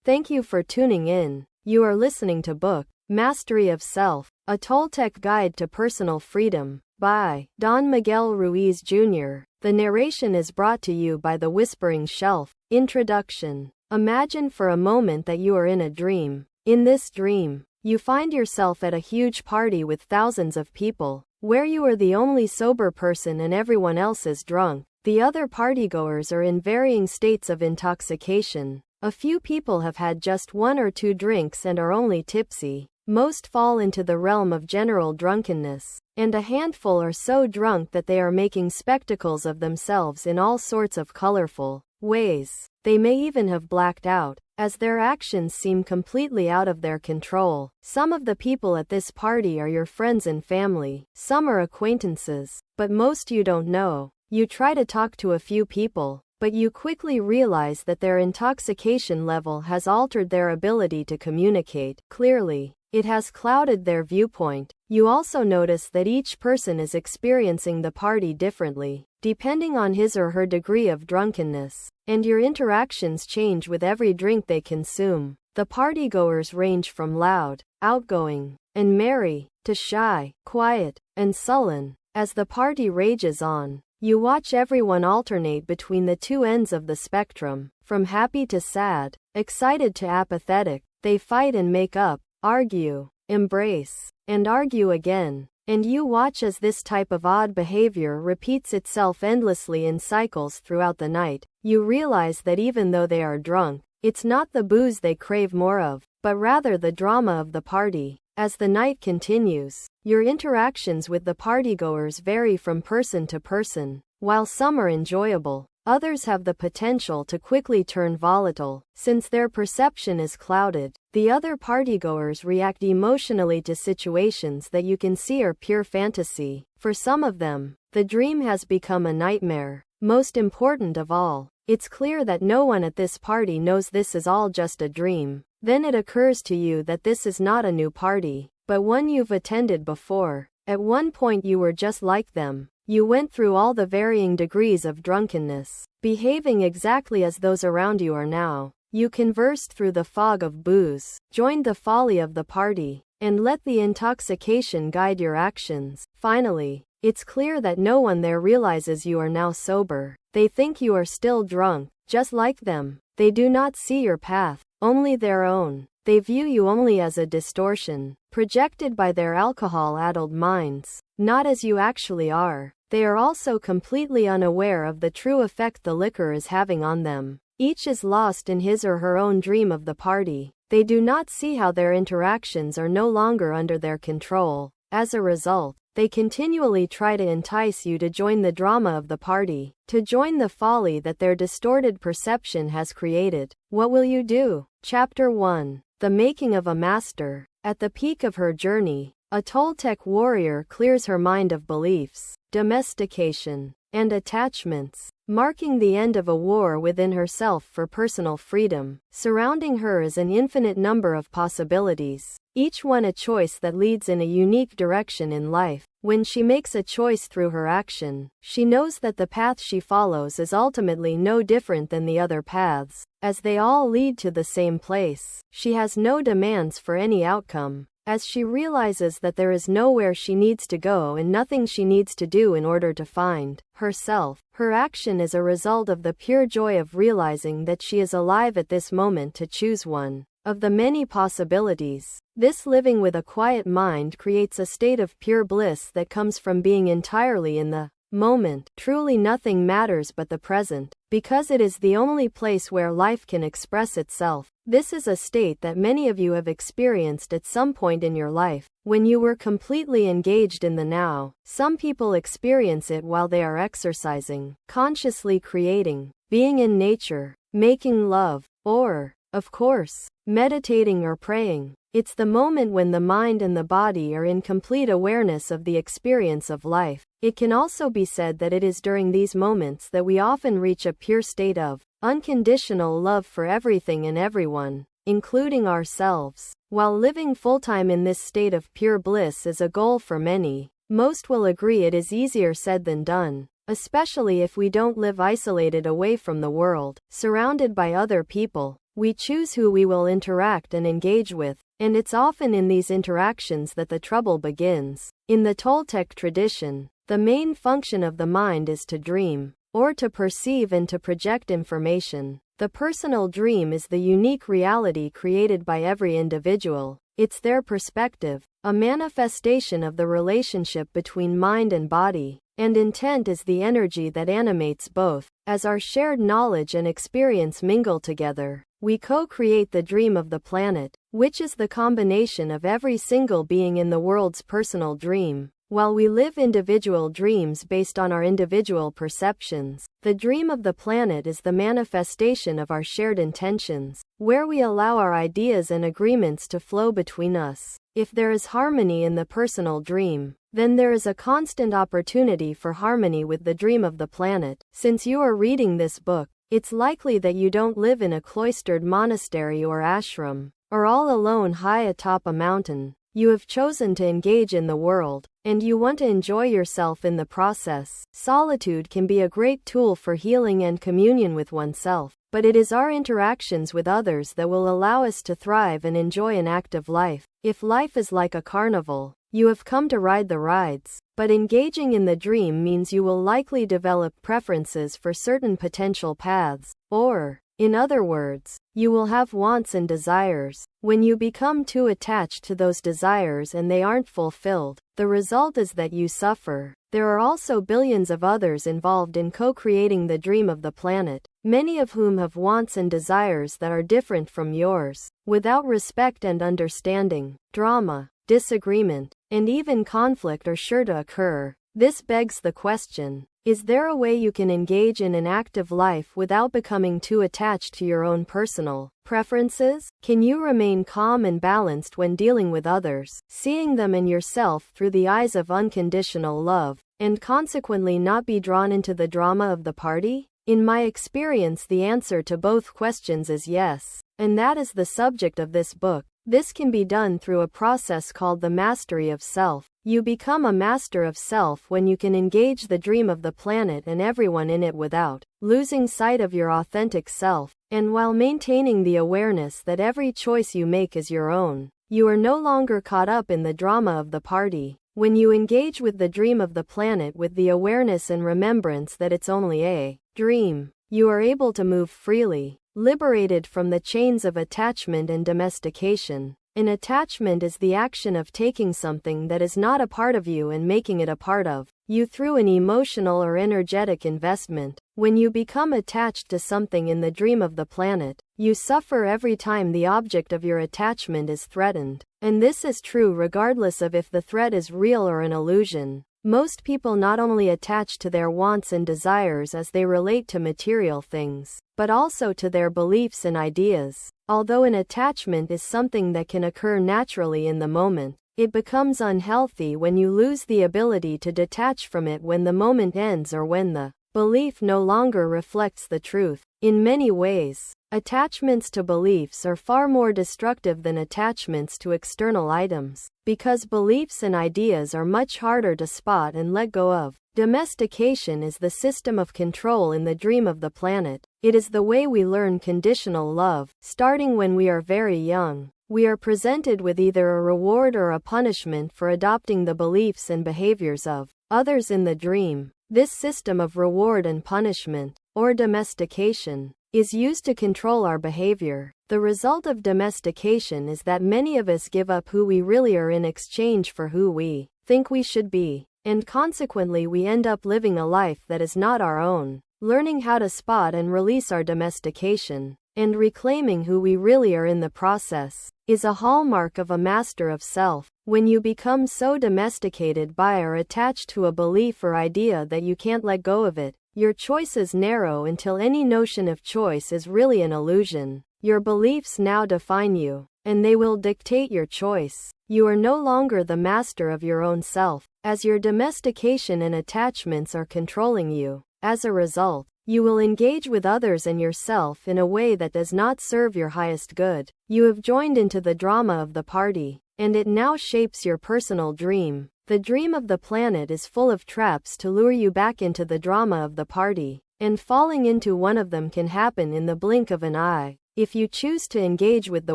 Thank you for tuning in. You are listening to book Mastery of Self, a Toltec Guide to Personal Freedom by Don Miguel Ruiz Jr. The narration is brought to you by The Whispering Shelf. Introduction. Imagine for a moment that you are in a dream. In this dream, you find yourself at a huge party with thousands of people, where you are the only sober person and everyone else is drunk. The other partygoers are in varying states of intoxication. A few people have had just 1 or 2 drinks and are only tipsy. Most fall into the realm of general drunkenness, and a handful are so drunk that they are making spectacles of themselves in all sorts of colorful ways. They may even have blacked out, as their actions seem completely out of their control. Some of the people at this party are your friends and family, some are acquaintances, but most you don't know. You try to talk to a few people, but you quickly realize that their intoxication level has altered their ability to communicate clearly. It has clouded their viewpoint. You also notice that each person is experiencing the party differently, depending on his or her degree of drunkenness, and your interactions change with every drink they consume. The partygoers range from loud, outgoing, and merry, to shy, quiet, and sullen. As the party rages on, you watch everyone alternate between the two ends of the spectrum, from happy to sad, excited to apathetic. They fight and make up, argue, embrace, and argue again. And you watch as this type of odd behavior repeats itself endlessly in cycles throughout the night. You realize that even though they are drunk, it's not the booze they crave more of, but rather the drama of the party. As the night continues, your interactions with the partygoers vary from person to person. While some are enjoyable, others have the potential to quickly turn volatile. Since their perception is clouded, the other partygoers react emotionally to situations that you can see are pure fantasy. For some of them, the dream has become a nightmare. Most important of all, it's clear that no one at this party knows this is all just a dream. Then it occurs to you that this is not a new party, but one you've attended before. At one point you were just like them. You went through all the varying degrees of drunkenness, behaving exactly as those around you are now. You conversed through the fog of booze, joined the folly of the party, and let the intoxication guide your actions. Finally, it's clear that no one there realizes you are now sober. They think you are still drunk, just like them. They do not see your path, only their own. They view you only as a distortion, projected by their alcohol-addled minds, not as you actually are. They are also completely unaware of the true effect the liquor is having on them. Each is lost in his or her own dream of the party. They do not see how their interactions are no longer under their control. As a result, they continually try to entice you to join the drama of the party, to join the folly that their distorted perception has created. What will you do? Chapter 1. The Making of a Master. At the peak of her journey, a Toltec warrior clears her mind of beliefs, domestication, and attachments, marking the end of a war within herself for personal freedom. Surrounding her is an infinite number of possibilities, each one a choice that leads in a unique direction in life. When she makes a choice through her action, she knows that the path she follows is ultimately no different than the other paths, as they all lead to the same place. She has no demands for any outcome, as she realizes that there is nowhere she needs to go and nothing she needs to do in order to find herself. Her action is a result of the pure joy of realizing that she is alive at this moment to choose one of the many possibilities. This living with a quiet mind creates a state of pure bliss that comes from being entirely in the moment. Truly nothing matters but the present, because it is the only place where life can express itself. This is a state that many of you have experienced at some point in your life, when you were completely engaged in the now. Some people experience it while they are exercising, consciously creating, being in nature, making love, or, of course, meditating or praying. It's the moment when the mind and the body are in complete awareness of the experience of life. It can also be said that it is during these moments that we often reach a pure state of unconditional love for everything and everyone, including ourselves. While living full-time in this state of pure bliss is a goal for many, most will agree it is easier said than done. especially if we don't live isolated away from the world, surrounded by other people. We choose who we will interact and engage with, and it's often in these interactions that the trouble begins. In the Toltec tradition, the main function of the mind is to dream, or to perceive and to project information. The personal dream is the unique reality created by every individual. It's their perspective, a manifestation of the relationship between mind and body, and intent is the energy that animates both. As our shared knowledge and experience mingle together, we co-create the dream of the planet, which is the combination of every single being in the world's personal dream. While we live individual dreams based on our individual perceptions, the dream of the planet is the manifestation of our shared intentions, where we allow our ideas and agreements to flow between us. If there is harmony in the personal dream, then there is a constant opportunity for harmony with the dream of the planet. Since you are reading this book, it's likely that you don't live in a cloistered monastery or ashram, or all alone high atop a mountain. You have chosen to engage in the world, and you want to enjoy yourself in the process. Solitude can be a great tool for healing and communion with oneself, but it is our interactions with others that will allow us to thrive and enjoy an active life. If life is like a carnival, you have come to ride the rides, but engaging in the dream means you will likely develop preferences for certain potential paths, or, in other words, you will have wants and desires. When you become too attached to those desires and they aren't fulfilled, the result is that you suffer. There are also billions of others involved in co-creating the dream of the planet, many of whom have wants and desires that are different from yours. Without respect and understanding, drama, disagreement, and even conflict are sure to occur. This begs the question, is there a way you can engage in an active life without becoming too attached to your own personal preferences? Can you remain calm and balanced when dealing with others, seeing them and yourself through the eyes of unconditional love, and consequently not be drawn into the drama of the party? In my experience, the answer to both questions is yes, and that is the subject of this book. This can be done through a process called the mastery of self. You become a master of self when you can engage the dream of the planet and everyone in it without losing sight of your authentic self, and while maintaining the awareness that every choice you make is your own. You are no longer caught up in the drama of the party. When you engage with the dream of the planet with the awareness and remembrance that it's only a dream, you are able to move freely, liberated from the chains of attachment and domestication. An attachment is the action of taking something that is not a part of you and making it a part of you through an emotional or energetic investment. When you become attached to something in the dream of the planet, you suffer every time the object of your attachment is threatened. And this is true regardless of if the threat is real or an illusion. Most people not only attach to their wants and desires as they relate to material things, but also to their beliefs and ideas. Although an attachment is something that can occur naturally in the moment, it becomes unhealthy when you lose the ability to detach from it when the moment ends or when the belief no longer reflects the truth. In many ways, attachments to beliefs are far more destructive than attachments to external items, because beliefs and ideas are much harder to spot and let go of. Domestication is the system of control in the dream of the planet. It is the way we learn conditional love. Starting when we are very young, we are presented with either a reward or a punishment for adopting the beliefs and behaviors of others in the dream. This system of reward and punishment, or domestication, is used to control our behavior. The result of domestication is that many of us give up who we really are in exchange for who we think we should be, and consequently we end up living a life that is not our own. Learning how to spot and release our domestication, and reclaiming who we really are in the process, is a hallmark of a master of self. When you become so domesticated by or attached to a belief or idea that you can't let go of it, your choices narrow until any notion of choice is really an illusion. Your beliefs now define you, and they will dictate your choice. You are no longer the master of your own self, as your domestication and attachments are controlling you. As a result, you will engage with others and yourself in a way that does not serve your highest good. You have joined into the drama of the party, and it now shapes your personal dream. The dream of the planet is full of traps to lure you back into the drama of the party, and falling into one of them can happen in the blink of an eye. If you choose to engage with the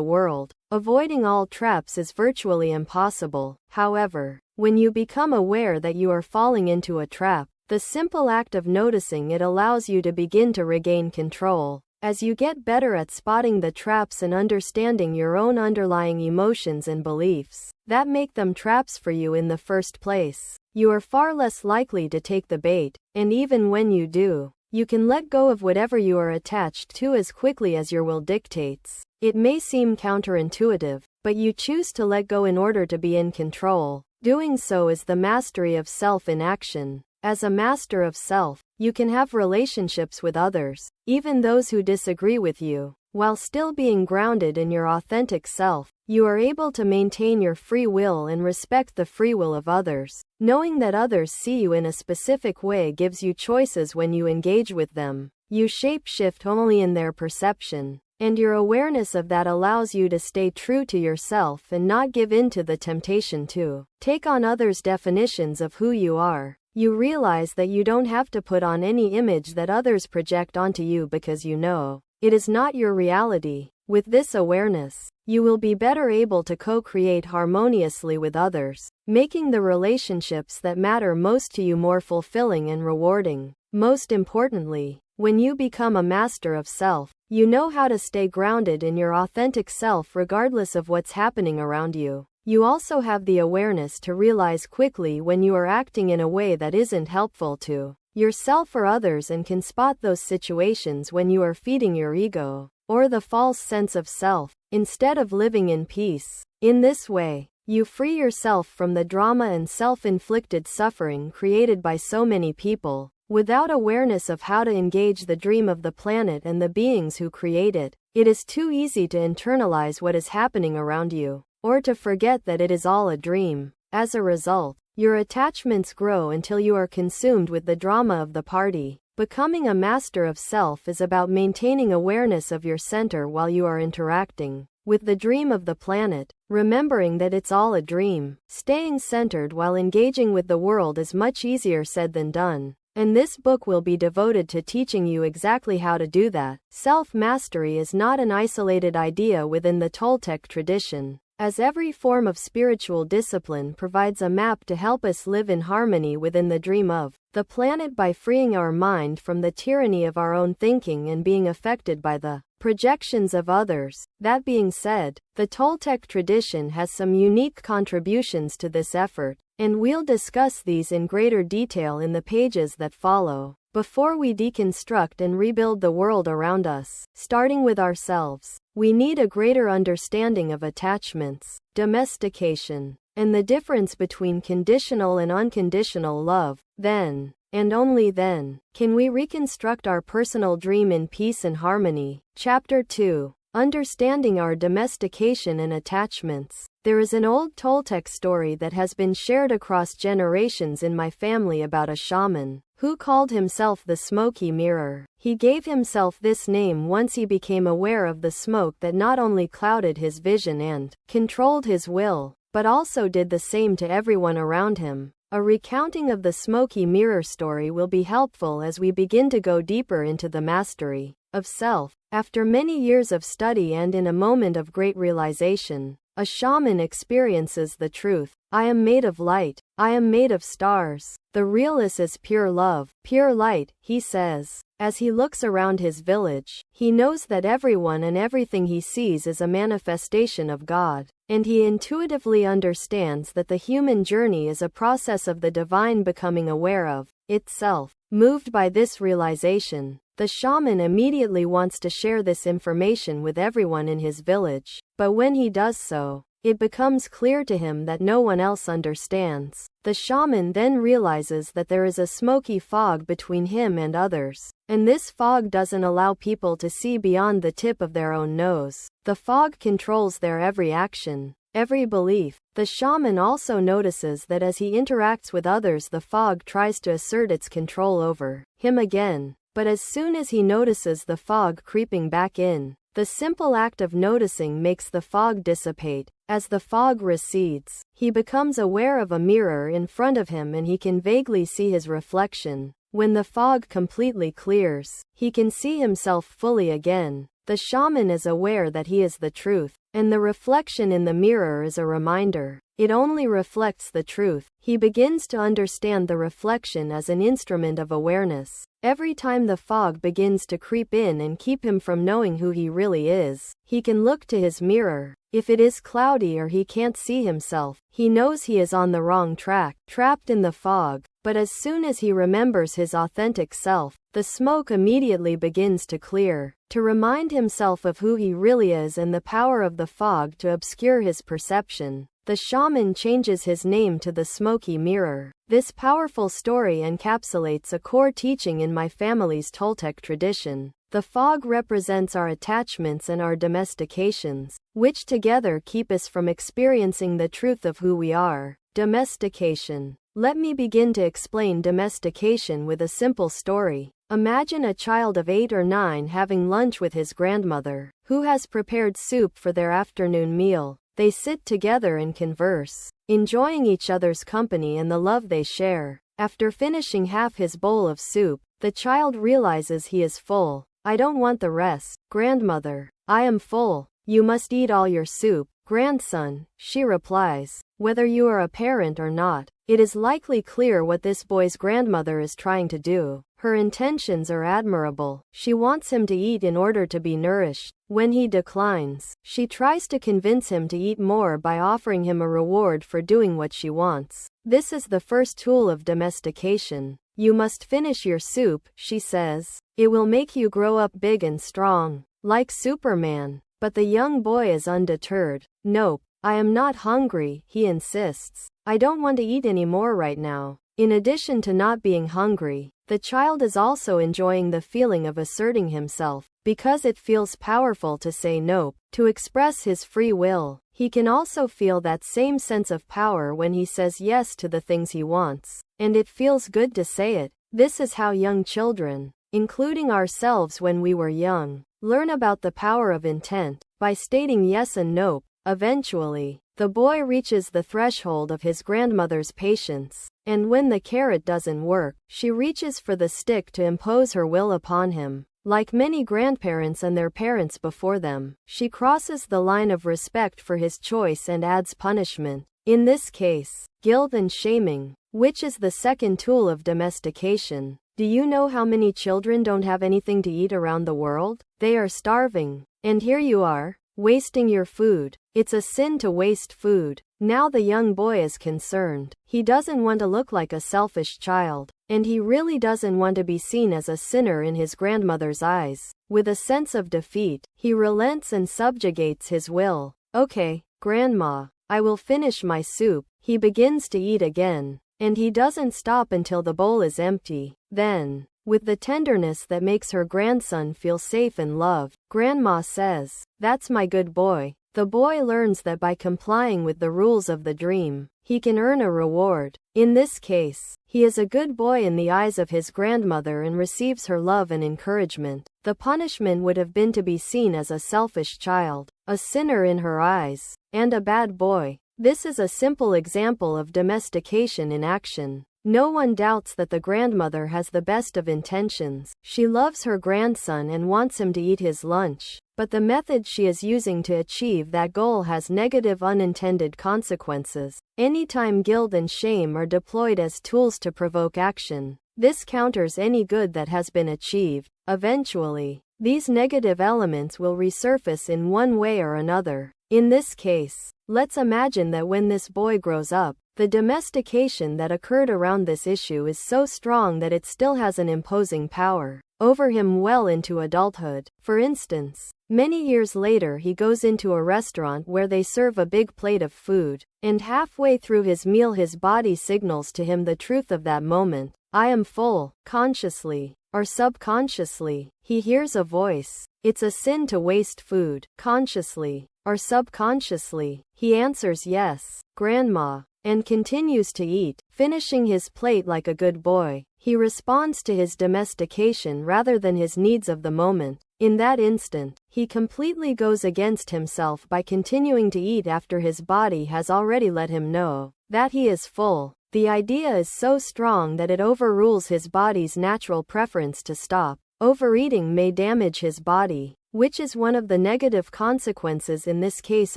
world, avoiding all traps is virtually impossible. However, when you become aware that you are falling into a trap, the simple act of noticing it allows you to begin to regain control. As you get better at spotting the traps and understanding your own underlying emotions and beliefs that make them traps for you in the first place, you are far less likely to take the bait, and even when you do, you can let go of whatever you are attached to as quickly as your will dictates. It may seem counterintuitive, but you choose to let go in order to be in control. Doing so is the mastery of self in action. As a master of self, you can have relationships with others, even those who disagree with you, while still being grounded in your authentic self. You are able to maintain your free will and respect the free will of others. Knowing that others see you in a specific way gives you choices when you engage with them. You shapeshift only in their perception, and your awareness of that allows you to stay true to yourself and not give in to the temptation to take on others' definitions of who you are. You realize that you don't have to put on any image that others project onto you because you know it is not your reality. With this awareness, you will be better able to co-create harmoniously with others, making the relationships that matter most to you more fulfilling and rewarding. Most importantly, when you become a master of self, you know how to stay grounded in your authentic self regardless of what's happening around you. You also have the awareness to realize quickly when you are acting in a way that isn't helpful to yourself or others, and can spot those situations when you are feeding your ego or the false sense of self, instead of living in peace. In this way, you free yourself from the drama and self-inflicted suffering created by so many people. Without awareness of how to engage the dream of the planet and the beings who create it, it is too easy to internalize what is happening around you, or to forget that it is all a dream. As a result, your attachments grow until you are consumed with the drama of the party. Becoming a master of self is about maintaining awareness of your center while you are interacting with the dream of the planet, remembering that it's all a dream. Staying centered while engaging with the world is much easier said than done, and this book will be devoted to teaching you exactly how to do that. Self-mastery is not an isolated idea within the Toltec tradition, as every form of spiritual discipline provides a map to help us live in harmony within the dream of the planet by freeing our mind from the tyranny of our own thinking and being affected by the projections of others. That being said, the Toltec tradition has some unique contributions to this effort, and we'll discuss these in greater detail in the pages that follow. Before we deconstruct and rebuild the world around us, starting with ourselves, we need a greater understanding of attachments, domestication, and the difference between conditional and unconditional love. Then, and only then, can we reconstruct our personal dream in peace and harmony. Chapter 2. Understanding our domestication and attachments. There is an old Toltec story that has been shared across generations in my family about a shaman who called himself the Smoky Mirror. He gave himself this name once he became aware of the smoke that not only clouded his vision and controlled his will, but also did the same to everyone around him. A recounting of the Smoky Mirror story will be helpful as we begin to go deeper into the mastery of self. After many years of study and in a moment of great realization, a shaman experiences the truth. I am made of light. I am made of stars. The realist is pure love, pure light, he says. As he looks around his village, he knows that everyone and everything he sees is a manifestation of God, and he intuitively understands that the human journey is a process of the divine becoming aware of itself. Moved by this realization, the shaman immediately wants to share this information with everyone in his village, but when he does so, it becomes clear to him that no one else understands. The shaman then realizes that there is a smoky fog between him and others, and this fog doesn't allow people to see beyond the tip of their own nose. The fog controls their every action, every belief. The shaman also notices that as he interacts with others, the fog tries to assert its control over him again. But as soon as he notices the fog creeping back in, The simple act of noticing makes the fog dissipate. As the fog recedes, he becomes aware of a mirror in front of him and he can vaguely see his reflection. When the fog completely clears, he can see himself fully again. The shaman is aware that he is the truth, and the reflection in the mirror is a reminder. It only reflects the truth. He begins to understand the reflection as an instrument of awareness. Every time the fog begins to creep in and keep him from knowing who he really is, he can look to his mirror. If it is cloudy or he can't see himself, he knows he is on the wrong track, trapped in the fog. But as soon as he remembers his authentic self, the smoke immediately begins to clear. To remind himself of who he really is and the power of the fog to obscure his perception, the shaman changes his name to the smoky mirror. This powerful story encapsulates a core teaching in my family's Toltec tradition. The fog represents our attachments and our domestications, which together keep us from experiencing the truth of who we are. Domestication. Let me begin to explain domestication with a simple story. Imagine a child of 8 or 9 having lunch with his grandmother, who has prepared soup for their afternoon meal. They sit together and converse, enjoying each other's company and the love they share. After finishing half his bowl of soup, the child realizes he is full. I don't want the rest, grandmother. I am full. You must eat all your soup, grandson, she replies. Whether you are a parent or not, it is likely clear what this boy's grandmother is trying to do. Her intentions are admirable. She wants him to eat in order to be nourished. When he declines, she tries to convince him to eat more by offering him a reward for doing what she wants. This is the first tool of domestication. You must finish your soup, she says. It will make you grow up big and strong, like Superman. But the young boy is undeterred. Nope, I am not hungry, he insists. I don't want to eat any more right now. In addition to not being hungry, the child is also enjoying the feeling of asserting himself, because it feels powerful to say nope, to express his free will. He can also feel that same sense of power when he says yes to the things he wants, and it feels good to say it. This is how young children, including ourselves when we were young, learn about the power of intent, by stating yes and nope. Eventually, the boy reaches the threshold of his grandmother's patience, and when the carrot doesn't work, she reaches for the stick to impose her will upon him. Like many grandparents and their parents before them, she crosses the line of respect for his choice and adds punishment. In this case, guilt and shaming, which is the second tool of domestication. Do you know how many children don't have anything to eat around the world? They are starving. And here you are, wasting your food. It's a sin to waste food. Now the young boy is concerned. He doesn't want to look like a selfish child, and he really doesn't want to be seen as a sinner in his grandmother's eyes. With a sense of defeat, he relents and subjugates his will. Okay, Grandma, I will finish my soup. He begins to eat again, and he doesn't stop until the bowl is empty. Then, with the tenderness that makes her grandson feel safe and loved, Grandma says, "That's my good boy." The boy learns that by complying with the rules of the dream, he can earn a reward. In this case, he is a good boy in the eyes of his grandmother and receives her love and encouragement. The punishment would have been to be seen as a selfish child, a sinner in her eyes, and a bad boy. This is a simple example of domestication in action. No one doubts that the grandmother has the best of intentions. She loves her grandson and wants him to eat his lunch. But the method she is using to achieve that goal has negative unintended consequences. Anytime guilt and shame are deployed as tools to provoke action, this counters any good that has been achieved. Eventually, these negative elements will resurface in one way or another. In this case, let's imagine that when this boy grows up, the domestication that occurred around this issue is so strong that it still has an imposing power over him well into adulthood. For instance, many years later he goes into a restaurant where they serve a big plate of food, and halfway through his meal his body signals to him the truth of that moment. I am full. Consciously, or subconsciously, he hears a voice. It's a sin to waste food. Consciously, or subconsciously, he answers yes, Grandma, and continues to eat, finishing his plate like a good boy. He responds to his domestication rather than his needs of the moment. In that instant, he completely goes against himself by continuing to eat after his body has already let him know that he is full. The idea is so strong that it overrules his body's natural preference to stop. Overeating may damage his body, which is one of the negative consequences in this case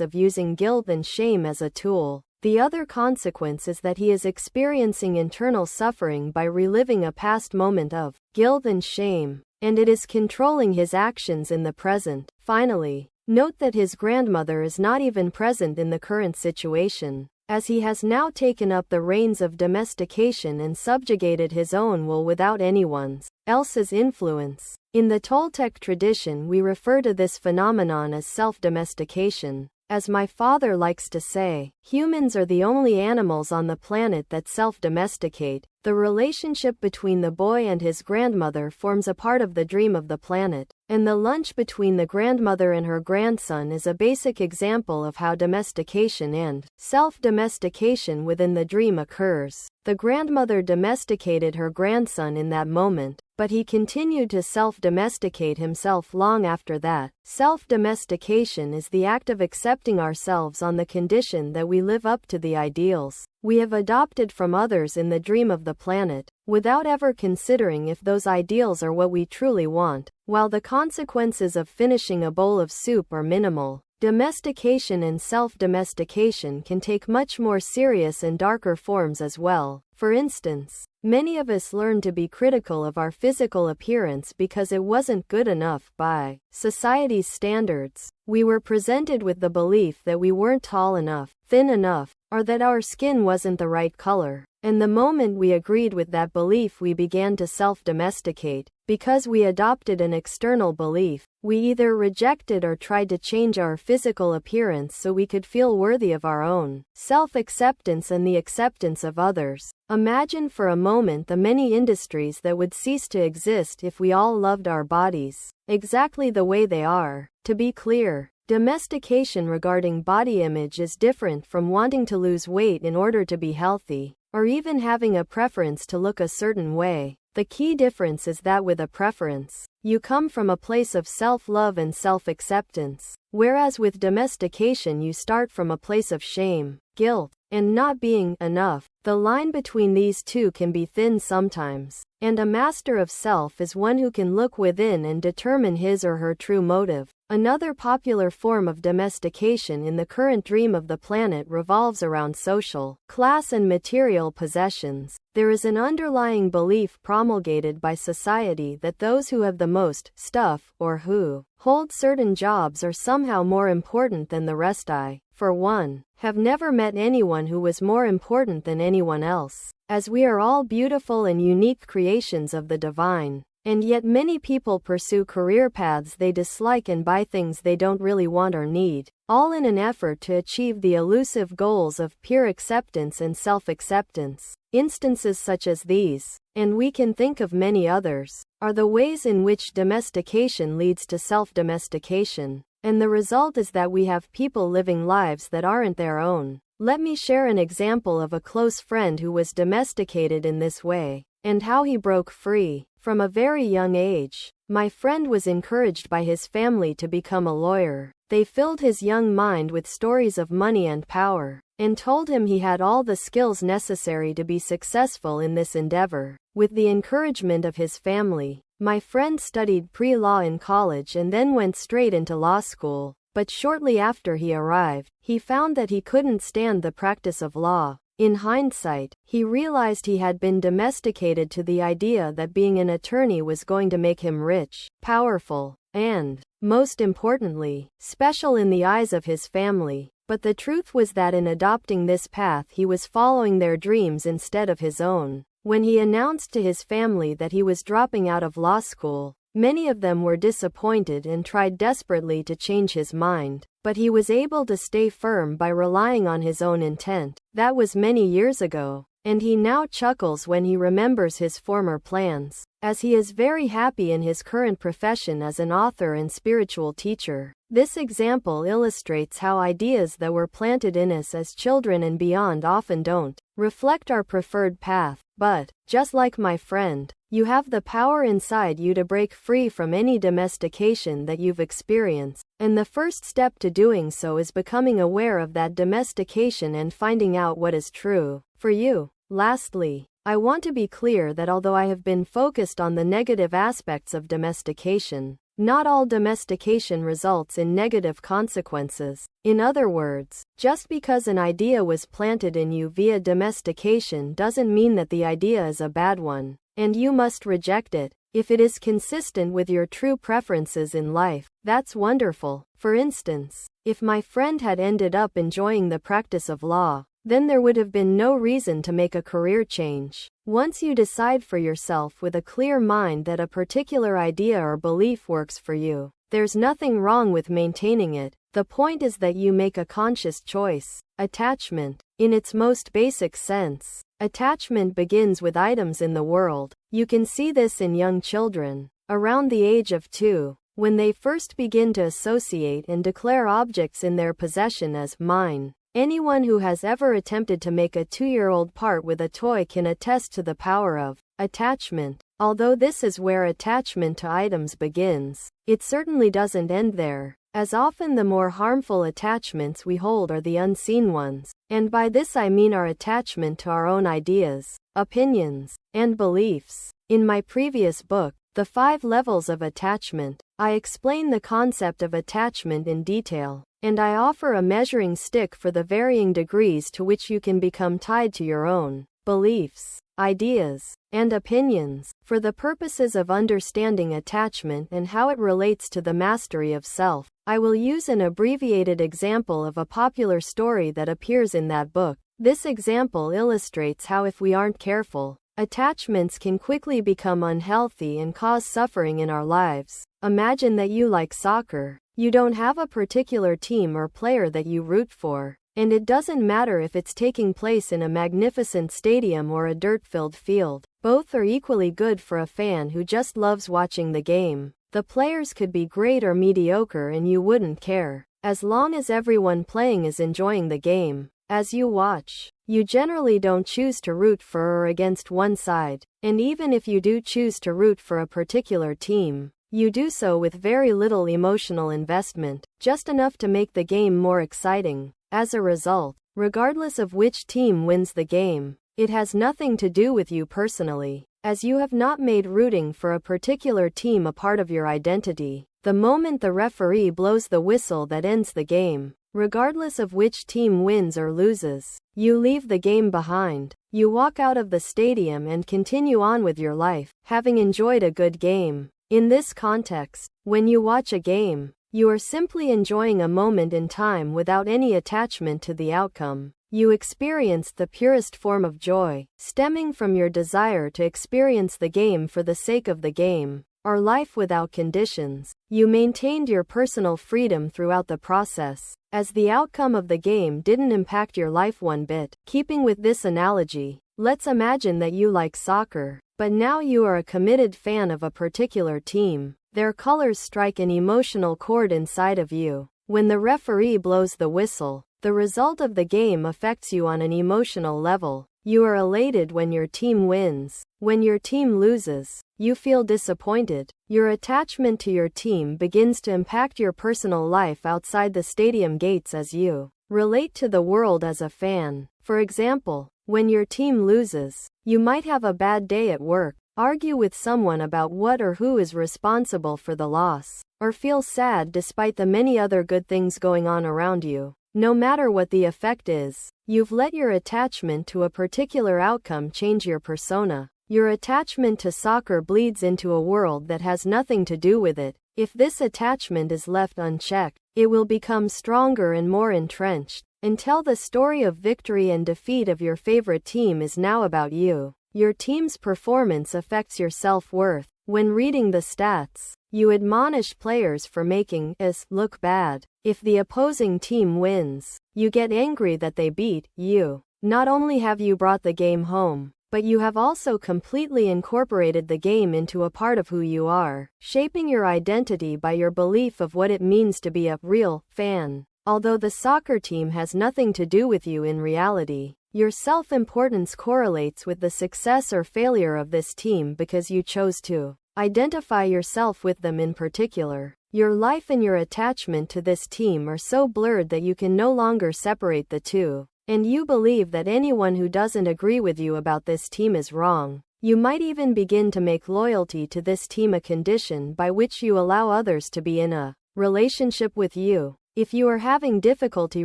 of using guilt and shame as a tool. The other consequence is that he is experiencing internal suffering by reliving a past moment of guilt and shame, and it is controlling his actions in the present. Finally, note that his grandmother is not even present in the current situation, as he has now taken up the reins of domestication and subjugated his own will without anyone else's influence. In the Toltec tradition, we refer to this phenomenon as self-domestication. As my father likes to say, humans are the only animals on the planet that self-domesticate. The relationship between the boy and his grandmother forms a part of the dream of the planet, and the lunch between the grandmother and her grandson is a basic example of how domestication and self-domestication within the dream occurs. The grandmother domesticated her grandson in that moment, but he continued to self-domesticate himself long after that. Self-domestication is the act of accepting ourselves on the condition that we live up to the ideals we have adopted from others in the dream of the planet, without ever considering if those ideals are what we truly want. While the consequences of finishing a bowl of soup are minimal, domestication and self-domestication can take much more serious and darker forms as well. For instance, many of us learn to be critical of our physical appearance because it wasn't good enough by society's standards. We were presented with the belief that we weren't tall enough, thin enough, or that our skin wasn't the right color. And the moment we agreed with that belief, we began to self-domesticate. Because we adopted an external belief, we either rejected or tried to change our physical appearance so we could feel worthy of our own self-acceptance and the acceptance of others. Imagine for a moment the many industries that would cease to exist if we all loved our bodies exactly the way they are. To be clear, domestication regarding body image is different from wanting to lose weight in order to be healthy, or even having a preference to look a certain way. The key difference is that with a preference, you come from a place of self-love and self-acceptance, whereas with domestication you start from a place of shame, guilt, and not being enough. The line between these two can be thin sometimes, and a master of self is one who can look within and determine his or her true motive. Another popular form of domestication in the current dream of the planet revolves around social, class and material possessions. There is an underlying belief promulgated by society that those who have the most stuff, or who hold certain jobs, are somehow more important than the rest. I, for one, have never met anyone who was more important than anyone else, as we are all beautiful and unique creations of the divine. And yet many people pursue career paths they dislike and buy things they don't really want or need, all in an effort to achieve the elusive goals of pure acceptance and self-acceptance. Instances such as these, and we can think of many others, are the ways in which domestication leads to self-domestication, and the result is that we have people living lives that aren't their own. Let me share an example of a close friend who was domesticated in this way, and how he broke free. From a very young age, my friend was encouraged by his family to become a lawyer. They filled his young mind with stories of money and power, and told him he had all the skills necessary to be successful in this endeavor. With the encouragement of his family, my friend studied pre-law in college and then went straight into law school. But shortly after he arrived, he found that he couldn't stand the practice of law. In hindsight, he realized he had been domesticated to the idea that being an attorney was going to make him rich, powerful, and, most importantly, special in the eyes of his family. But the truth was that in adopting this path he was following their dreams instead of his own. When he announced to his family that he was dropping out of law school, many of them were disappointed and tried desperately to change his mind, but he was able to stay firm by relying on his own intent. That was many years ago, and he now chuckles when he remembers his former plans, as he is very happy in his current profession as an author and spiritual teacher. This example illustrates how ideas that were planted in us as children and beyond often don't reflect our preferred path, but, just like my friend, You have the power inside you to break free from any domestication that you've experienced, and the first step to doing so is becoming aware of that domestication and finding out what is true for you. Lastly, I want to be clear that although I have been focused on the negative aspects of domestication, not all domestication results in negative consequences. In other words, just because an idea was planted in you via domestication doesn't mean that the idea is a bad one, and you must reject it. If it is consistent with your true preferences in life, that's wonderful. For instance, if my friend had ended up enjoying the practice of law, then there would have been no reason to make a career change. Once you decide for yourself with a clear mind that a particular idea or belief works for you, there's nothing wrong with maintaining it. The point is that you make a conscious choice. Attachment. In its most basic sense, attachment begins with items in the world. You can see this in young children, around the age of 2, when they first begin to associate and declare objects in their possession as mine. Anyone who has ever attempted to make a 2-year-old part with a toy can attest to the power of attachment. Although this is where attachment to items begins, it certainly doesn't end there, as often the more harmful attachments we hold are the unseen ones, and by this I mean our attachment to our own ideas, opinions, and beliefs. In my previous book, The 5 Levels of Attachment, I explain the concept of attachment in detail, and I offer a measuring stick for the varying degrees to which you can become tied to your own beliefs, ideas, and opinions. For the purposes of understanding attachment and how it relates to the mastery of self, I will use an abbreviated example of a popular story that appears in that book. This example illustrates how, if we aren't careful, attachments can quickly become unhealthy and cause suffering in our lives. Imagine that you like soccer. You don't have a particular team or player that you root for, and it doesn't matter if it's taking place in a magnificent stadium or a dirt-filled field. Both are equally good for a fan who just loves watching the game. The players could be great or mediocre and you wouldn't care, as long as everyone playing is enjoying the game. As you watch, you generally don't choose to root for or against one side, and even if you do choose to root for a particular team, you do so with very little emotional investment, just enough to make the game more exciting. As a result, regardless of which team wins the game, it has nothing to do with you personally, as you have not made rooting for a particular team a part of your identity. The moment the referee blows the whistle that ends the game, regardless of which team wins or loses, you leave the game behind. You walk out of the stadium and continue on with your life, having enjoyed a good game. In this context, when you watch a game, you are simply enjoying a moment in time without any attachment to the outcome. You experience the purest form of joy, stemming from your desire to experience the game for the sake of the game, or life without conditions. You maintained your personal freedom throughout the process, as the outcome of the game didn't impact your life one bit. Keeping with this analogy, let's imagine that you like soccer, but now you are a committed fan of a particular team. Their colors strike an emotional chord inside of you. When the referee blows the whistle, the result of the game affects you on an emotional level. You are elated when your team wins. When your team loses, you feel disappointed. Your attachment to your team begins to impact your personal life outside the stadium gates as you relate to the world as a fan. For example, when your team loses, you might have a bad day at work, argue with someone about what or who is responsible for the loss, or feel sad despite the many other good things going on around you. No matter what the effect is, you've let your attachment to a particular outcome change your persona. Your attachment to soccer bleeds into a world that has nothing to do with it. If this attachment is left unchecked, it will become stronger and more entrenched, until the story of victory and defeat of your favorite team is now about you. Your team's performance affects your self-worth. When reading the stats, you admonish players for making us look bad. If the opposing team wins, you get angry that they beat you. Not only have you brought the game home, but you have also completely incorporated the game into a part of who you are, shaping your identity by your belief of what it means to be a real fan. Although the soccer team has nothing to do with you in reality, Your self-importance correlates with the success or failure of this team because you chose to identify yourself with them in particular. Your life and your attachment to this team are so blurred that you can no longer separate the two, and you believe that anyone who doesn't agree with you about this team is wrong. You might even begin to make loyalty to this team a condition by which you allow others to be in a relationship with you. If you are having difficulty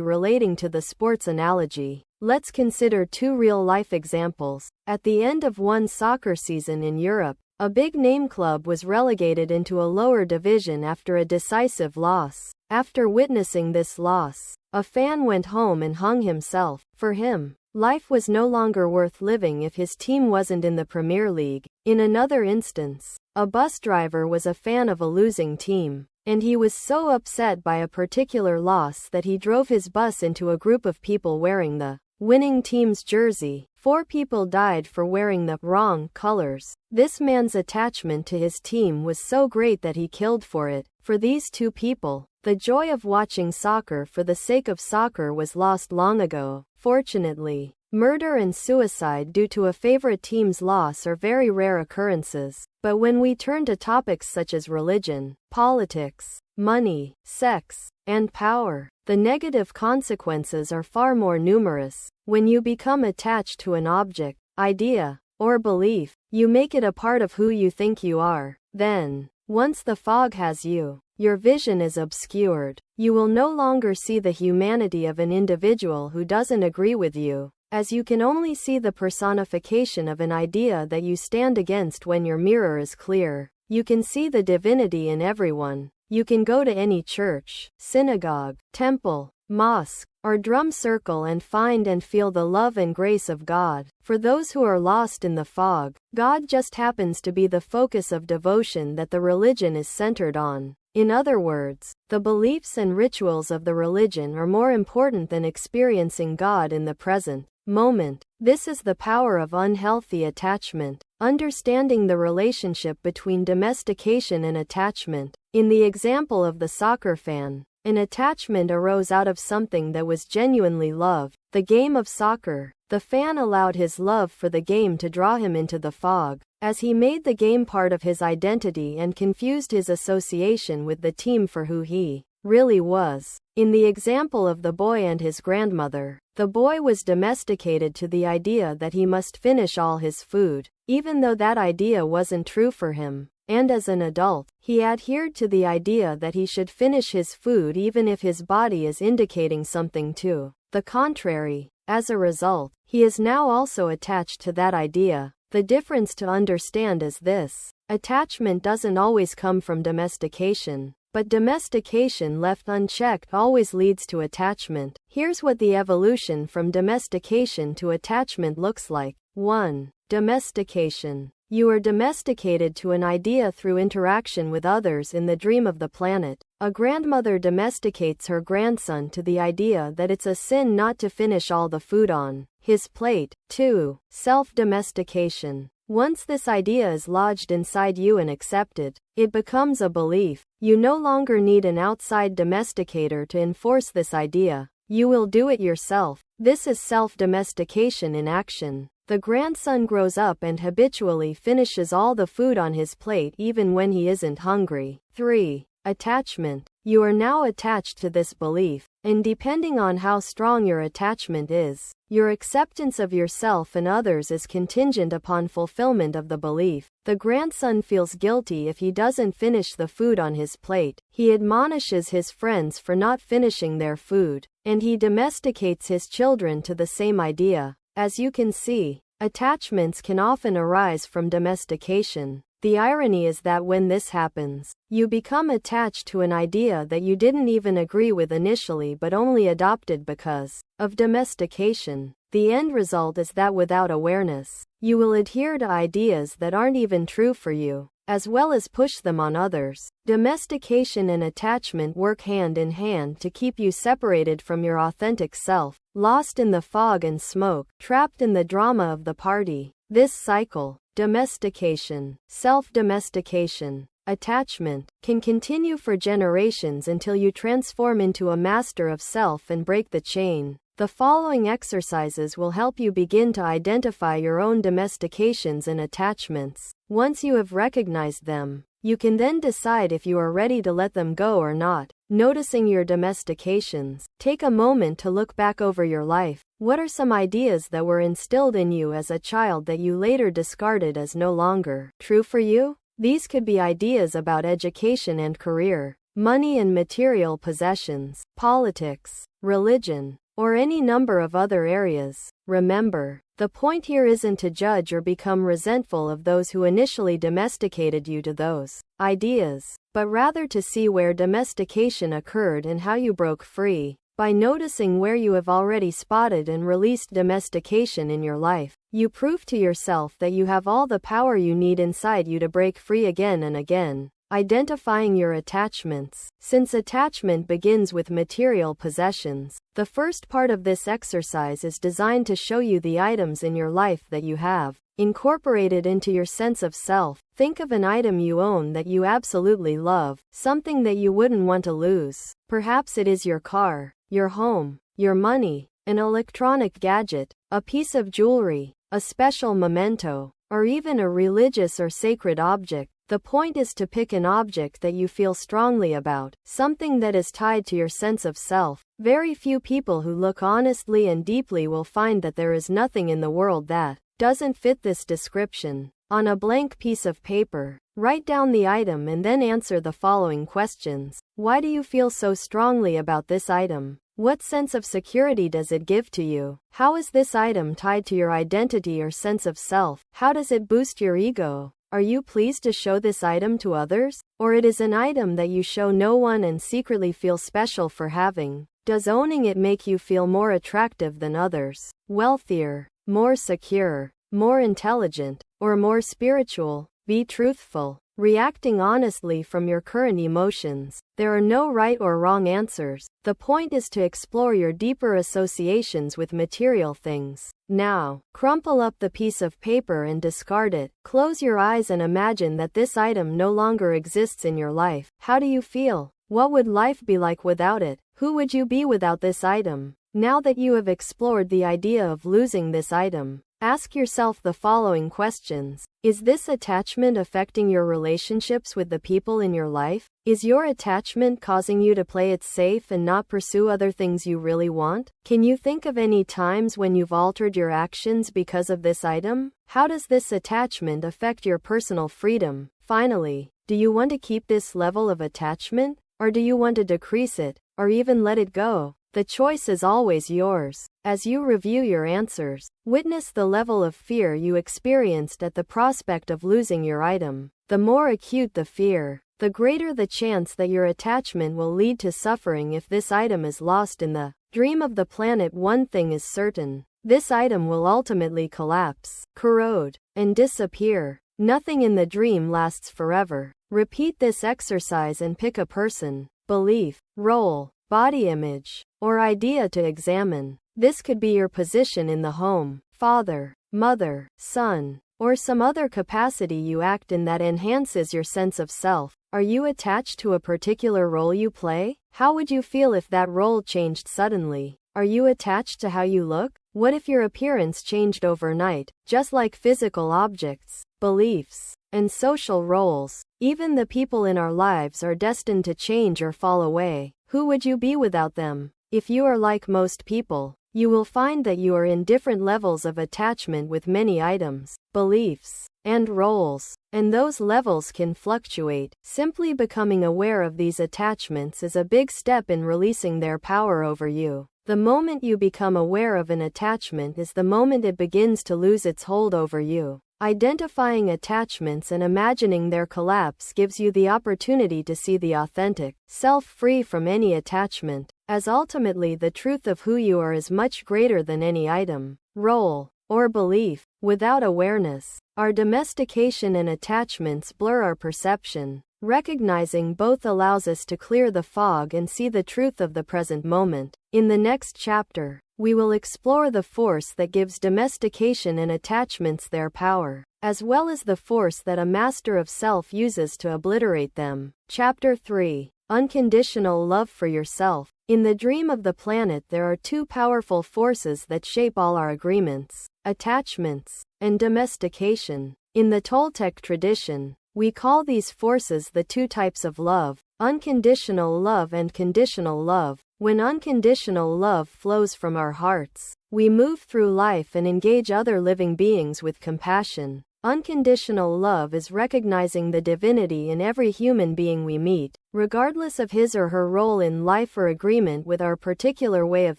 relating to the sports analogy, let's consider two real-life examples. At the end of one soccer season in Europe, a big-name club was relegated into a lower division after a decisive loss. After witnessing this loss, a fan went home and hung himself. For him, life was no longer worth living if his team wasn't in the Premier League. In another instance, a bus driver was a fan of a losing team, and he was so upset by a particular loss that he drove his bus into a group of people wearing the winning team's jersey. 4 people died for wearing the wrong colors. This man's attachment to his team was so great that he killed for it. For these 2 people, the joy of watching soccer for the sake of soccer was lost long ago. Fortunately, murder and suicide due to a favorite team's loss are very rare occurrences. But when we turn to topics such as religion, politics, money, sex, and power, the negative consequences are far more numerous. When you become attached to an object, idea, or belief, you make it a part of who you think you are. Then, once the fog has you, your vision is obscured. You will no longer see the humanity of an individual who doesn't agree with you, as you can only see the personification of an idea that you stand against. When your mirror is clear, you can see the divinity in everyone. You can go to any church, synagogue, temple, mosque, or drum circle and find and feel the love and grace of God. For those who are lost in the fog, God just happens to be the focus of devotion that the religion is centered on. In other words, the beliefs and rituals of the religion are more important than experiencing God in the present moment. This is the power of unhealthy attachment. Understanding the relationship between domestication and attachment. In the example of the soccer fan, an attachment arose out of something that was genuinely loved, the game of soccer. The fan allowed his love for the game to draw him into the fog, as he made the game part of his identity and confused his association with the team for who he really was. In the example of the boy and his grandmother, the boy was domesticated to the idea that he must finish all his food, even though that idea wasn't true for him. And as an adult, he adhered to the idea that he should finish his food even if his body is indicating something to the contrary. As a result, he is now also attached to that idea. The difference to understand is this: attachment doesn't always come from domestication, but domestication left unchecked always leads to attachment. Here's what the evolution from domestication to attachment looks like. 1. Domestication. You are domesticated to an idea through interaction with others in the dream of the planet. A grandmother domesticates her grandson to the idea that it's a sin not to finish all the food on his plate. 2. Self-domestication. Once this idea is lodged inside you and accepted, it becomes a belief. You no longer need an outside domesticator to enforce this idea. You will do it yourself. This is self-domestication in action. The grandson grows up and habitually finishes all the food on his plate even when he isn't hungry. 3. Attachment. You are now attached to this belief, and depending on how strong your attachment is, your acceptance of yourself and others is contingent upon fulfillment of the belief. The grandson feels guilty if he doesn't finish the food on his plate. He admonishes his friends for not finishing their food, and he domesticates his children to the same idea. As you can see, attachments can often arise from domestication. The irony is that when this happens, you become attached to an idea that you didn't even agree with initially but only adopted because of domestication. The end result is that without awareness, you will adhere to ideas that aren't even true for you, as well as push them on others. Domestication and attachment work hand in hand to keep you separated from your authentic self, lost in the fog and smoke, trapped in the drama of the party. This cycle, domestication, self-domestication, attachment, can continue for generations until you transform into a master of self and break the chain. The following exercises will help you begin to identify your own domestications and attachments. Once you have recognized them, you can then decide if you are ready to let them go or not. Noticing your domestications. Take a moment to look back over your life. What are some ideas that were instilled in you as a child that you later discarded as no longer true for you? These could be ideas about education and career, money and material possessions, politics, religion, or any number of other areas. Remember, the point here isn't to judge or become resentful of those who initially domesticated you to those ideas, but rather to see where domestication occurred and how you broke free. By noticing where you have already spotted and released domestication in your life, you prove to yourself that you have all the power you need inside you to break free again and again. Identifying your attachments. Since attachment begins with material possessions, the first part of this exercise is designed to show you the items in your life that you have incorporated into your sense of self. Think of an item you own that you absolutely love, something that you wouldn't want to lose. Perhaps it is your car, your home, your money, an electronic gadget, a piece of jewelry, a special memento, or even a religious or sacred object. The point is to pick an object that you feel strongly about, something that is tied to your sense of self. Very few people who look honestly and deeply will find that there is nothing in the world that doesn't fit this description. On a blank piece of paper, write down the item and then answer the following questions. Why do you feel so strongly about this item? What sense of security does it give to you? How is this item tied to your identity or sense of self? How does it boost your ego? Are you pleased to show this item to others? Or it is an item that you show no one and secretly feel special for having? Does owning it make you feel more attractive than others, wealthier, more secure, more intelligent, or more spiritual? Be truthful, reacting honestly from your current emotions. There are no right or wrong answers. The point is to explore your deeper associations with material things. Now, crumple up the piece of paper and discard it. Close your eyes and imagine that this item no longer exists in your life. How do you feel? What would life be like without it? Who would you be without this item? Now that you have explored the idea of losing this item, ask yourself the following questions. Is this attachment affecting your relationships with the people in your life? Is your attachment causing you to play it safe and not pursue other things you really want? Can you think of any times when you've altered your actions because of this item? How does this attachment affect your personal freedom? Finally, do you want to keep this level of attachment? Or do you want to decrease it, or even let it go? The choice is always yours. As you review your answers, witness the level of fear you experienced at the prospect of losing your item. The more acute the fear, the greater the chance that your attachment will lead to suffering if this item is lost in the dream of the planet. One thing is certain: this item will ultimately collapse, corrode, and disappear. Nothing in the dream lasts forever. Repeat this exercise and pick a person, belief, role, body image, or idea to examine. This could be your position in the home, father, mother, son, or some other capacity you act in that enhances your sense of self. Are you attached to a particular role you play? How would you feel if that role changed suddenly? Are you attached to how you look? What if your appearance changed overnight? Just like physical objects, beliefs, and social roles, even the people in our lives are destined to change or fall away. Who would you be without them? If you are like most people, you will find that you are in different levels of attachment with many items, beliefs, and roles, and those levels can fluctuate. Simply becoming aware of these attachments is a big step in releasing their power over you. The moment you become aware of an attachment is the moment it begins to lose its hold over you. Identifying attachments and imagining their collapse gives you the opportunity to see the authentic self free from any attachment, as ultimately the truth of who you are is much greater than any item, role, or belief. Without awareness, our domestication and attachments blur our perception. Recognizing both allows us to clear the fog and see the truth of the present moment. In the next chapter, we will explore the force that gives domestication and attachments their power, as well as the force that a master of self uses to obliterate them. Chapter 3. unconditional love for yourself. In the dream of the planet, there are two powerful forces that shape all our agreements, attachments, and domestication. In the Toltec tradition, we call these forces the two types of love, unconditional love and conditional love. When unconditional love flows from our hearts, we move through life and engage other living beings with compassion. Unconditional love is recognizing the divinity in every human being we meet, regardless of his or her role in life or agreement with our particular way of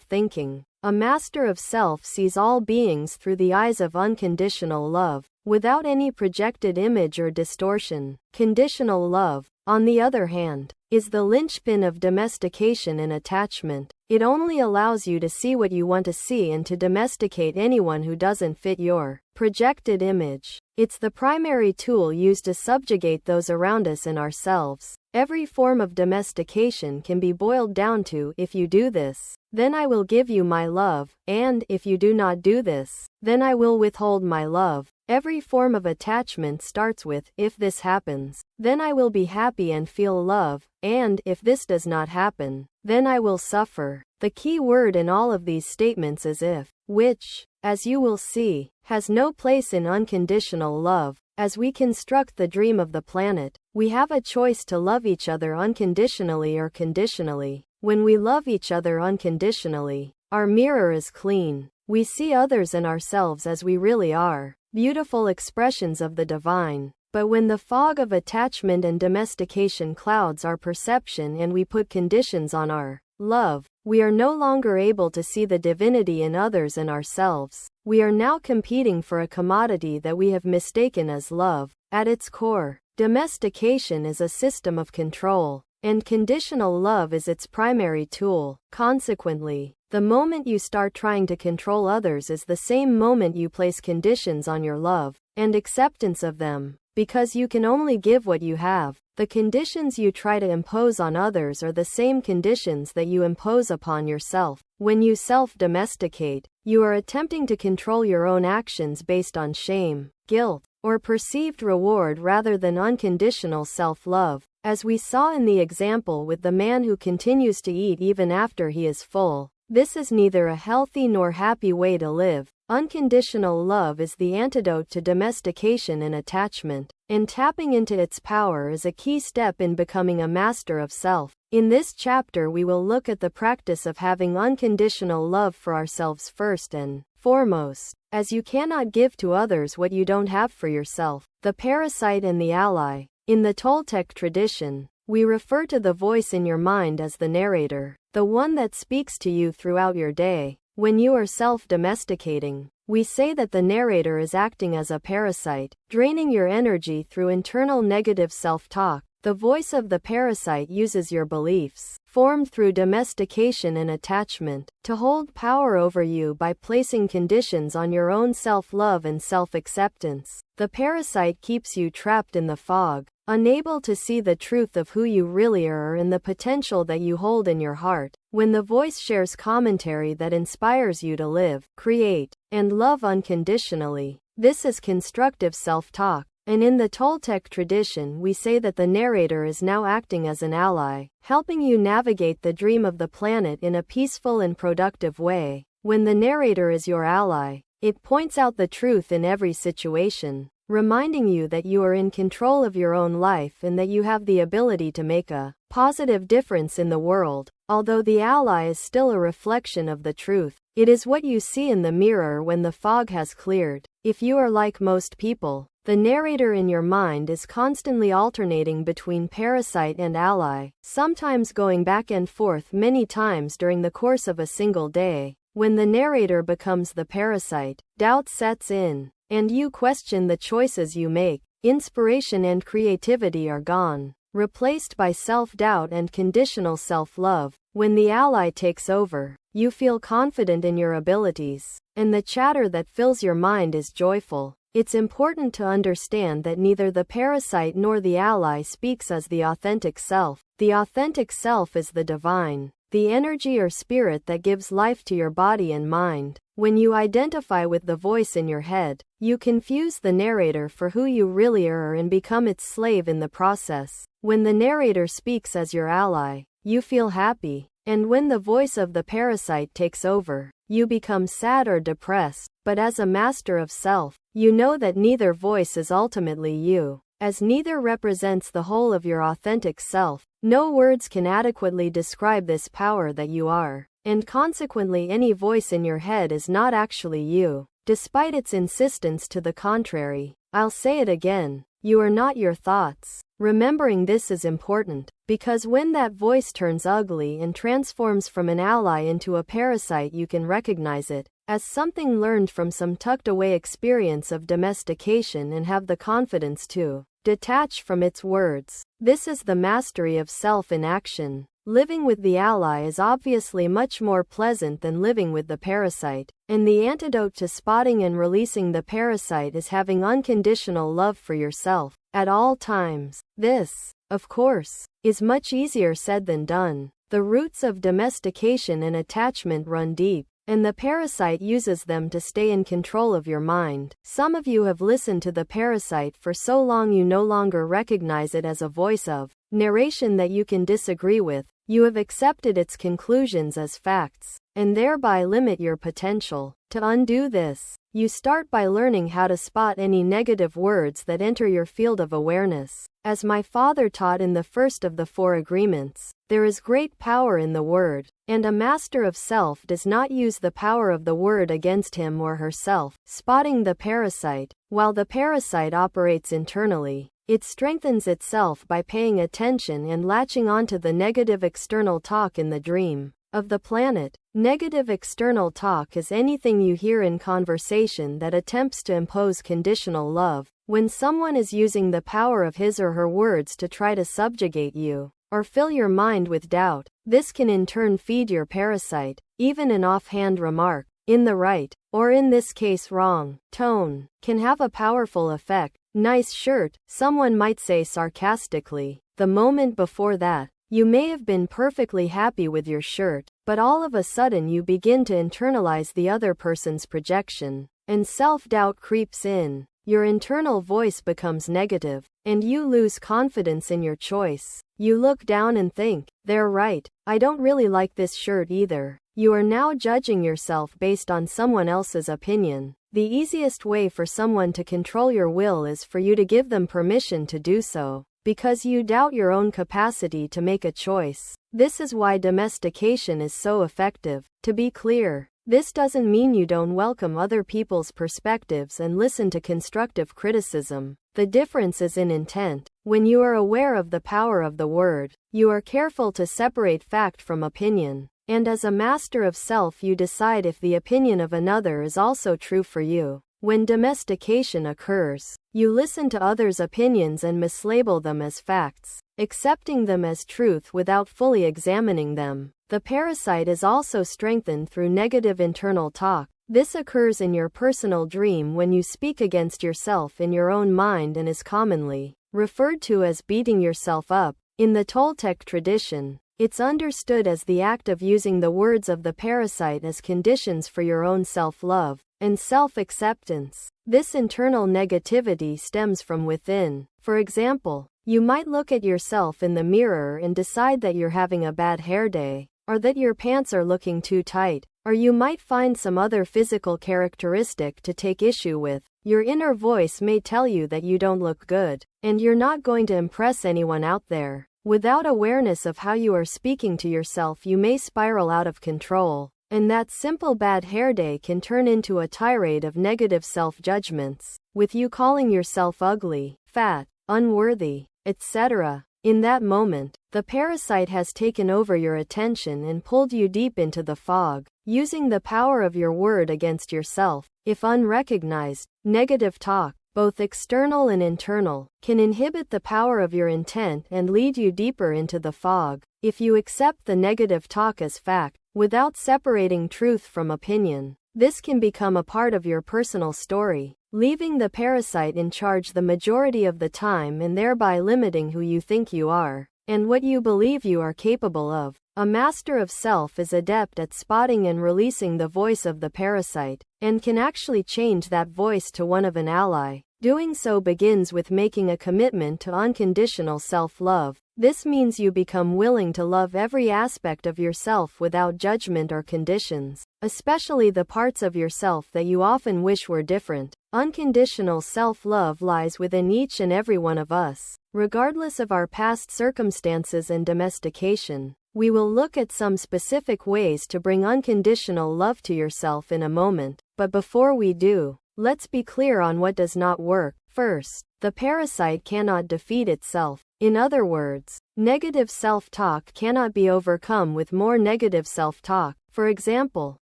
thinking. A master of self sees all beings through the eyes of unconditional love, without any projected image or distortion. Conditional love, on the other hand, is the linchpin of domestication and attachment. It only allows you to see what you want to see and to domesticate anyone who doesn't fit your projected image. It's the primary tool used to subjugate those around us and ourselves. Every form of domestication can be boiled down to, if you do this, then I will give you my love, and if you do not do this, then I will withhold my love. Every form of attachment starts with, if this happens, then I will be happy and feel love, and if this does not happen, then I will suffer. The key word in all of these statements is if, which, as you will see, has no place in unconditional love. As we construct the dream of the planet, we have a choice to love each other unconditionally or conditionally. When we love each other unconditionally, our mirror is clean. We see others and ourselves as we really are, beautiful expressions of the divine. But when the fog of attachment and domestication clouds our perception and we put conditions on our love, we are no longer able to see the divinity in others and ourselves. We are now competing for a commodity that we have mistaken as love. At its core, domestication is a system of control, and conditional love is its primary tool. Consequently, the moment you start trying to control others is the same moment you place conditions on your love and acceptance of them. Because you can only give what you have, the conditions you try to impose on others are the same conditions that you impose upon yourself. When you self-domesticate, you are attempting to control your own actions based on shame, guilt, or perceived reward rather than unconditional self-love. As we saw in the example with the man who continues to eat even after he is full, this is neither a healthy nor happy way to live. Unconditional love is the antidote to domestication and attachment, and tapping into its power is a key step in becoming a master of self. In this chapter we will look at the practice of having unconditional love for ourselves first and foremost, as you cannot give to others what you don't have for yourself. The parasite and the ally. In the Toltec tradition, we refer to the voice in your mind as the narrator, the one that speaks to you throughout your day. When you are self-domesticating, we say that the narrator is acting as a parasite, draining your energy through internal negative self-talk. The voice of the parasite uses your beliefs, formed through domestication and attachment, to hold power over you by placing conditions on your own self-love and self-acceptance. The parasite keeps you trapped in the fog, unable to see the truth of who you really are and the potential that you hold in your heart. When the voice shares commentary that inspires you to live, create, and love unconditionally, this is constructive self-talk. And in the Toltec tradition we say that the narrator is now acting as an ally, helping you navigate the dream of the planet in a peaceful and productive way. When the narrator is your ally, it points out the truth in every situation, reminding you that you are in control of your own life and that you have the ability to make a positive difference in the world. Although the ally is still a reflection of the truth, it is what you see in the mirror when the fog has cleared. If you are like most people, the narrator in your mind is constantly alternating between parasite and ally, sometimes going back and forth many times during the course of a single day. When the narrator becomes the parasite, doubt sets in, and you question the choices you make. Inspiration and creativity are gone, replaced by self-doubt and conditional self-love. When the ally takes over, you feel confident in your abilities, and the chatter that fills your mind is joyful. It's important to understand that neither the parasite nor the ally speaks as the authentic self. The authentic self is the divine, the energy or spirit that gives life to your body and mind. When you identify with the voice in your head, you confuse the narrator for who you really are and become its slave in the process. When the narrator speaks as your ally, you feel happy. And when the voice of the parasite takes over, you become sad or depressed. But as a master of self, you know that neither voice is ultimately you, as neither represents the whole of your authentic self. No words can adequately describe this power that you are, and consequently any voice in your head is not actually you, despite its insistence to the contrary. I'll say it again, you are not your thoughts. Remembering this is important, because when that voice turns ugly and transforms from an ally into a parasite, you can recognize it as something learned from some tucked away experience of domestication and have the confidence to detach from its words. This is the mastery of self in action. Living with the ally is obviously much more pleasant than living with the parasite, and the antidote to spotting and releasing the parasite is having unconditional love for yourself at all times. This, of course, is much easier said than done. The roots of domestication and attachment run deep, and the parasite uses them to stay in control of your mind. Some of you have listened to the parasite for so long you no longer recognize it as a voice of narration that you can disagree with. You have accepted its conclusions as facts, and thereby limit your potential. To undo this, you start by learning how to spot any negative words that enter your field of awareness. As my father taught in the first of the 4 agreements, there is great power in the word, and a master of self does not use the power of the word against him or herself. Spotting the parasite, while the parasite operates internally, it strengthens itself by paying attention and latching onto the negative external talk in the dream of the planet. Negative external talk is anything you hear in conversation that attempts to impose conditional love. When someone is using the power of his or her words to try to subjugate you, or fill your mind with doubt, this can in turn feed your parasite. Even an offhand remark, in the right, or in this case wrong, tone, can have a powerful effect. Nice shirt, someone might say sarcastically. The moment before that, you may have been perfectly happy with your shirt, but all of a sudden you begin to internalize the other person's projection, and self-doubt creeps in. Your internal voice becomes negative, and you lose confidence in your choice. You look down and think, they're right, I don't really like this shirt either. You are now judging yourself based on someone else's opinion. The easiest way for someone to control your will is for you to give them permission to do so, because you doubt your own capacity to make a choice. This is why domestication is so effective. To be clear, this doesn't mean you don't welcome other people's perspectives and listen to constructive criticism. The difference is in intent. When you are aware of the power of the word, you are careful to separate fact from opinion. And as a master of self, you decide if the opinion of another is also true for you. When domestication occurs, you listen to others' opinions and mislabel them as facts, accepting them as truth without fully examining them. The parasite is also strengthened through negative internal talk. This occurs in your personal dream when you speak against yourself in your own mind and is commonly referred to as beating yourself up. In the Toltec tradition, it's understood as the act of using the words of the parasite as conditions for your own self-love and self-acceptance. This internal negativity stems from within. For example, you might look at yourself in the mirror and decide that you're having a bad hair day, or that your pants are looking too tight, or you might find some other physical characteristic to take issue with. Your inner voice may tell you that you don't look good, and you're not going to impress anyone out there. Without awareness of how you are speaking to yourself, you may spiral out of control, and that simple bad hair day can turn into a tirade of negative self-judgments, with you calling yourself ugly, fat, unworthy, etc. In that moment, the parasite has taken over your attention and pulled you deep into the fog. Using the power of your word against yourself, if unrecognized, negative talk, both external and internal, can inhibit the power of your intent and lead you deeper into the fog. If you accept the negative talk as fact, without separating truth from opinion, this can become a part of your personal story, leaving the parasite in charge the majority of the time and thereby limiting who you think you are and what you believe you are capable of. A master of self is adept at spotting and releasing the voice of the parasite, and can actually change that voice to one of an ally. Doing so begins with making a commitment to unconditional self-love. This means you become willing to love every aspect of yourself without judgment or conditions, especially the parts of yourself that you often wish were different. Unconditional self-love lies within each and every one of us, regardless of our past circumstances and domestication. We will look at some specific ways to bring unconditional love to yourself in a moment, but before we do, let's be clear on what does not work. First, the parasite cannot defeat itself. In other words, negative self-talk cannot be overcome with more negative self-talk. For example,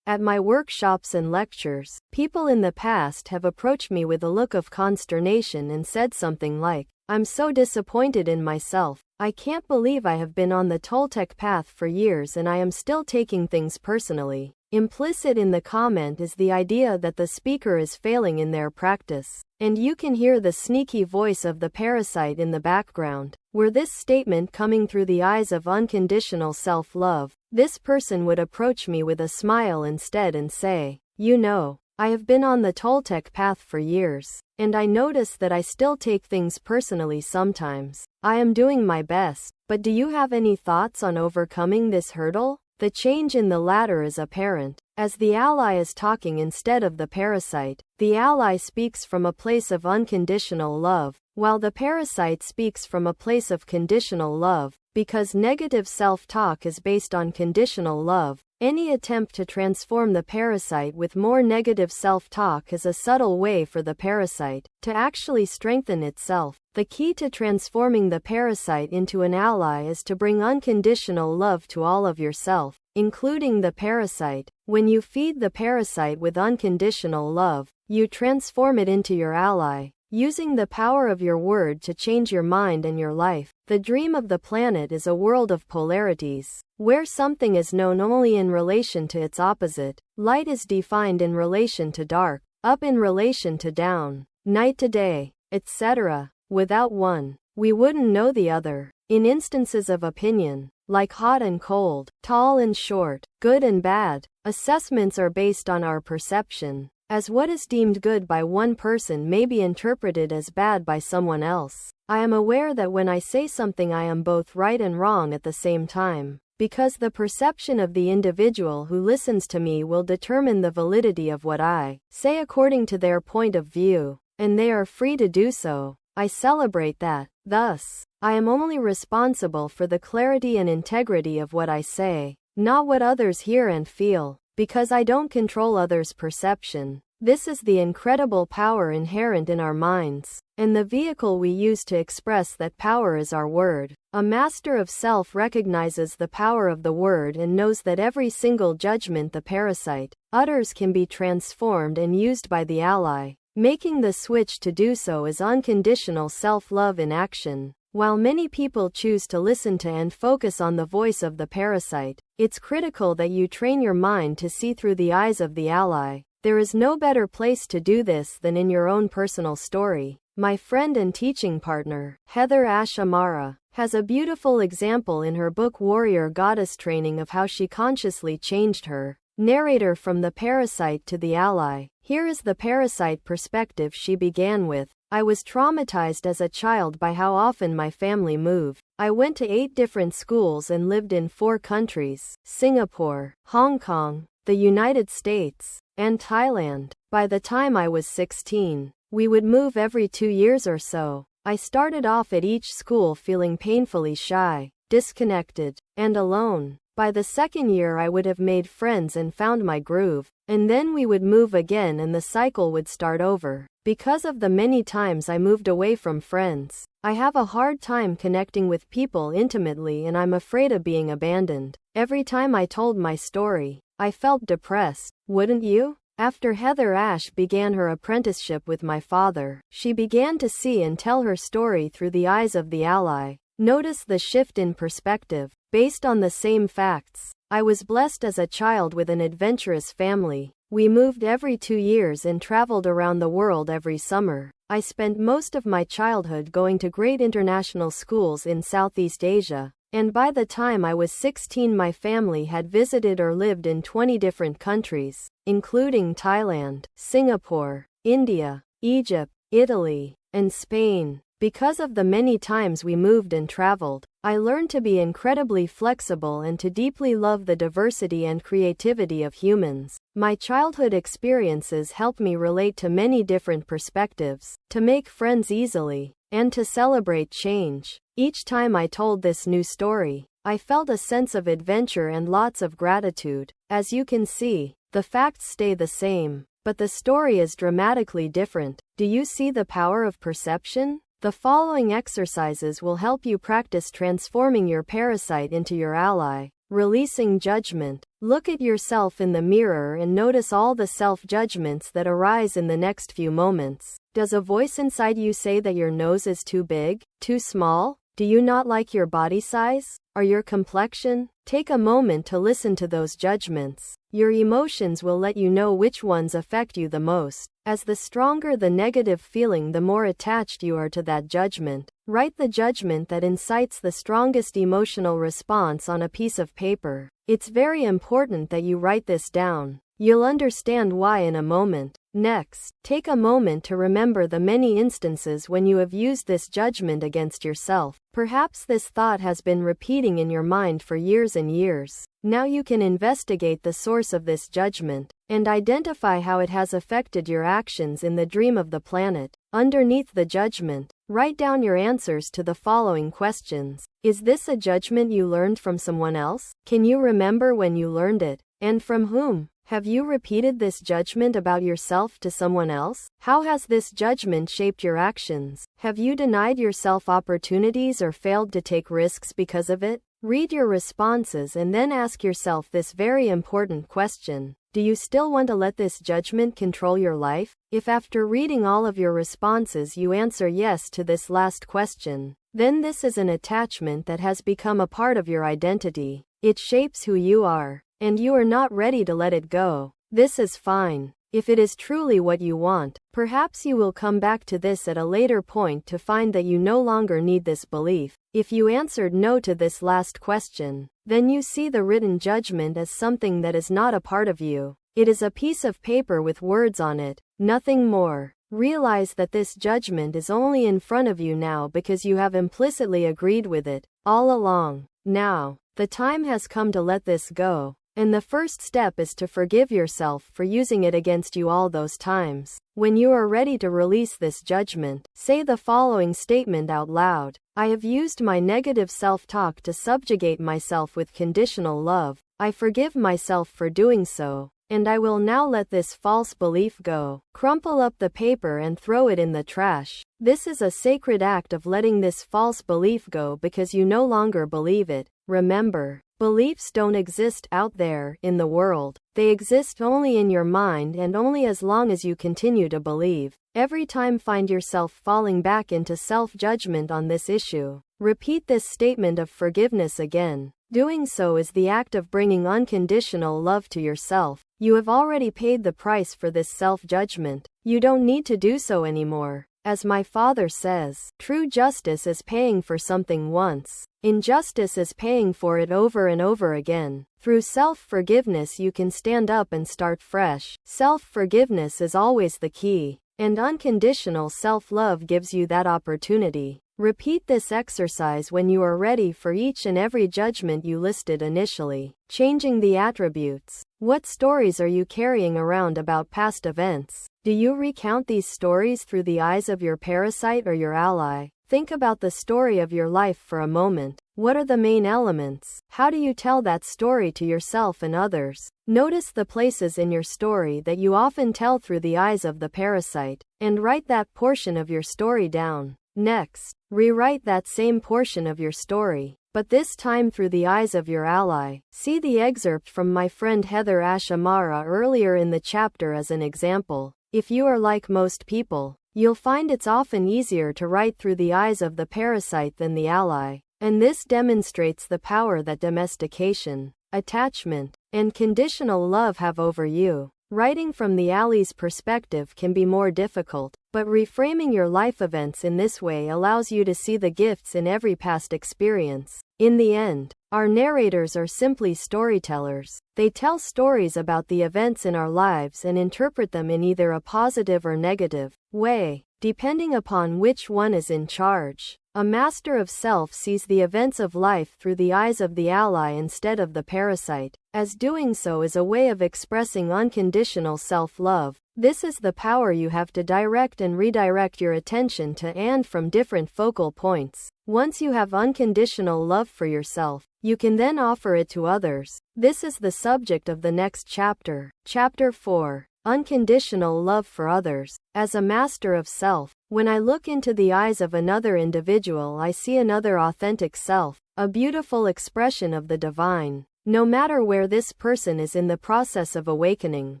at my workshops and lectures, people in the past have approached me with a look of consternation and said something like, "I'm so disappointed in myself. I can't believe I have been on the Toltec path for years and I am still taking things personally." Implicit in the comment is the idea that the speaker is failing in their practice, and you can hear the sneaky voice of the parasite in the background. Were this statement coming through the eyes of unconditional self-love, this person would approach me with a smile instead and say, "You know, I have been on the Toltec path for years, and I notice that I still take things personally sometimes. I am doing my best, but do you have any thoughts on overcoming this hurdle?" The change in the latter is apparent. As the ally is talking instead of the parasite, the ally speaks from a place of unconditional love, while the parasite speaks from a place of conditional love. Because negative self-talk is based on conditional love, any attempt to transform the parasite with more negative self-talk is a subtle way for the parasite to actually strengthen itself. The key to transforming the parasite into an ally is to bring unconditional love to all of yourself, including the parasite. When you feed the parasite with unconditional love, you transform it into your ally, using the power of your word to change your mind and your life. The dream of the planet is a world of polarities, where something is known only in relation to its opposite. Light is defined in relation to dark, up in relation to down, night to day, etc. Without one, we wouldn't know the other. In instances of opinion, like hot and cold, tall and short, good and bad, assessments are based on our perception, as what is deemed good by one person may be interpreted as bad by someone else. I am aware that when I say something I am both right and wrong at the same time, because the perception of the individual who listens to me will determine the validity of what I say according to their point of view, and they are free to do so. I celebrate that. Thus, I am only responsible for the clarity and integrity of what I say, not what others hear and feel, because I don't control others' perception. This is the incredible power inherent in our minds, and the vehicle we use to express that power is our word. A master of self recognizes the power of the word and knows that every single judgment the parasite utters can be transformed and used by the ally. Making the switch to do so is unconditional self-love in action. While many people choose to listen to and focus on the voice of the parasite, it's critical that you train your mind to see through the eyes of the ally. There is no better place to do this than in your own personal story. My friend and teaching partner, Heather Ash Amara, has a beautiful example in her book Warrior Goddess Training of how she consciously changed her narrator from the parasite to the ally. Here is the parasite perspective she began with. I was traumatized as a child by how often my family moved. I went to 8 different schools and lived in 4 countries: Singapore, Hong Kong, the United States, and Thailand. By the time I was 16, we would move every 2 years or so. I started off at each school feeling painfully shy, disconnected, and alone. By the second year I would have made friends and found my groove, and then we would move again and the cycle would start over. Because of the many times I moved away from friends, I have a hard time connecting with people intimately and I'm afraid of being abandoned. Every time I told my story, I felt depressed. Wouldn't you? After Heather Ash began her apprenticeship with my father, she began to see and tell her story through the eyes of the ally. Notice the shift in perspective. Based on the same facts, I was blessed as a child with an adventurous family. We moved every 2 years and traveled around the world every summer. I spent most of my childhood going to great international schools in Southeast Asia, and by the time I was 16 my family had visited or lived in 20 different countries, including Thailand, Singapore, India, Egypt, Italy, and Spain. Because of the many times we moved and traveled, I learned to be incredibly flexible and to deeply love the diversity and creativity of humans. My childhood experiences helped me relate to many different perspectives, to make friends easily, and to celebrate change. Each time I told this new story, I felt a sense of adventure and lots of gratitude. As you can see, the facts stay the same, but the story is dramatically different. Do you see the power of perception? The following exercises will help you practice transforming your parasite into your ally. Releasing judgment. Look at yourself in the mirror and notice all the self-judgments that arise in the next few moments. Does a voice inside you say that your nose is too big, too small? Do you not like your body size? Or your complexion? Take a moment to listen to those judgments. Your emotions will let you know which ones affect you the most. As the stronger the negative feeling, the more attached you are to that judgment. Write the judgment that incites the strongest emotional response on a piece of paper. It's very important that you write this down. You'll understand why in a moment. Next, take a moment to remember the many instances when you have used this judgment against yourself. Perhaps this thought has been repeating in your mind for years and years. Now you can investigate the source of this judgment and identify how it has affected your actions in the dream of the planet. Underneath the judgment, write down your answers to the following questions. Is this a judgment you learned from someone else? Can you remember when you learned it? And from whom? Have you repeated this judgment about yourself to someone else? How has this judgment shaped your actions? Have you denied yourself opportunities or failed to take risks because of it? Read your responses and then ask yourself this very important question. Do you still want to let this judgment control your life? If after reading all of your responses you answer yes to this last question, then this is an attachment that has become a part of your identity. It shapes who you are, and you are not ready to let it go. This is fine. If it is truly what you want, perhaps you will come back to this at a later point to find that you no longer need this belief. If you answered no to this last question, then you see the written judgment as something that is not a part of you. It is a piece of paper with words on it, nothing more. Realize that this judgment is only in front of you now because you have implicitly agreed with it all along. Now, the time has come to let this go. And the first step is to forgive yourself for using it against you all those times. When you are ready to release this judgment, say the following statement out loud. I have used my negative self-talk to subjugate myself with conditional love. I forgive myself for doing so, and I will now let this false belief go. Crumple up the paper and throw it in the trash. This is a sacred act of letting this false belief go because you no longer believe it. Remember, beliefs don't exist out there in the world. They exist only in your mind and only as long as you continue to believe. Every time find yourself falling back into self-judgment on this issue. Repeat this statement of forgiveness again. Doing so is the act of bringing unconditional love to yourself. You have already paid the price for this self-judgment. You don't need to do so anymore. As my father says, true justice is paying for something once. Injustice is paying for it over and over again. Through self-forgiveness you can stand up and start fresh. Self-forgiveness is always the key, and unconditional self-love gives you that opportunity. Repeat this exercise when you are ready for each and every judgment you listed initially. Changing the attributes. What stories are you carrying around about past events? Do you recount these stories through the eyes of your parasite or your ally? Think about the story of your life for a moment. What are the main elements? How do you tell that story to yourself and others? Notice the places in your story that you often tell through the eyes of the parasite, and write that portion of your story down. Next, rewrite that same portion of your story, but this time through the eyes of your ally. See the excerpt from my friend Heather Ashamara earlier in the chapter as an example. If you are like most people, you'll find it's often easier to write through the eyes of the parasite than the ally, and this demonstrates the power that domestication, attachment, and conditional love have over you. Writing from the ally's perspective can be more difficult, but reframing your life events in this way allows you to see the gifts in every past experience. In the end, our narrators are simply storytellers. They tell stories about the events in our lives and interpret them in either a positive or negative way. depending upon which one is in charge. A master of self sees the events of life through the eyes of the ally instead of the parasite, as doing so is a way of expressing unconditional self-love. This is the power you have to direct and redirect your attention to and from different focal points. Once you have unconditional love for yourself, you can then offer it to others. This is the subject of the next chapter. Chapter 4. Unconditional love for others. As a master of self, when I look into the eyes of another individual, I see another authentic self, a beautiful expression of the divine. No matter where this person is in the process of awakening,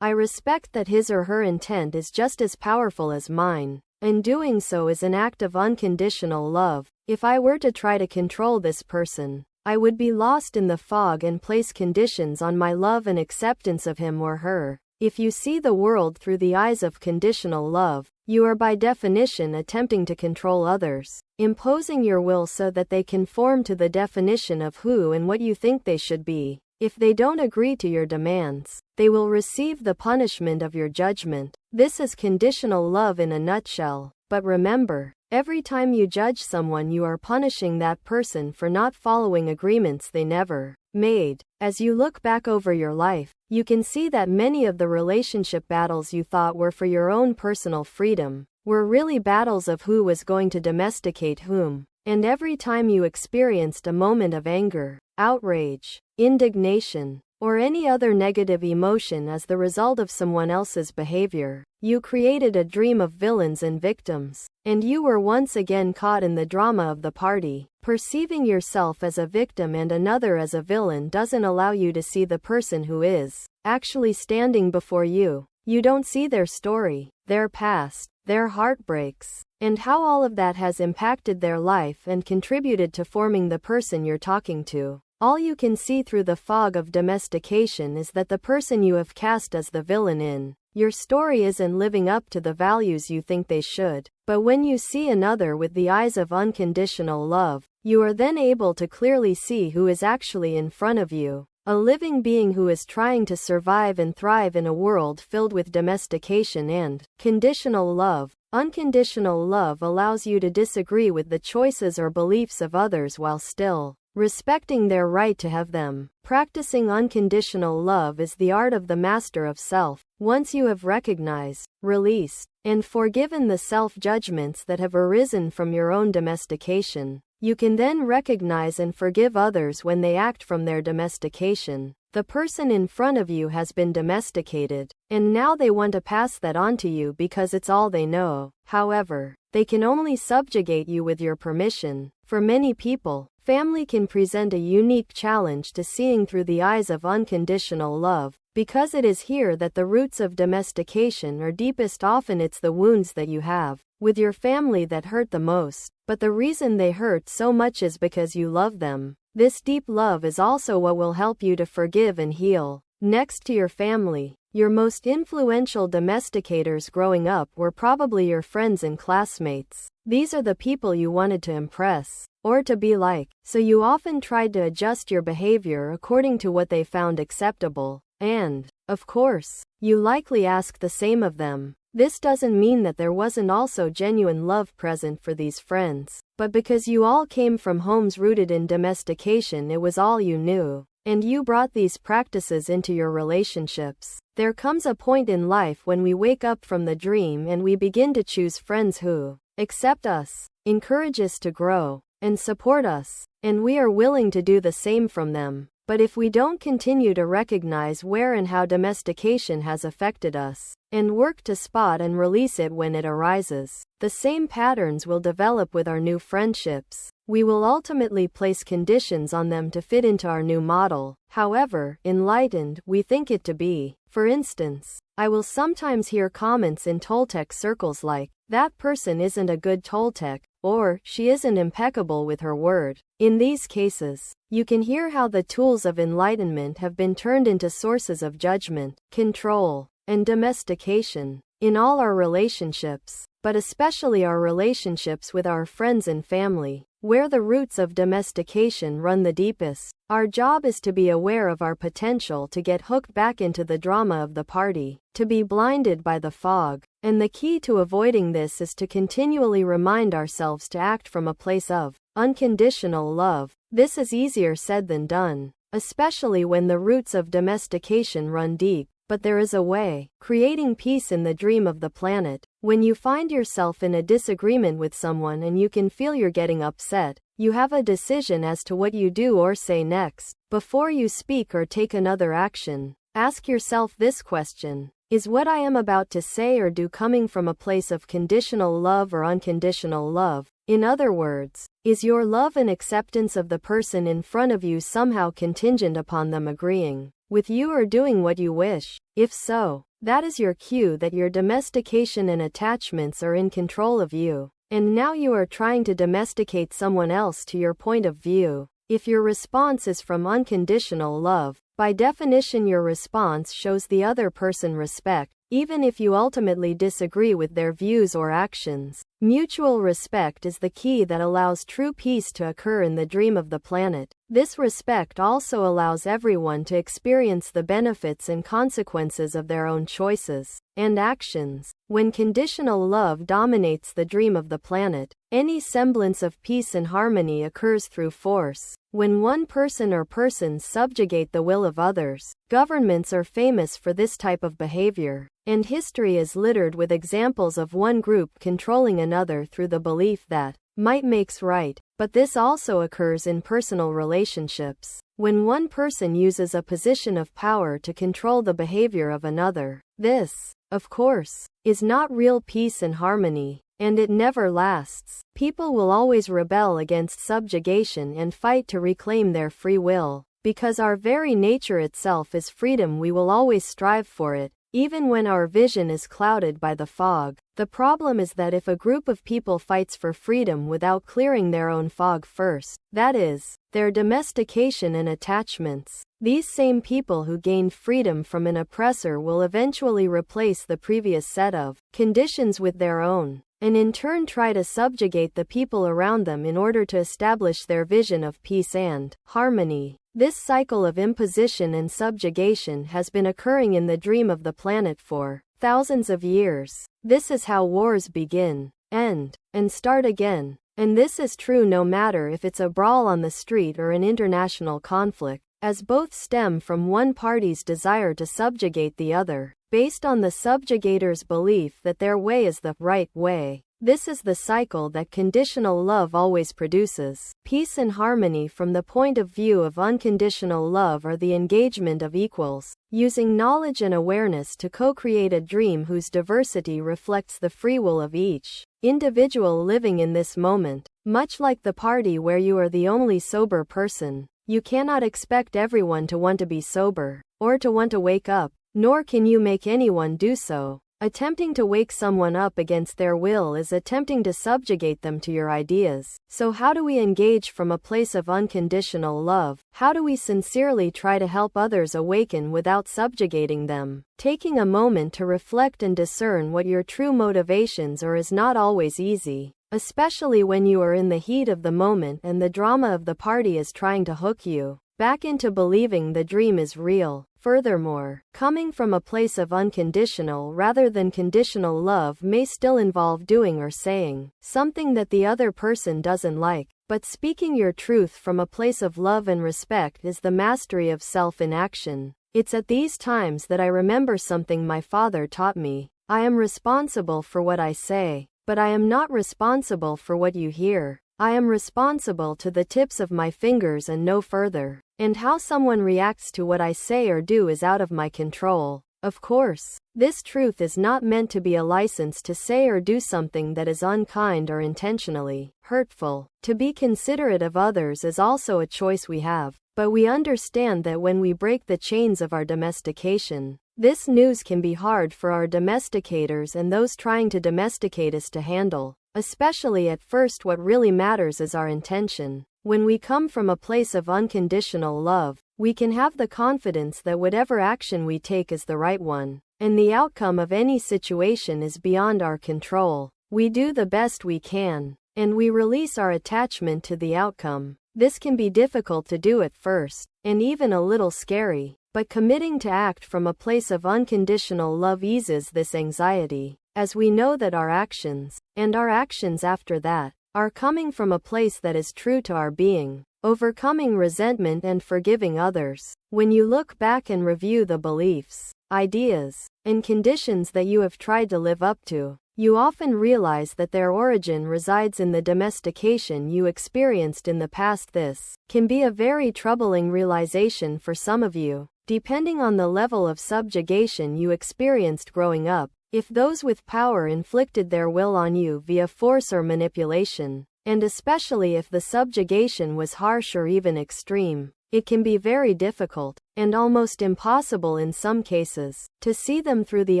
I respect that his or her intent is just as powerful as mine, and doing so is an act of unconditional love. If I were to try to control this person, I would be lost in the fog and place conditions on my love and acceptance of him or her. If you see the world through the eyes of conditional love, you are by definition attempting to control others, imposing your will so that they conform to the definition of who and what you think they should be. If they don't agree to your demands, they will receive the punishment of your judgment. This is conditional love in a nutshell. But remember, every time you judge someone, you are punishing that person for not following agreements they never made. As you look back over your life, you can see that many of the relationship battles you thought were for your own personal freedom were really battles of who was going to domesticate whom. And every time you experienced a moment of anger, outrage, indignation, or any other negative emotion as the result of someone else's behavior, you created a dream of villains and victims, and you were once again caught in the drama of the party. Perceiving yourself as a victim and another as a villain doesn't allow you to see the person who is actually standing before you. You don't see their story, their past, their heartbreaks, and how all of that has impacted their life and contributed to forming the person you're talking to. All you can see through the fog of domestication is that the person you have cast as the villain in your story isn't living up to the values you think they should. But when you see another with the eyes of unconditional love, you are then able to clearly see who is actually in front of you. A living being who is trying to survive and thrive in a world filled with domestication and conditional love. Unconditional love allows you to disagree with the choices or beliefs of others while still respecting their right to have them. Practicing unconditional love is the art of the master of self. Once you have recognized, released, and forgiven the self-judgments that have arisen from your own domestication, you can then recognize and forgive others when they act from their domestication. The person in front of you has been domesticated, and now they want to pass that on to you because it's all they know. However, they can only subjugate you with your permission. For many people, family can present a unique challenge to seeing through the eyes of unconditional love, because it is here that the roots of domestication are deepest. Often it's the wounds that you have with your family that hurt the most, but the reason they hurt so much is because you love them. This deep love is also what will help you to forgive and heal. Next to your family, your most influential domesticators growing up were probably your friends and classmates. These are the people you wanted to impress, or to be like, so you often tried to adjust your behavior according to what they found acceptable. And, of course, you likely asked the same of them. This doesn't mean that there wasn't also genuine love present for these friends, but because you all came from homes rooted in domestication, it was all you knew, and you brought these practices into your relationships. There comes a point in life when we wake up from the dream and we begin to choose friends who accept us, encourage us to grow, and support us, and we are willing to do the same from them. But if we don't continue to recognize where and how domestication has affected us, and work to spot and release it when it arises, the same patterns will develop with our new friendships. We will ultimately place conditions on them to fit into our new model, however enlightened we think it to be. For instance, I will sometimes hear comments in Toltec circles like, "That person isn't a good Toltec," or "She isn't impeccable with her word." In these cases, you can hear how the tools of enlightenment have been turned into sources of judgment, control, and domestication. in all our relationships, but especially our relationships with our friends and family, where the roots of domestication run the deepest. Our job is to be aware of our potential to get hooked back into the drama of the party, to be blinded by the fog. And the key to avoiding this is to continually remind ourselves to act from a place of unconditional love. This is easier said than done, especially when the roots of domestication run deep. But there is a way. Creating peace in the dream of the planet. When you find yourself in a disagreement with someone and you can feel you're getting upset, you have a decision as to what you do or say next. Before you speak or take another action, ask yourself this question: is what I am about to say or do coming from a place of conditional love or unconditional love? In other words, is your love and acceptance of the person in front of you somehow contingent upon them agreeing with you or doing what you wish? If so, that is your cue that your domestication and attachments are in control of you, and now you are trying to domesticate someone else to your point of view. If your response is from unconditional love, by definition your response shows the other person respect, even if you ultimately disagree with their views or actions. Mutual respect is the key that allows true peace to occur in the dream of the planet. This respect also allows everyone to experience the benefits and consequences of their own choices and actions. When conditional love dominates the dream of the planet, any semblance of peace and harmony occurs through force. When one person or persons subjugate the will of others, governments are famous for this type of behavior, and history is littered with examples of one group controlling another through the belief that might makes right. But this also occurs in personal relationships. When one person uses a position of power to control the behavior of another, this, of course, is not real peace and harmony, and it never lasts. People will always rebel against subjugation and fight to reclaim their free will. Because our very nature itself is freedom, we will always strive for it, even when our vision is clouded by the fog. The problem is that if a group of people fights for freedom without clearing their own fog first, that is, their domestication and attachments, these same people who gained freedom from an oppressor will eventually replace the previous set of conditions with their own, and in turn try to subjugate the people around them in order to establish their vision of peace and harmony. This cycle of imposition and subjugation has been occurring in the dream of the planet for thousands of years. This is how wars begin, end, and start again. And this is true no matter if it's a brawl on the street or an international conflict, as both stem from one party's desire to subjugate the other, based on the subjugator's belief that their way is the right way. This is the cycle that conditional love always produces. Peace and harmony from the point of view of unconditional love are the engagement of equals, using knowledge and awareness to co-create a dream whose diversity reflects the free will of each individual living in this moment. Much like the party where you are the only sober person, you cannot expect everyone to want to be sober, or to want to wake up, nor can you make anyone do so. Attempting to wake someone up against their will is attempting to subjugate them to your ideas. So how do we engage from a place of unconditional love? How do we sincerely try to help others awaken without subjugating them? Taking a moment to reflect and discern what your true motivations are is not always easy, especially when you are in the heat of the moment and the drama of the party is trying to hook you back into believing the dream is real. Furthermore, coming from a place of unconditional rather than conditional love may still involve doing or saying something that the other person doesn't like, but speaking your truth from a place of love and respect is the mastery of self in action. It's at these times that I remember something my father taught me. I am responsible for what I say, but I am not responsible for what you hear. I am responsible to the tips of my fingers and no further. And how someone reacts to what I say or do is out of my control. Of course, this truth is not meant to be a license to say or do something that is unkind or intentionally hurtful. To be considerate of others is also a choice we have, but we understand that when we break the chains of our domestication, this news can be hard for our domesticators and those trying to domesticate us to handle. Especially at first, what really matters is our intention. When we come from a place of unconditional love, we can have the confidence that whatever action we take is the right one, and the outcome of any situation is beyond our control. We do the best we can, and we release our attachment to the outcome. This can be difficult to do at first, and even a little scary, but committing to act from a place of unconditional love eases this anxiety, as we know that our actions, and our actions after that, are coming from a place that is true to our being, overcoming resentment and forgiving others. When you look back and review the beliefs, ideas, and conditions that you have tried to live up to, you often realize that their origin resides in the domestication you experienced in the past. This can be a very troubling realization for some of you, depending on the level of subjugation you experienced growing up. If those with power inflicted their will on you via force or manipulation, and especially if the subjugation was harsh or even extreme, it can be very difficult, and almost impossible in some cases, to see them through the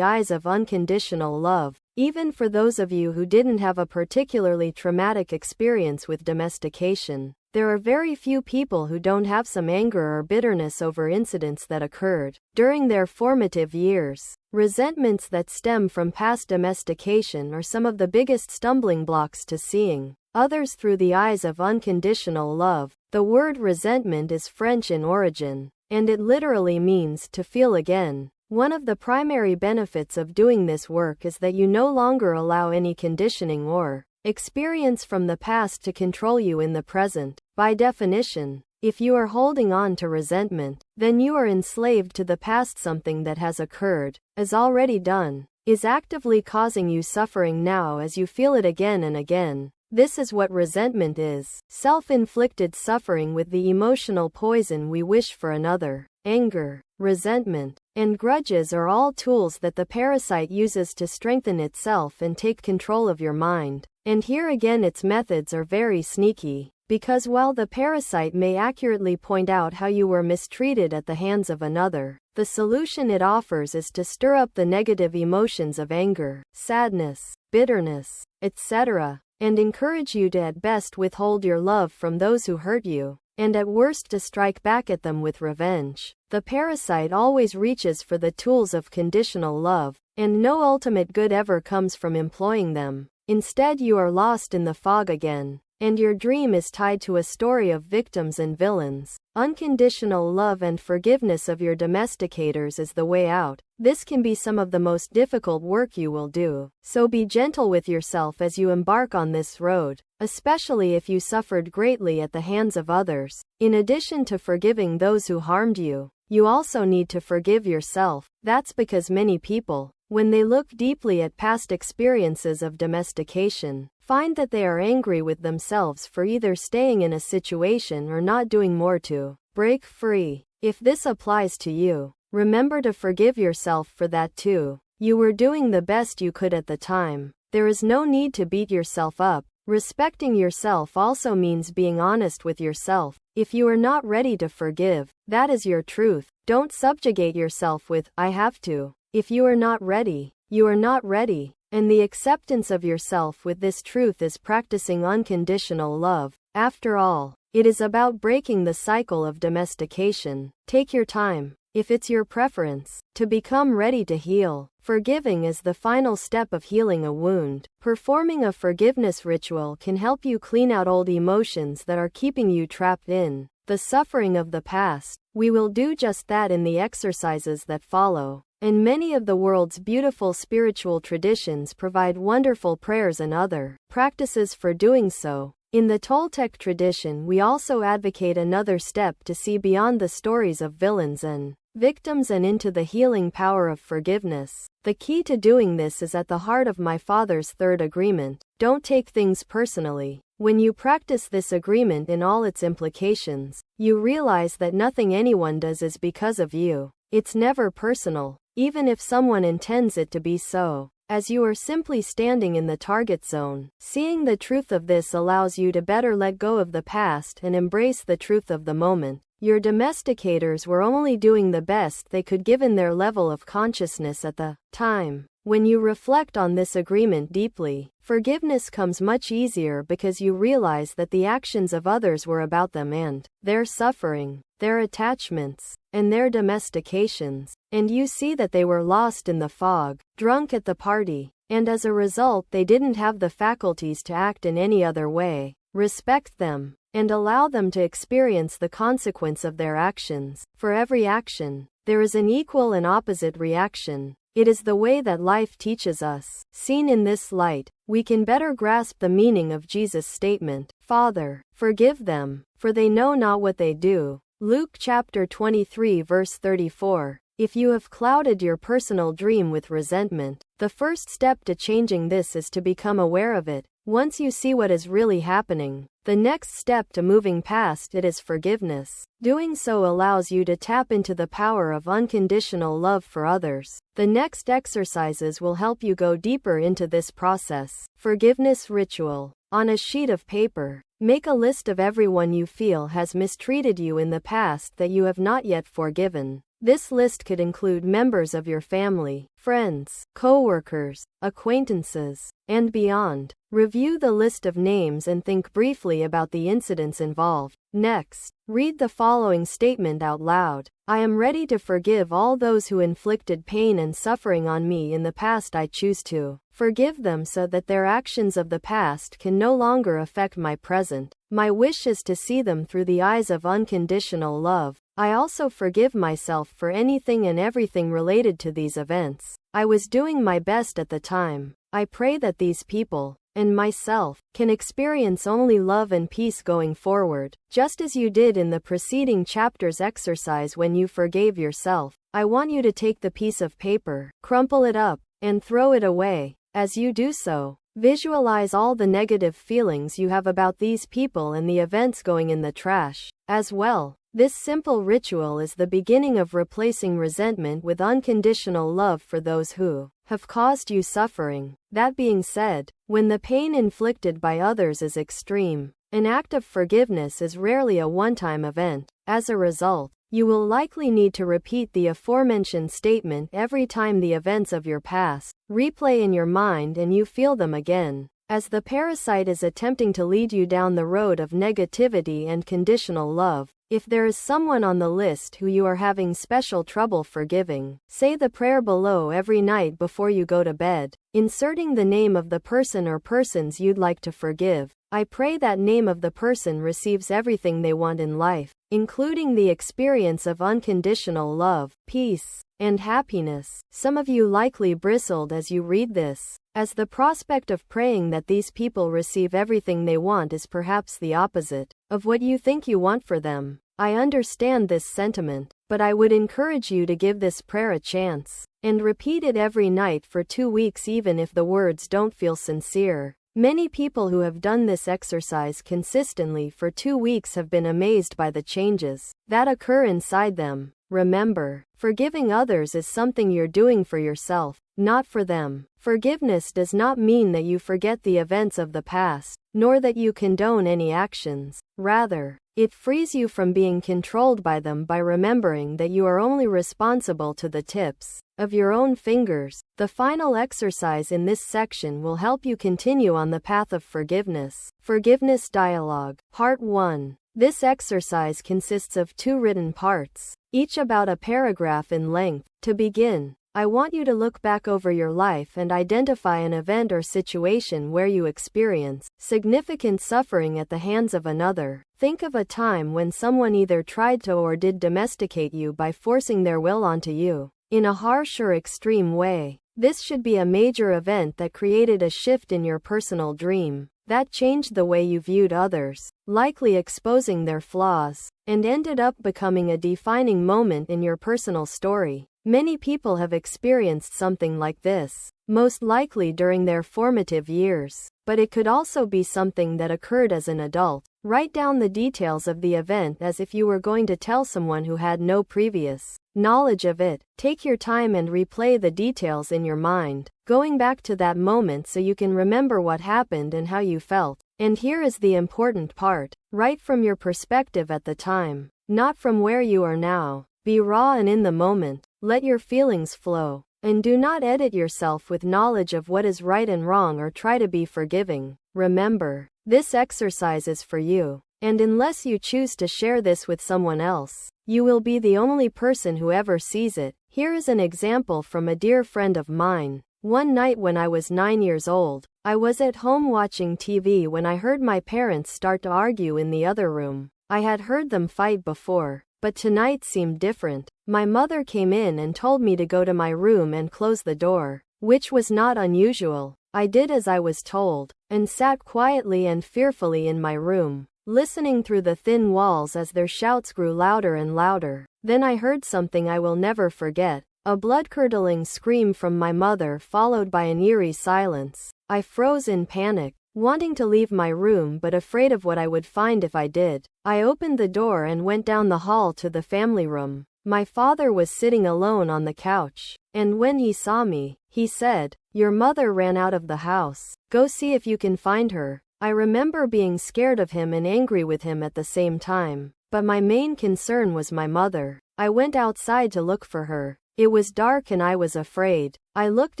eyes of unconditional love. Even for those of you who didn't have a particularly traumatic experience with domestication, there are very few people who don't have some anger or bitterness over incidents that occurred during their formative years. Resentments that stem from past domestication are some of the biggest stumbling blocks to seeing others through the eyes of unconditional love. The word resentment is French in origin, and it literally means to feel again. One of the primary benefits of doing this work is that you no longer allow any conditioning or experience from the past to control you in the present. By definition, if you are holding on to resentment, then you are enslaved to the past. Something that has occurred, is already done, is actively causing you suffering now as you feel it again and again. This is what resentment is: self-inflicted suffering with the emotional poison we wish for another. Anger, resentment, and grudges are all tools that the parasite uses to strengthen itself and take control of your mind. And here again, its methods are very sneaky, because while the parasite may accurately point out how you were mistreated at the hands of another, the solution it offers is to stir up the negative emotions of anger, sadness, bitterness, etc., and encourage you to at best withhold your love from those who hurt you, and at worst to strike back at them with revenge. The parasite always reaches for the tools of conditional love, and no ultimate good ever comes from employing them. Instead, you are lost in the fog again, and your dream is tied to a story of victims and villains. Unconditional love and forgiveness of your domesticators is the way out. This can be some of the most difficult work you will do, so be gentle with yourself as you embark on this road, especially if you suffered greatly at the hands of others. In addition to forgiving those who harmed you, you also need to forgive yourself. That's because many people, when they look deeply at past experiences of domestication, find that they are angry with themselves for either staying in a situation or not doing more to break free. If this applies to you, remember to forgive yourself for that too. You were doing the best you could at the time. There is no need to beat yourself up. Respecting yourself also means being honest with yourself. If you are not ready to forgive, that is your truth. Don't subjugate yourself with, "I have to." If you are not ready, you are not ready. And the acceptance of yourself with this truth is practicing unconditional love. After all, it is about breaking the cycle of domestication. Take your time, if it's your preference, to become ready to heal. Forgiving is the final step of healing a wound. Performing a forgiveness ritual can help you clean out old emotions that are keeping you trapped in the suffering of the past. We will do just that in the exercises that follow. And many of the world's beautiful spiritual traditions provide wonderful prayers and other practices for doing so. In the Toltec tradition, we also advocate another step to see beyond the stories of villains and victims and into the healing power of forgiveness. The key to doing this is at the heart of my father's third agreement: don't take things personally. When you practice this agreement in all its implications, you realize that nothing anyone does is because of you. It's never personal, even if someone intends it to be so, as you are simply standing in the target zone. Seeing the truth of this allows you to better let go of the past and embrace the truth of the moment. Your domesticators were only doing the best they could given their level of consciousness at the time. When you reflect on this agreement deeply, forgiveness comes much easier because you realize that the actions of others were about them and their suffering, their attachments, and their domestications. And you see that they were lost in the fog, drunk at the party, and as a result they didn't have the faculties to act in any other way. Respect them, and allow them to experience the consequence of their actions. For every action, there is an equal and opposite reaction. It is the way that life teaches us. Seen in this light, we can better grasp the meaning of Jesus' statement, "Father, forgive them, for they know not what they do." Luke chapter 23 verse 34. If you have clouded your personal dream with resentment, the first step to changing this is to become aware of it. Once you see what is really happening, the next step to moving past it is forgiveness. Doing so allows you to tap into the power of unconditional love for others. The next exercises will help you go deeper into this process. Forgiveness ritual. On a sheet of paper, make a list of everyone you feel has mistreated you in the past that you have not yet forgiven. This list could include members of your family, friends, co-workers, acquaintances, and beyond. Review the list of names and think briefly about the incidents involved. Next, read the following statement out loud. I am ready to forgive all those who inflicted pain and suffering on me in the past. I choose to forgive them so that their actions of the past can no longer affect my present. My wish is to see them through the eyes of unconditional love. I also forgive myself for anything and everything related to these events. I was doing my best at the time. I pray that these people, and myself, can experience only love and peace going forward, just as you did in the preceding chapter's exercise when you forgave yourself. I want you to take the piece of paper, crumple it up, and throw it away. As you do so, visualize all the negative feelings you have about these people and the events going in the trash. As well, this simple ritual is the beginning of replacing resentment with unconditional love for those who have caused you suffering. That being said, when the pain inflicted by others is extreme, an act of forgiveness is rarely a one-time event. As a result, you will likely need to repeat the aforementioned statement every time the events of your past replay in your mind and you feel them again, as the parasite is attempting to lead you down the road of negativity and conditional love. If there is someone on the list who you are having special trouble forgiving, say the prayer below every night before you go to bed, inserting the name of the person or persons you'd like to forgive. I pray that name of the person receives everything they want in life, including the experience of unconditional love, peace, and happiness. Some of you likely bristled as you read this, as the prospect of praying that these people receive everything they want is perhaps the opposite of what you think you want for them. I understand this sentiment, but I would encourage you to give this prayer a chance, and repeat it every night for 2 weeks even if the words don't feel sincere. Many people who have done this exercise consistently for 2 weeks have been amazed by the changes that occur inside them. Remember, forgiving others is something you're doing for yourself, not for them. Forgiveness does not mean that you forget the events of the past, nor that you condone any actions. Rather, it frees you from being controlled by them by remembering that you are only responsible to the tips of your own fingers. The final exercise in this section will help you continue on the path of forgiveness. Forgiveness Dialogue. Part 1. This exercise consists of 2 written parts, each about a paragraph in length. To begin, I want you to look back over your life and identify an event or situation where you experience significant suffering at the hands of another. Think of a time when someone either tried to or did domesticate you by forcing their will onto you in a harsh or extreme way. This should be a major event that created a shift in your personal dream, that changed the way you viewed others, likely exposing their flaws, and ended up becoming a defining moment in your personal story. Many people have experienced something like this, most likely during their formative years, but it could also be something that occurred as an adult. Write down the details of the event as if you were going to tell someone who had no previous knowledge of it. Take your time and replay the details in your mind, going back to that moment so you can remember what happened and how you felt. And here is the important part. Write from your perspective at the time. not from where you are now. Be raw and in the moment. Let your feelings flow. And do not edit yourself with knowledge of what is right and wrong or try to be forgiving. Remember, this exercise is for you. And unless you choose to share this with someone else, you will be the only person who ever sees it. Here is an example from a dear friend of mine. One night when I was 9 years old, I was at home watching TV when I heard my parents start to argue in the other room. I had heard them fight before, but tonight seemed different. My mother came in and told me to go to my room and close the door, which was not unusual. I did as I was told, and sat quietly and fearfully in my room, listening through the thin walls as their shouts grew louder and louder. Then I heard something I will never forget, a blood-curdling scream from my mother followed by an eerie silence. I froze in panic, wanting to leave my room but afraid of what I would find if I did. I opened the door and went down the hall to the family room. My father was sitting alone on the couch, and when he saw me, he said, "Your mother ran out of the house. Go see if you can find her." I remember being scared of him and angry with him at the same time, but my main concern was my mother. I went outside to look for her. It was dark and I was afraid. I looked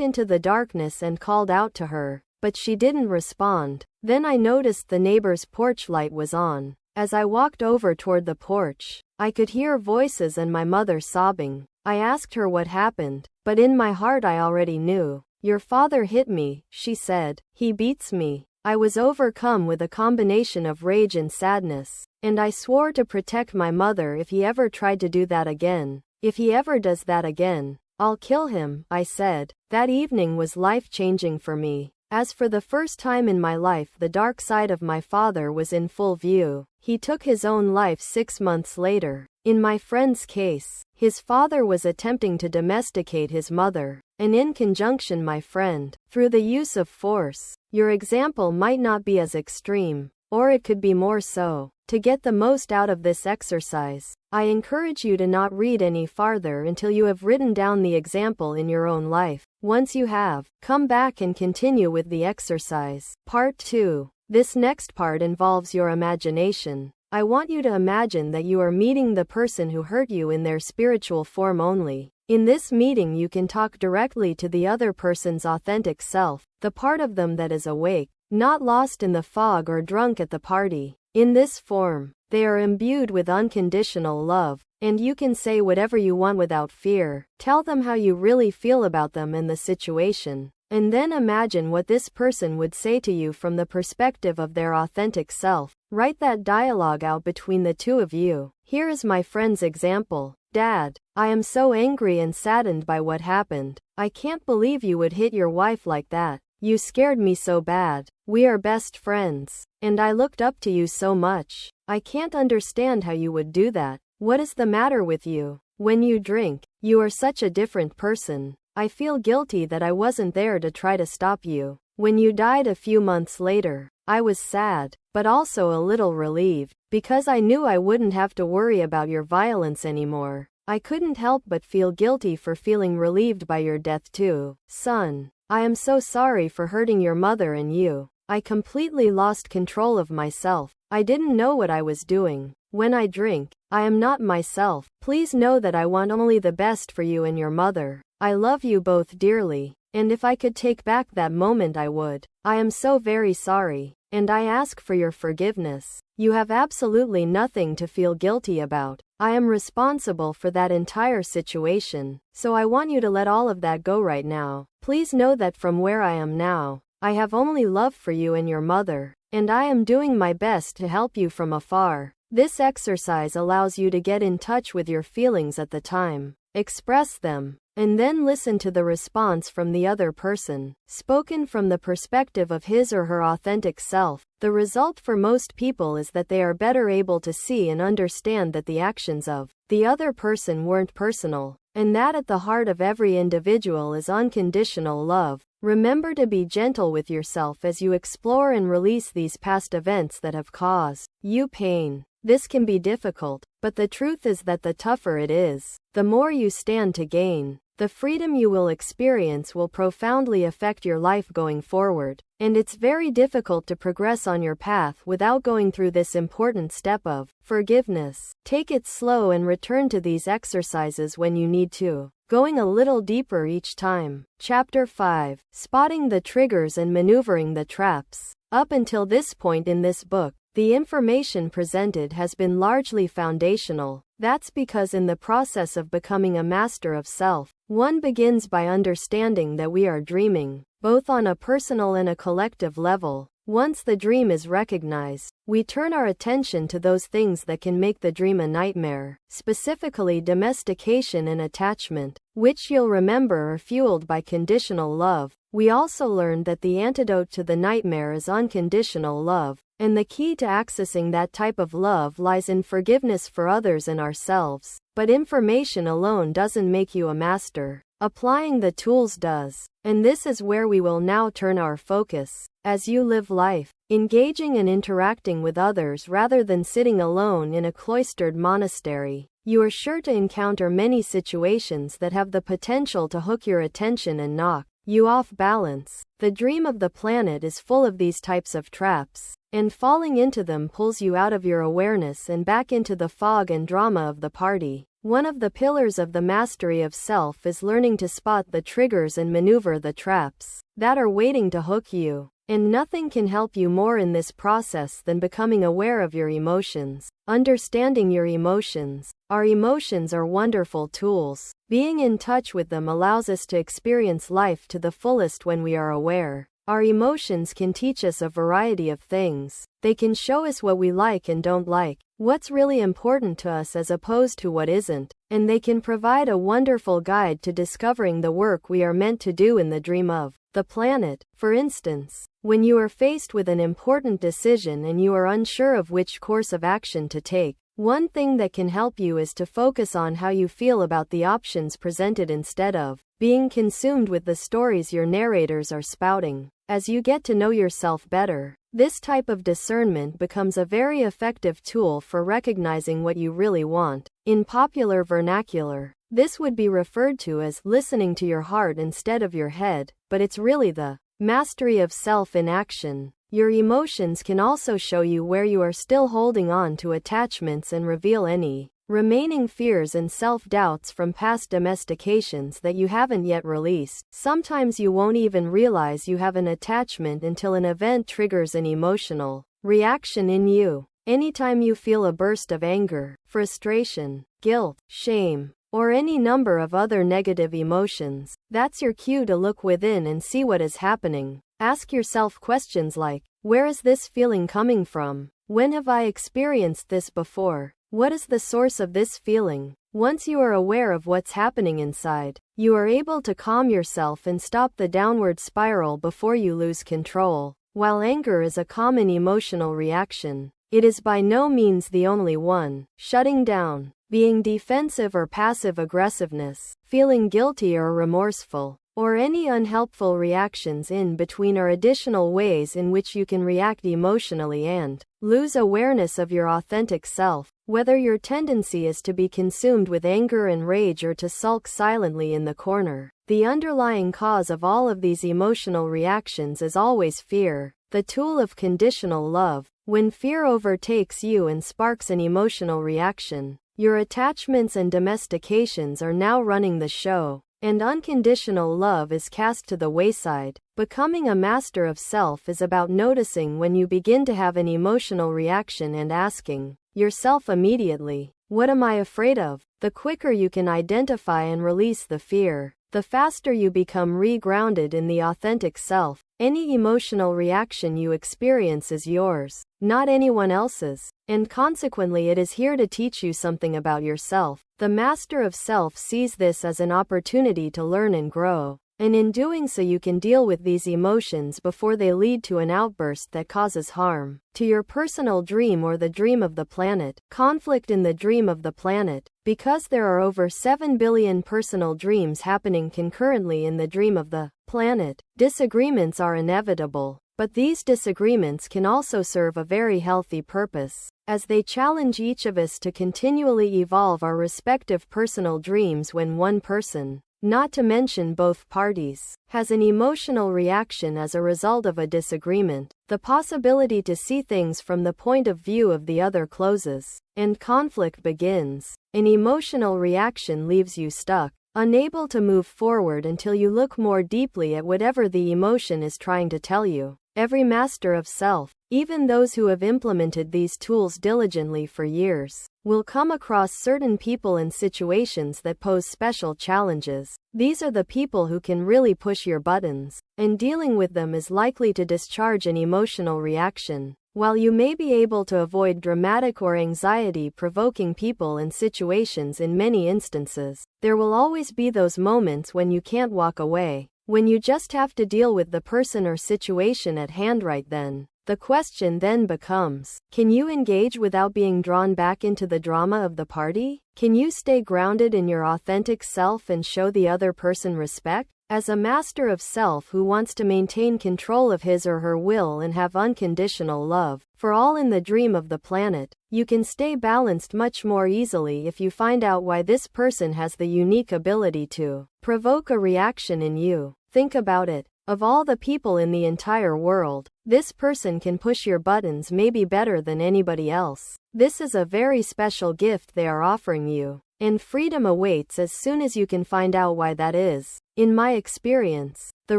into the darkness and called out to her, but she didn't respond. Then I noticed the neighbor's porch light was on. As I walked over toward the porch, I could hear voices and my mother sobbing. I asked her what happened, but in my heart I already knew. "Your father hit me," she said. "He beats me." I was overcome with a combination of rage and sadness, and I swore to protect my mother if he ever tried to do that again. "If he ever does that again, I'll kill him," I said. That evening was life-changing for me, as for the first time in my life the dark side of my father was in full view. He took his own life 6 months later. In my friend's case, his father was attempting to domesticate his mother, and in conjunction my friend, through the use of force. Your example might not be as extreme, or it could be more so. To get the most out of this exercise, I encourage you to not read any farther until you have written down the example in your own life. Once you have, come back and continue with the exercise. Part 2. This next part involves your imagination. I want you to imagine that you are meeting the person who hurt you in their spiritual form only. In this meeting you can talk directly to the other person's authentic self, the part of them that is awake, not lost in the fog or drunk at the party. In this form, they are imbued with unconditional love, and you can say whatever you want without fear. Tell them how you really feel about them and the situation, and then imagine what this person would say to you from the perspective of their authentic self. Write that dialogue out between the two of you. Here is my friend's example. "Dad, I am so angry and saddened by what happened. I can't believe you would hit your wife like that. You scared me so bad. We are best friends, and I looked up to you so much. I can't understand how you would do that. What is the matter with you? When you drink, you are such a different person. I feel guilty that I wasn't there to try to stop you. When you died a few months later, I was sad, but also a little relieved, because I knew I wouldn't have to worry about your violence anymore. I couldn't help but feel guilty for feeling relieved by your death too. Son, I am so sorry for hurting your mother and you. I completely lost control of myself. I didn't know what I was doing. When I drink, I am not myself. Please know that I want only the best for you and your mother. I love you both dearly, and if I could take back that moment I would. I am so very sorry, and I ask for your forgiveness. You have absolutely nothing to feel guilty about. I am responsible for that entire situation, so I want you to let all of that go right now. Please know that from where I am now, I have only love for you and your mother, and I am doing my best to help you from afar. This exercise allows you to get in touch with your feelings at the time, express them, and then listen to the response from the other person, spoken from the perspective of his or her authentic self. The result for most people is that they are better able to see and understand that the actions of the other person weren't personal, and that at the heart of every individual is unconditional love. Remember to be gentle with yourself as you explore and release these past events that have caused you pain. This can be difficult, but the truth is that the tougher it is, the more you stand to gain. The the freedom you will experience will profoundly affect your life going forward. And it's very difficult to progress on your path without going through this important step of forgiveness. Take it slow and return to these exercises when you need to, going a little deeper each time. Chapter 5. Spotting the triggers and maneuvering the traps. Up until this point in this book, the information presented has been largely foundational. That's because in the process of becoming a master of self, one begins by understanding that we are dreaming, both on a personal and a collective level. Once the dream is recognized, we turn our attention to those things that can make the dream a nightmare, specifically domestication and attachment, which you'll remember are fueled by conditional love. We also learned that the antidote to the nightmare is unconditional love, and the key to accessing that type of love lies in forgiveness for others and ourselves. But information alone doesn't make you a master. Applying the tools does. And this is where we will now turn our focus. As you live life, engaging and interacting with others rather than sitting alone in a cloistered monastery, you are sure to encounter many situations that have the potential to hook your attention and knock you off balance. The dream of the planet is full of these types of traps, and falling into them pulls you out of your awareness and back into the fog and drama of the party. One of the pillars of the mastery of self is learning to spot the triggers and maneuver the traps that are waiting to hook you. And nothing can help you more in this process than becoming aware of your emotions, understanding your emotions. Our emotions are wonderful tools. Being in touch with them allows us to experience life to the fullest when we are aware. Our emotions can teach us a variety of things. They can show us what we like and don't like, what's really important to us as opposed to what isn't, and they can provide a wonderful guide to discovering the work we are meant to do in the dream of the planet. For instance, when you are faced with an important decision and you are unsure of which course of action to take, one thing that can help you is to focus on how you feel about the options presented instead of being consumed with the stories your narrators are spouting. As you get to know yourself better, this type of discernment becomes a very effective tool for recognizing what you really want. In popular vernacular, this would be referred to as listening to your heart instead of your head, but it's really the mastery of self in action. Your emotions can also show you where you are still holding on to attachments and reveal any remaining fears and self-doubts from past domestications that you haven't yet released. Sometimes you won't even realize you have an attachment until an event triggers an emotional reaction in you. Anytime you feel a burst of anger, frustration, guilt, shame, or any number of other negative emotions, that's your cue to look within and see what is happening. Ask yourself questions like, where is this feeling coming from? When have I experienced this before? What is the source of this feeling? Once you are aware of what's happening inside, you are able to calm yourself and stop the downward spiral before you lose control. While anger is a common emotional reaction, it is by no means the only one. Shutting down, being defensive or passive aggressiveness, feeling guilty or remorseful, or any unhelpful reactions in between are additional ways in which you can react emotionally and lose awareness of your authentic self. Whether your tendency is to be consumed with anger and rage or to sulk silently in the corner, the underlying cause of all of these emotional reactions is always fear, the tool of conditional love. When fear overtakes you and sparks an emotional reaction, your attachments and domestications are now running the show, and unconditional love is cast to the wayside. Becoming a master of self is about noticing when you begin to have an emotional reaction and asking yourself immediately, what am I afraid of? The quicker you can identify and release the fear, the faster you become re-grounded in the authentic self. Any emotional reaction you experience is yours, not anyone else's, and consequently it is here to teach you something about yourself. The master of self sees this as an opportunity to learn and grow, and in doing so you can deal with these emotions before they lead to an outburst that causes harm to your personal dream or the dream of the planet. Conflict in the dream of the planet. Because there are over 7 billion personal dreams happening concurrently in the dream of the planet, disagreements are inevitable. But these disagreements can also serve a very healthy purpose, as they challenge each of us to continually evolve our respective personal dreams. When one person not to mention both parties, has an emotional reaction as a result of a disagreement. The possibility to see things from the point of view of the other closes, and conflict begins. An emotional reaction leaves you stuck, unable to move forward until you look more deeply at whatever the emotion is trying to tell you. Every master of self, even those who have implemented these tools diligently for years, will come across certain people and situations that pose special challenges. These are the people who can really push your buttons, and dealing with them is likely to discharge an emotional reaction. While you may be able to avoid dramatic or anxiety-provoking people and situations in many instances, there will always be those moments when you can't walk away, when you just have to deal with the person or situation at hand right then. The question then becomes, can you engage without being drawn back into the drama of the party? Can you stay grounded in your authentic self and show the other person respect? As a master of self who wants to maintain control of his or her will and have unconditional love for all in the dream of the planet, you can stay balanced much more easily if you find out why this person has the unique ability to provoke a reaction in you. Think about it. Of all the people in the entire world, this person can push your buttons maybe better than anybody else. This is a very special gift they are offering you, and freedom awaits as soon as you can find out why that is. In my experience, the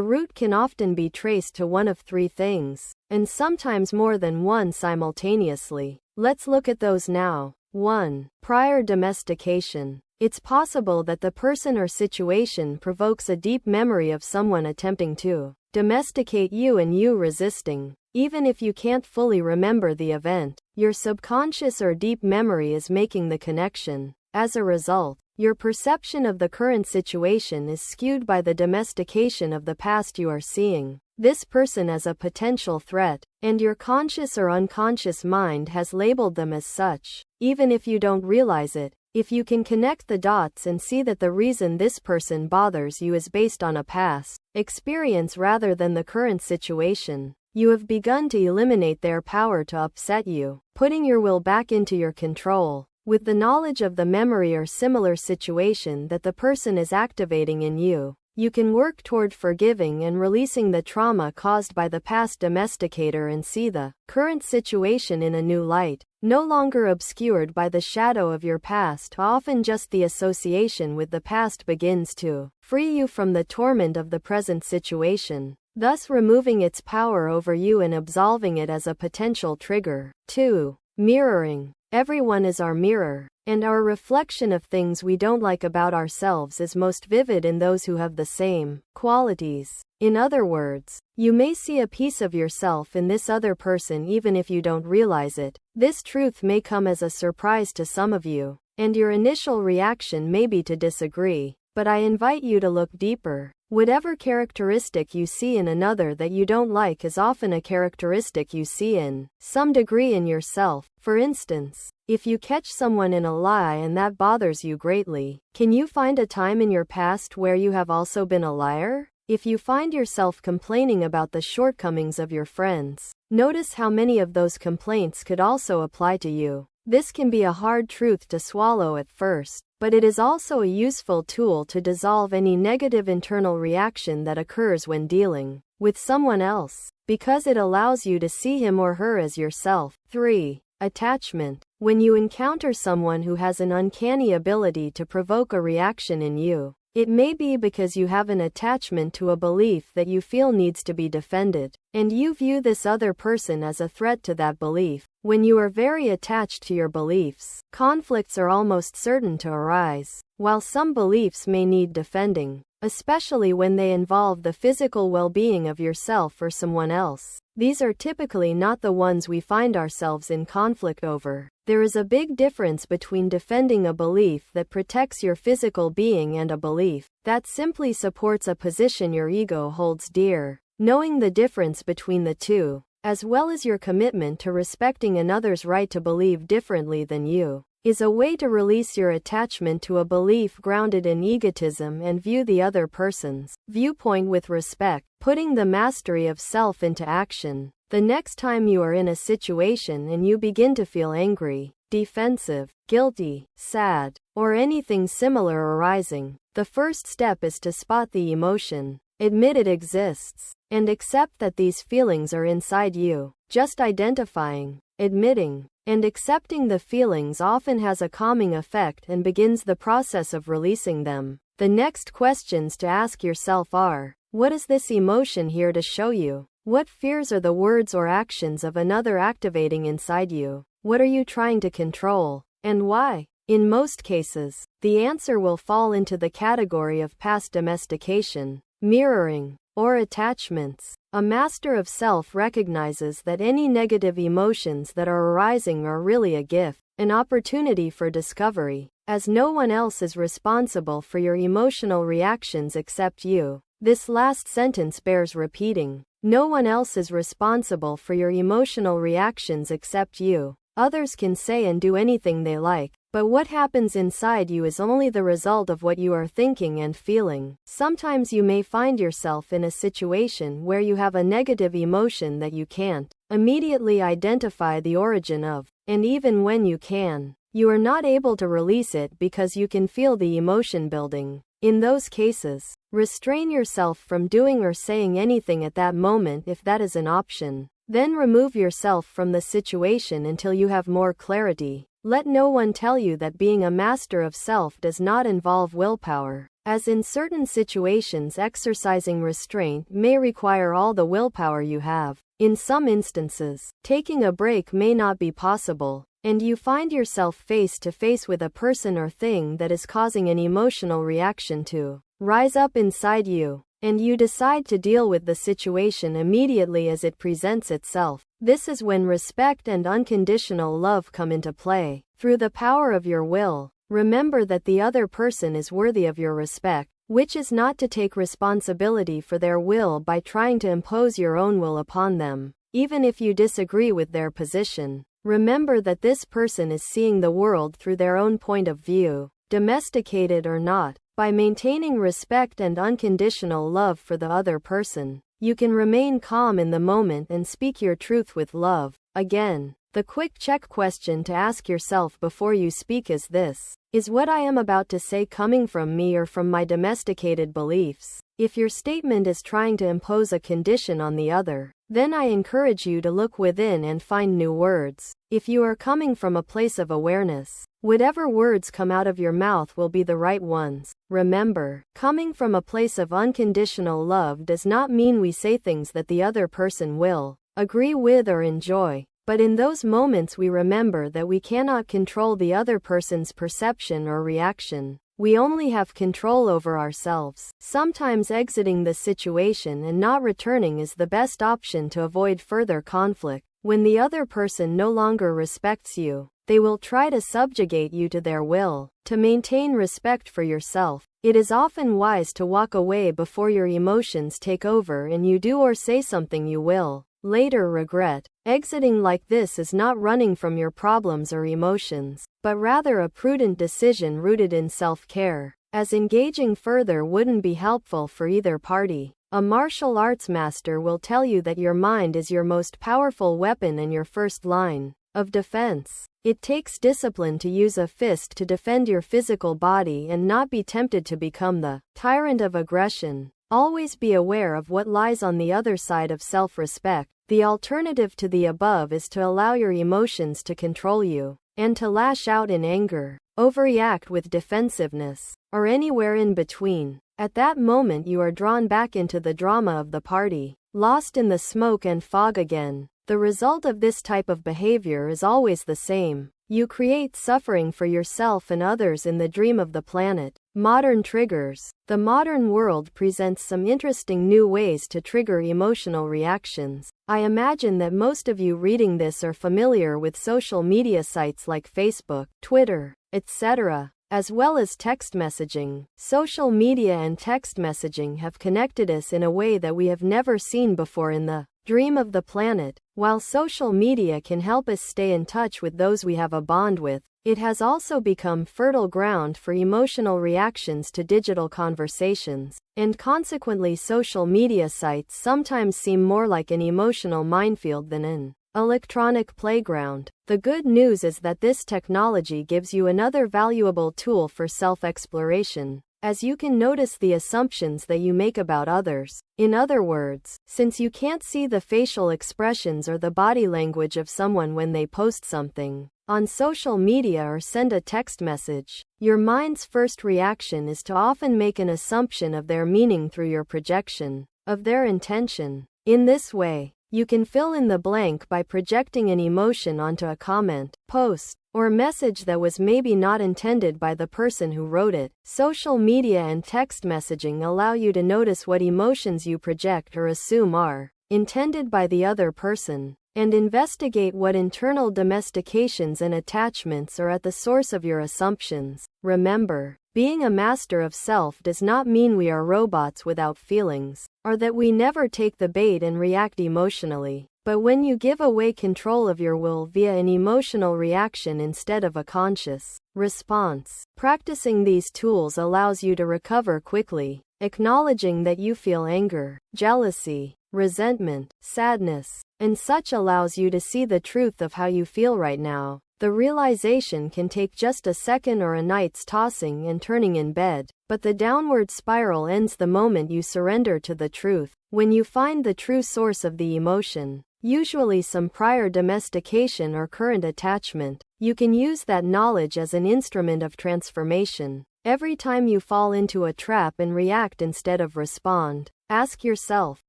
root can often be traced to one of three things, and sometimes more than one simultaneously. Let's look at those now. 1. Prior domestication. It's possible that the person or situation provokes a deep memory of someone attempting to domesticate you and you resisting. Even if you can't fully remember the event, your subconscious or deep memory is making the connection. As a result, your perception of the current situation is skewed by the domestication of the past you are seeing this person as a potential threat, and your conscious or unconscious mind has labeled them as such. Even if you don't realize it, if you can connect the dots and see that the reason this person bothers you is based on a past experience rather than the current situation, you have begun to eliminate their power to upset you, putting your will back into your control. With the knowledge of the memory or similar situation that the person is activating in you, you can work toward forgiving and releasing the trauma caused by the past domesticator and see the current situation in a new light, no longer obscured by the shadow of your past. Often just the association with the past begins to free you from the torment of the present situation, thus removing its power over you and absolving it as a potential trigger. 2. Mirroring. Everyone is our mirror, and our reflection of things we don't like about ourselves is most vivid in those who have the same qualities. In other words, you may see a piece of yourself in this other person even if you don't realize it. This truth may come as a surprise to some of you, and your initial reaction may be to disagree, but I invite you to look deeper. Whatever characteristic you see in another that you don't like is often a characteristic you see in some degree in yourself. For instance, if you catch someone in a lie and that bothers you greatly, can you find a time in your past where you have also been a liar? If you find yourself complaining about the shortcomings of your friends, notice how many of those complaints could also apply to you. This can be a hard truth to swallow at first, but it is also a useful tool to dissolve any negative internal reaction that occurs when dealing with someone else, because it allows you to see him or her as yourself. 3. Attachment. When you encounter someone who has an uncanny ability to provoke a reaction in you, it may be because you have an attachment to a belief that you feel needs to be defended, and you view this other person as a threat to that belief. When you are very attached to your beliefs, conflicts are almost certain to arise. While some beliefs may need defending, especially when they involve the physical well-being of yourself or someone else, these are typically not the ones we find ourselves in conflict over. There is a big difference between defending a belief that protects your physical being and a belief that simply supports a position your ego holds dear. Knowing the difference between the two, as well as your commitment to respecting another's right to believe differently than you, is a way to release your attachment to a belief grounded in egotism and view the other person's viewpoint with respect, putting the mastery of self into action. The next time you are in a situation and you begin to feel angry, defensive, guilty, sad, or anything similar arising, The first step is to spot the emotion, admit it exists, and accept that these feelings are inside you. Just identifying, admitting, and accepting the feelings often has a calming effect and begins the process of releasing them. The next questions to ask yourself are, what is this emotion here to show you? What fears are the words or actions of another activating inside you? What are you trying to control, and why? In most cases, the answer will fall into the category of past domestication, mirroring, or attachments. A master of self recognizes that any negative emotions that are arising are really a gift, an opportunity for discovery, as no one else is responsible for your emotional reactions except you. This last sentence bears repeating. No one else is responsible for your emotional reactions except you. Others can say and do anything they like, but what happens inside you is only the result of what you are thinking and feeling. Sometimes you may find yourself in a situation where you have a negative emotion that you can't immediately identify the origin of, and even when you can, you are not able to release it because you can feel the emotion building. In those cases, restrain yourself from doing or saying anything at that moment if that is an option. Then remove yourself from the situation until you have more clarity. Let no one tell you that being a master of self does not involve willpower, as in certain situations exercising restraint may require all the willpower you have. In some instances, taking a break may not be possible, and you find yourself face to face with a person or thing that is causing an emotional reaction to rise up inside you, and you decide to deal with the situation immediately as it presents itself. This is when respect and unconditional love come into play. Through the power of your will, remember that the other person is worthy of your respect, which is not to take responsibility for their will by trying to impose your own will upon them, even if you disagree with their position. Remember that this person is seeing the world through their own point of view, domesticated or not. By maintaining respect and unconditional love for the other person, you can remain calm in the moment and speak your truth with love. Again, the quick check question to ask yourself before you speak is this: is what I am about to say coming from me or from my domesticated beliefs? If your statement is trying to impose a condition on the other, then I encourage you to look within and find new words. If you are coming from a place of awareness, whatever words come out of your mouth will be the right ones. Remember, coming from a place of unconditional love does not mean we say things that the other person will agree with or enjoy. But in those moments we remember that we cannot control the other person's perception or reaction. We only have control over ourselves. Sometimes exiting the situation and not returning is the best option to avoid further conflict. When the other person no longer respects you, they will try to subjugate you to their will. To maintain respect for yourself, it is often wise to walk away before your emotions take over and you do or say something you will later regret. Exiting like this is not running from your problems or emotions, but rather a prudent decision rooted in self-care, as engaging further wouldn't be helpful for either party. A martial arts master will tell you that your mind is your most powerful weapon and your first line of defense. It takes discipline to use a fist to defend your physical body and not be tempted to become the tyrant of aggression. Always be aware of what lies on the other side of self-respect. The alternative to the above is to allow your emotions to control you, and to lash out in anger, overreact with defensiveness, or anywhere in between. At that moment you are drawn back into the drama of the party, lost in the smoke and fog again. The result of this type of behavior is always the same. You create suffering for yourself and others in the dream of the planet. Modern triggers. The modern world presents some interesting new ways to trigger emotional reactions. I imagine that most of you reading this are familiar with social media sites like Facebook, Twitter, etc., as well as text messaging. Social media and text messaging have connected us in a way that we have never seen before in the dream of the planet. While social media can help us stay in touch with those we have a bond with, it has also become fertile ground for emotional reactions to digital conversations, and consequently social media sites sometimes seem more like an emotional minefield than an electronic playground. The good news is that this technology gives you another valuable tool for self-exploration. as you can notice the assumptions that you make about others. In other words, since you can't see the facial expressions or the body language of someone when they post something on social media or send a text message, your mind's first reaction is to often make an assumption of their meaning through your projection of their intention. In this way, you can fill in the blank by projecting an emotion onto a comment, post, or message that was maybe not intended by the person who wrote it. Social media and text messaging allow you to notice what emotions you project or assume are intended by the other person, and investigate what internal domestications and attachments are at the source of your assumptions. Remember, being a master of self does not mean we are robots without feelings, or that we never take the bait and react emotionally. But when you give away control of your will via an emotional reaction instead of a conscious response, practicing these tools allows you to recover quickly, acknowledging that you feel anger, jealousy, resentment, sadness, and such allows you to see the truth of how you feel right now. The realization can take just a second or a night's tossing and turning in bed, but the downward spiral ends the moment you surrender to the truth. When you find the true source of the emotion, usually some prior domestication or current attachment, you can use that knowledge as an instrument of transformation. Every time you fall into a trap and react instead of respond, ask yourself,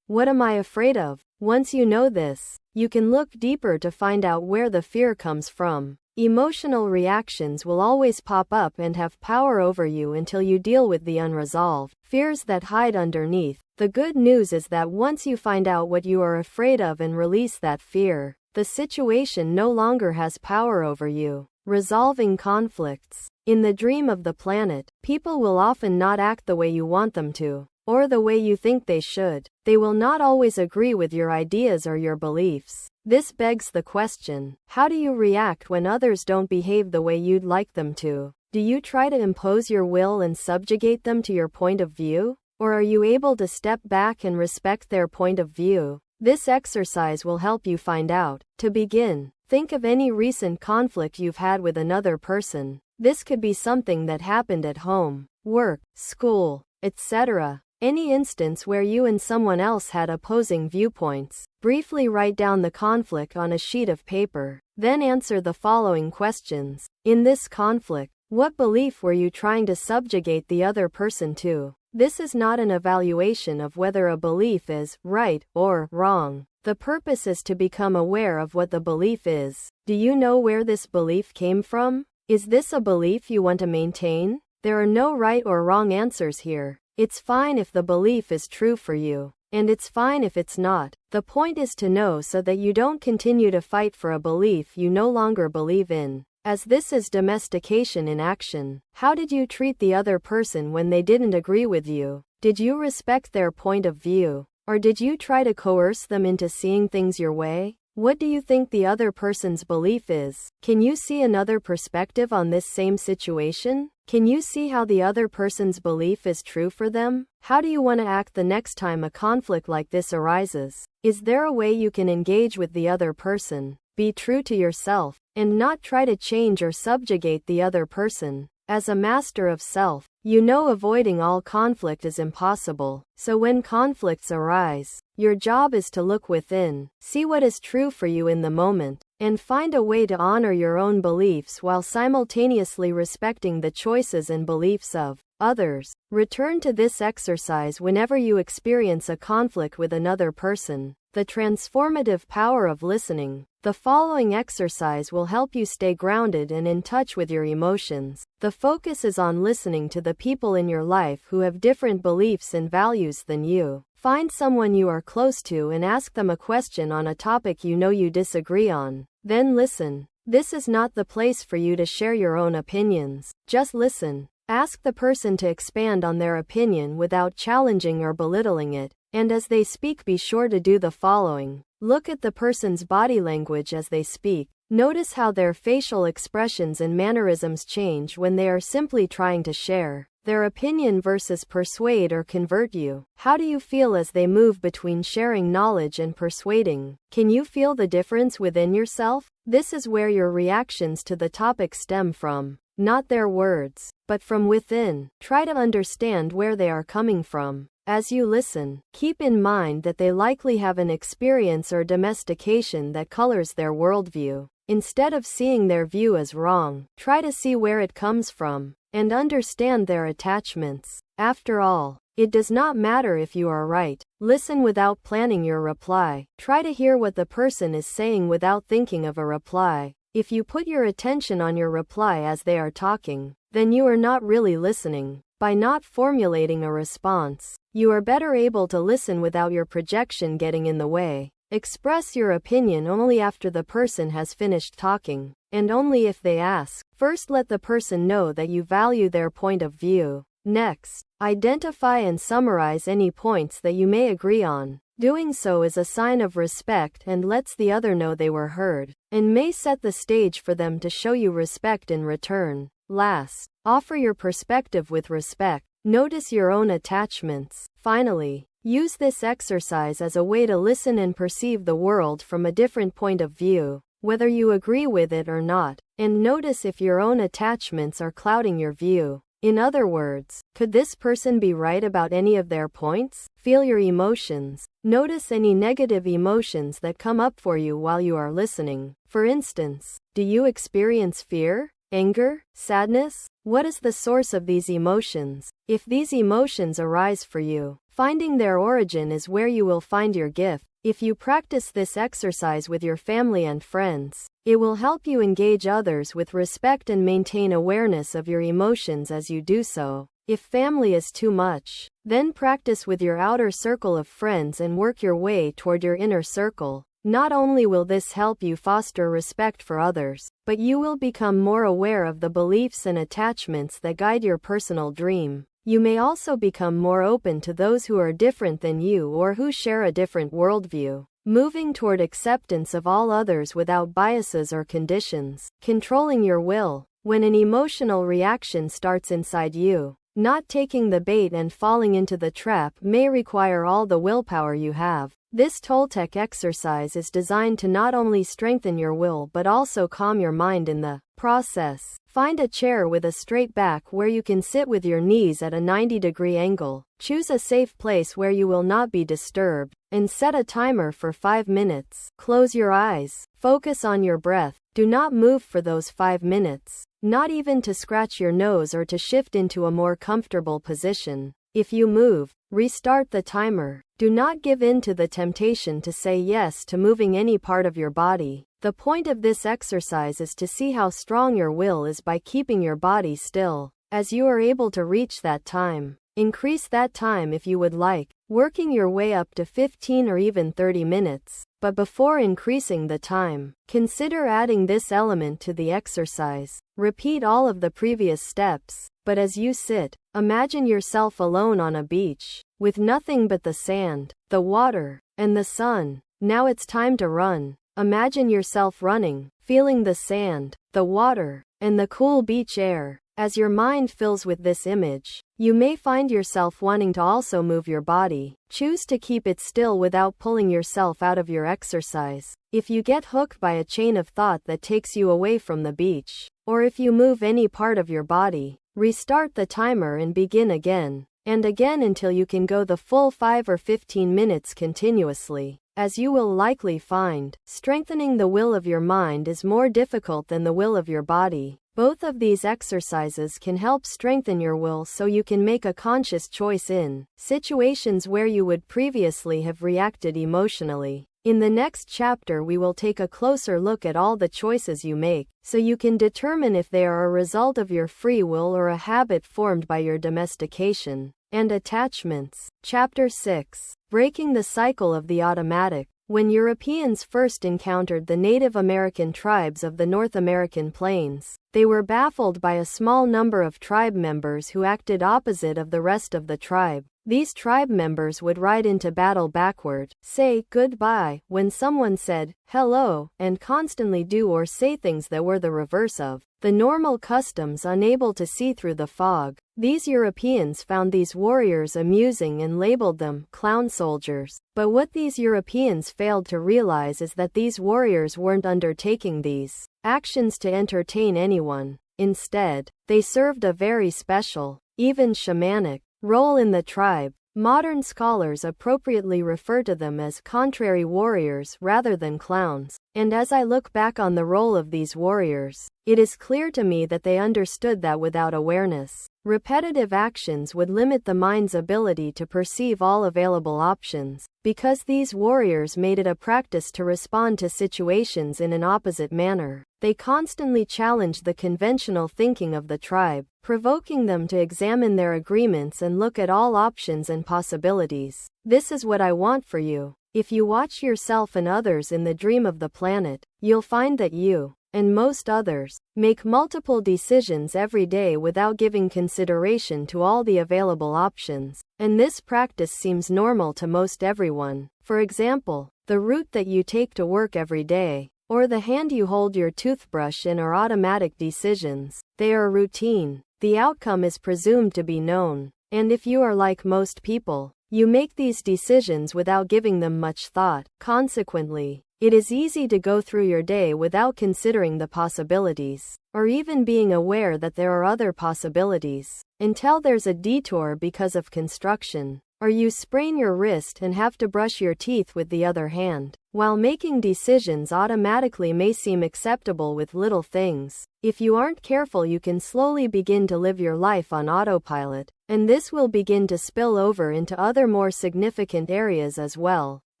what am I afraid of? Once you know this, you can look deeper to find out where the fear comes from. Emotional reactions will always pop up and have power over you until you deal with the unresolved fears that hide underneath. The good news is that once you find out what you are afraid of and release that fear, the situation no longer has power over you. Resolving conflicts. In the dream of the planet, people will often not act the way you want them to, or the way you think they should. They will not always agree with your ideas or your beliefs. This begs the question, how do you react when others don't behave the way you'd like them to? Do you try to impose your will and subjugate them to your point of view? Or are you able to step back and respect their point of view? This exercise will help you find out. To begin, think of any recent conflict you've had with another person. This could be something that happened at home, work, school, etc. Any instance where you and someone else had opposing viewpoints. Briefly write down the conflict on a sheet of paper. Then answer the following questions. In this conflict, what belief were you trying to subjugate the other person to? This is not an evaluation of whether a belief is right or wrong. The purpose is to become aware of what the belief is. Do you know where this belief came from? Is this a belief you want to maintain? There are no right or wrong answers here. It's fine if the belief is true for you, and it's fine if it's not. The point is to know so that you don't continue to fight for a belief you no longer believe in, as this is domestication in action. How did you treat the other person when they didn't agree with you? Did you respect their point of view, or did you try to coerce them into seeing things your way? What do you think the other person's belief is? Can you see another perspective on this same situation? Can you see how the other person's belief is true for them? How do you want to act the next time a conflict like this arises? Is there a way you can engage with the other person, be true to yourself, and not try to change or subjugate the other person? As a master of self, you know avoiding all conflict is impossible. So when conflicts arise, your job is to look within, see what is true for you in the moment, and find a way to honor your own beliefs while simultaneously respecting the choices and beliefs of others. Return to this exercise whenever you experience a conflict with another person. The transformative power of listening. The following exercise will help you stay grounded and in touch with your emotions. The focus is on listening to the people in your life who have different beliefs and values than you. Find someone you are close to and ask them a question on a topic you know you disagree on. Then listen. This is not the place for you to share your own opinions. Just listen. Ask the person to expand on their opinion without challenging or belittling it. And as they speak, be sure to do the following. Look at the person's body language as they speak. Notice how their facial expressions and mannerisms change when they are simply trying to share their opinion versus persuade or convert you. How do you feel as they move between sharing knowledge and persuading? Can you feel the difference within yourself? This is where your reactions to the topic stem from. not their words, but from within. Try to understand where they are coming from. As you listen, keep in mind that they likely have an experience or domestication that colors their worldview. Instead of seeing their view as wrong, try to see where it comes from, and understand their attachments. After all, it does not matter if you are right. Listen without planning your reply. Try to hear what the person is saying without thinking of a reply. If you put your attention on your reply as they are talking, then you are not really listening. By not formulating a response, you are better able to listen without your projection getting in the way. Express your opinion only after the person has finished talking, and only if they ask. First, let the person know that you value their point of view. Next, identify and summarize any points that you may agree on. Doing so is a sign of respect and lets the other know they were heard, and may set the stage for them to show you respect in return. Last, offer your perspective with respect. Notice your own attachments. Finally, use this exercise as a way to listen and perceive the world from a different point of view, whether you agree with it or not, and notice if your own attachments are clouding your view. In other words, could this person be right about any of their points? Feel your emotions. Notice any negative emotions that come up for you while you are listening. For instance, do you experience fear, anger, sadness? What is the source of these emotions? If these emotions arise for you, finding their origin is where you will find your gift. If you practice this exercise with your family and friends, it will help you engage others with respect and maintain awareness of your emotions as you do so. If family is too much, then practice with your outer circle of friends and work your way toward your inner circle. Not only will this help you foster respect for others, but you will become more aware of the beliefs and attachments that guide your personal dream. You may also become more open to those who are different than you or who share a different worldview. Moving toward acceptance of all others without biases or conditions. Controlling your will. When an emotional reaction starts inside you, not taking the bait and falling into the trap may require all the willpower you have. This Toltec exercise is designed to not only strengthen your will but also calm your mind in the process. Find a chair with a straight back where you can sit with your knees at a 90-degree angle. Choose a safe place where you will not be disturbed, and set a timer for 5 minutes. Close your eyes. Focus on your breath. Do not move for those 5 minutes, not even to scratch your nose or to shift into a more comfortable position. If you move, restart the timer. Do not give in to the temptation to say yes to moving any part of your body. The point of this exercise is to see how strong your will is by keeping your body still. As you are able to reach that time, increase that time if you would like, working your way up to 15 or even 30 minutes. But before increasing the time, consider adding this element to the exercise. Repeat all of the previous steps, but as you sit, imagine yourself alone on a beach, with nothing but the sand, the water, and the sun. Now it's time to run. Imagine yourself running, feeling the sand, the water, and the cool beach air. As your mind fills with this image, you may find yourself wanting to also move your body. Choose to keep it still without pulling yourself out of your exercise. If you get hooked by a chain of thought that takes you away from the beach, or if you move any part of your body, restart the timer and begin again, and again until you can go the full 5 or 15 minutes continuously. As you will likely find, strengthening the will of your mind is more difficult than the will of your body. Both of these exercises can help strengthen your will so you can make a conscious choice in situations where you would previously have reacted emotionally. In the next chapter, we will take a closer look at all the choices you make, so you can determine if they are a result of your free will or a habit formed by your domestication and attachments. Chapter 6. Breaking the Cycle of the Automatic. When Europeans first encountered the Native American tribes of the North American plains, they were baffled by a small number of tribe members who acted opposite of the rest of the tribe. These tribe members would ride into battle backward, say goodbye when someone said hello, and constantly do or say things that were the reverse of the normal customs, unable to see through the fog. These Europeans found these warriors amusing and labeled them clown soldiers. But what these Europeans failed to realize is that these warriors weren't undertaking these actions to entertain anyone. Instead, they served a very special, even shamanic, role in the tribe. Modern scholars appropriately refer to them as contrary warriors rather than clowns. And as I look back on the role of these warriors, it is clear to me that they understood that without awareness, repetitive actions would limit the mind's ability to perceive all available options. Because these warriors made it a practice to respond to situations in an opposite manner, they constantly challenged the conventional thinking of the tribe, provoking them to examine their agreements and look at all options and possibilities. This is what I want for you. If you watch yourself and others in the dream of the planet, you'll find that you, and most others, make multiple decisions every day without giving consideration to all the available options. And this practice seems normal to most everyone. For example, the route that you take to work every day, or the hand you hold your toothbrush in are automatic decisions. They are routine. The outcome is presumed to be known. And if you are like most people, you make these decisions without giving them much thought. Consequently, it is easy to go through your day without considering the possibilities, or even being aware that there are other possibilities, until there's a detour because of construction, or you sprain your wrist and have to brush your teeth with the other hand. While making decisions automatically may seem acceptable with little things, if you aren't careful you can slowly begin to live your life on autopilot, and this will begin to spill over into other more significant areas as well.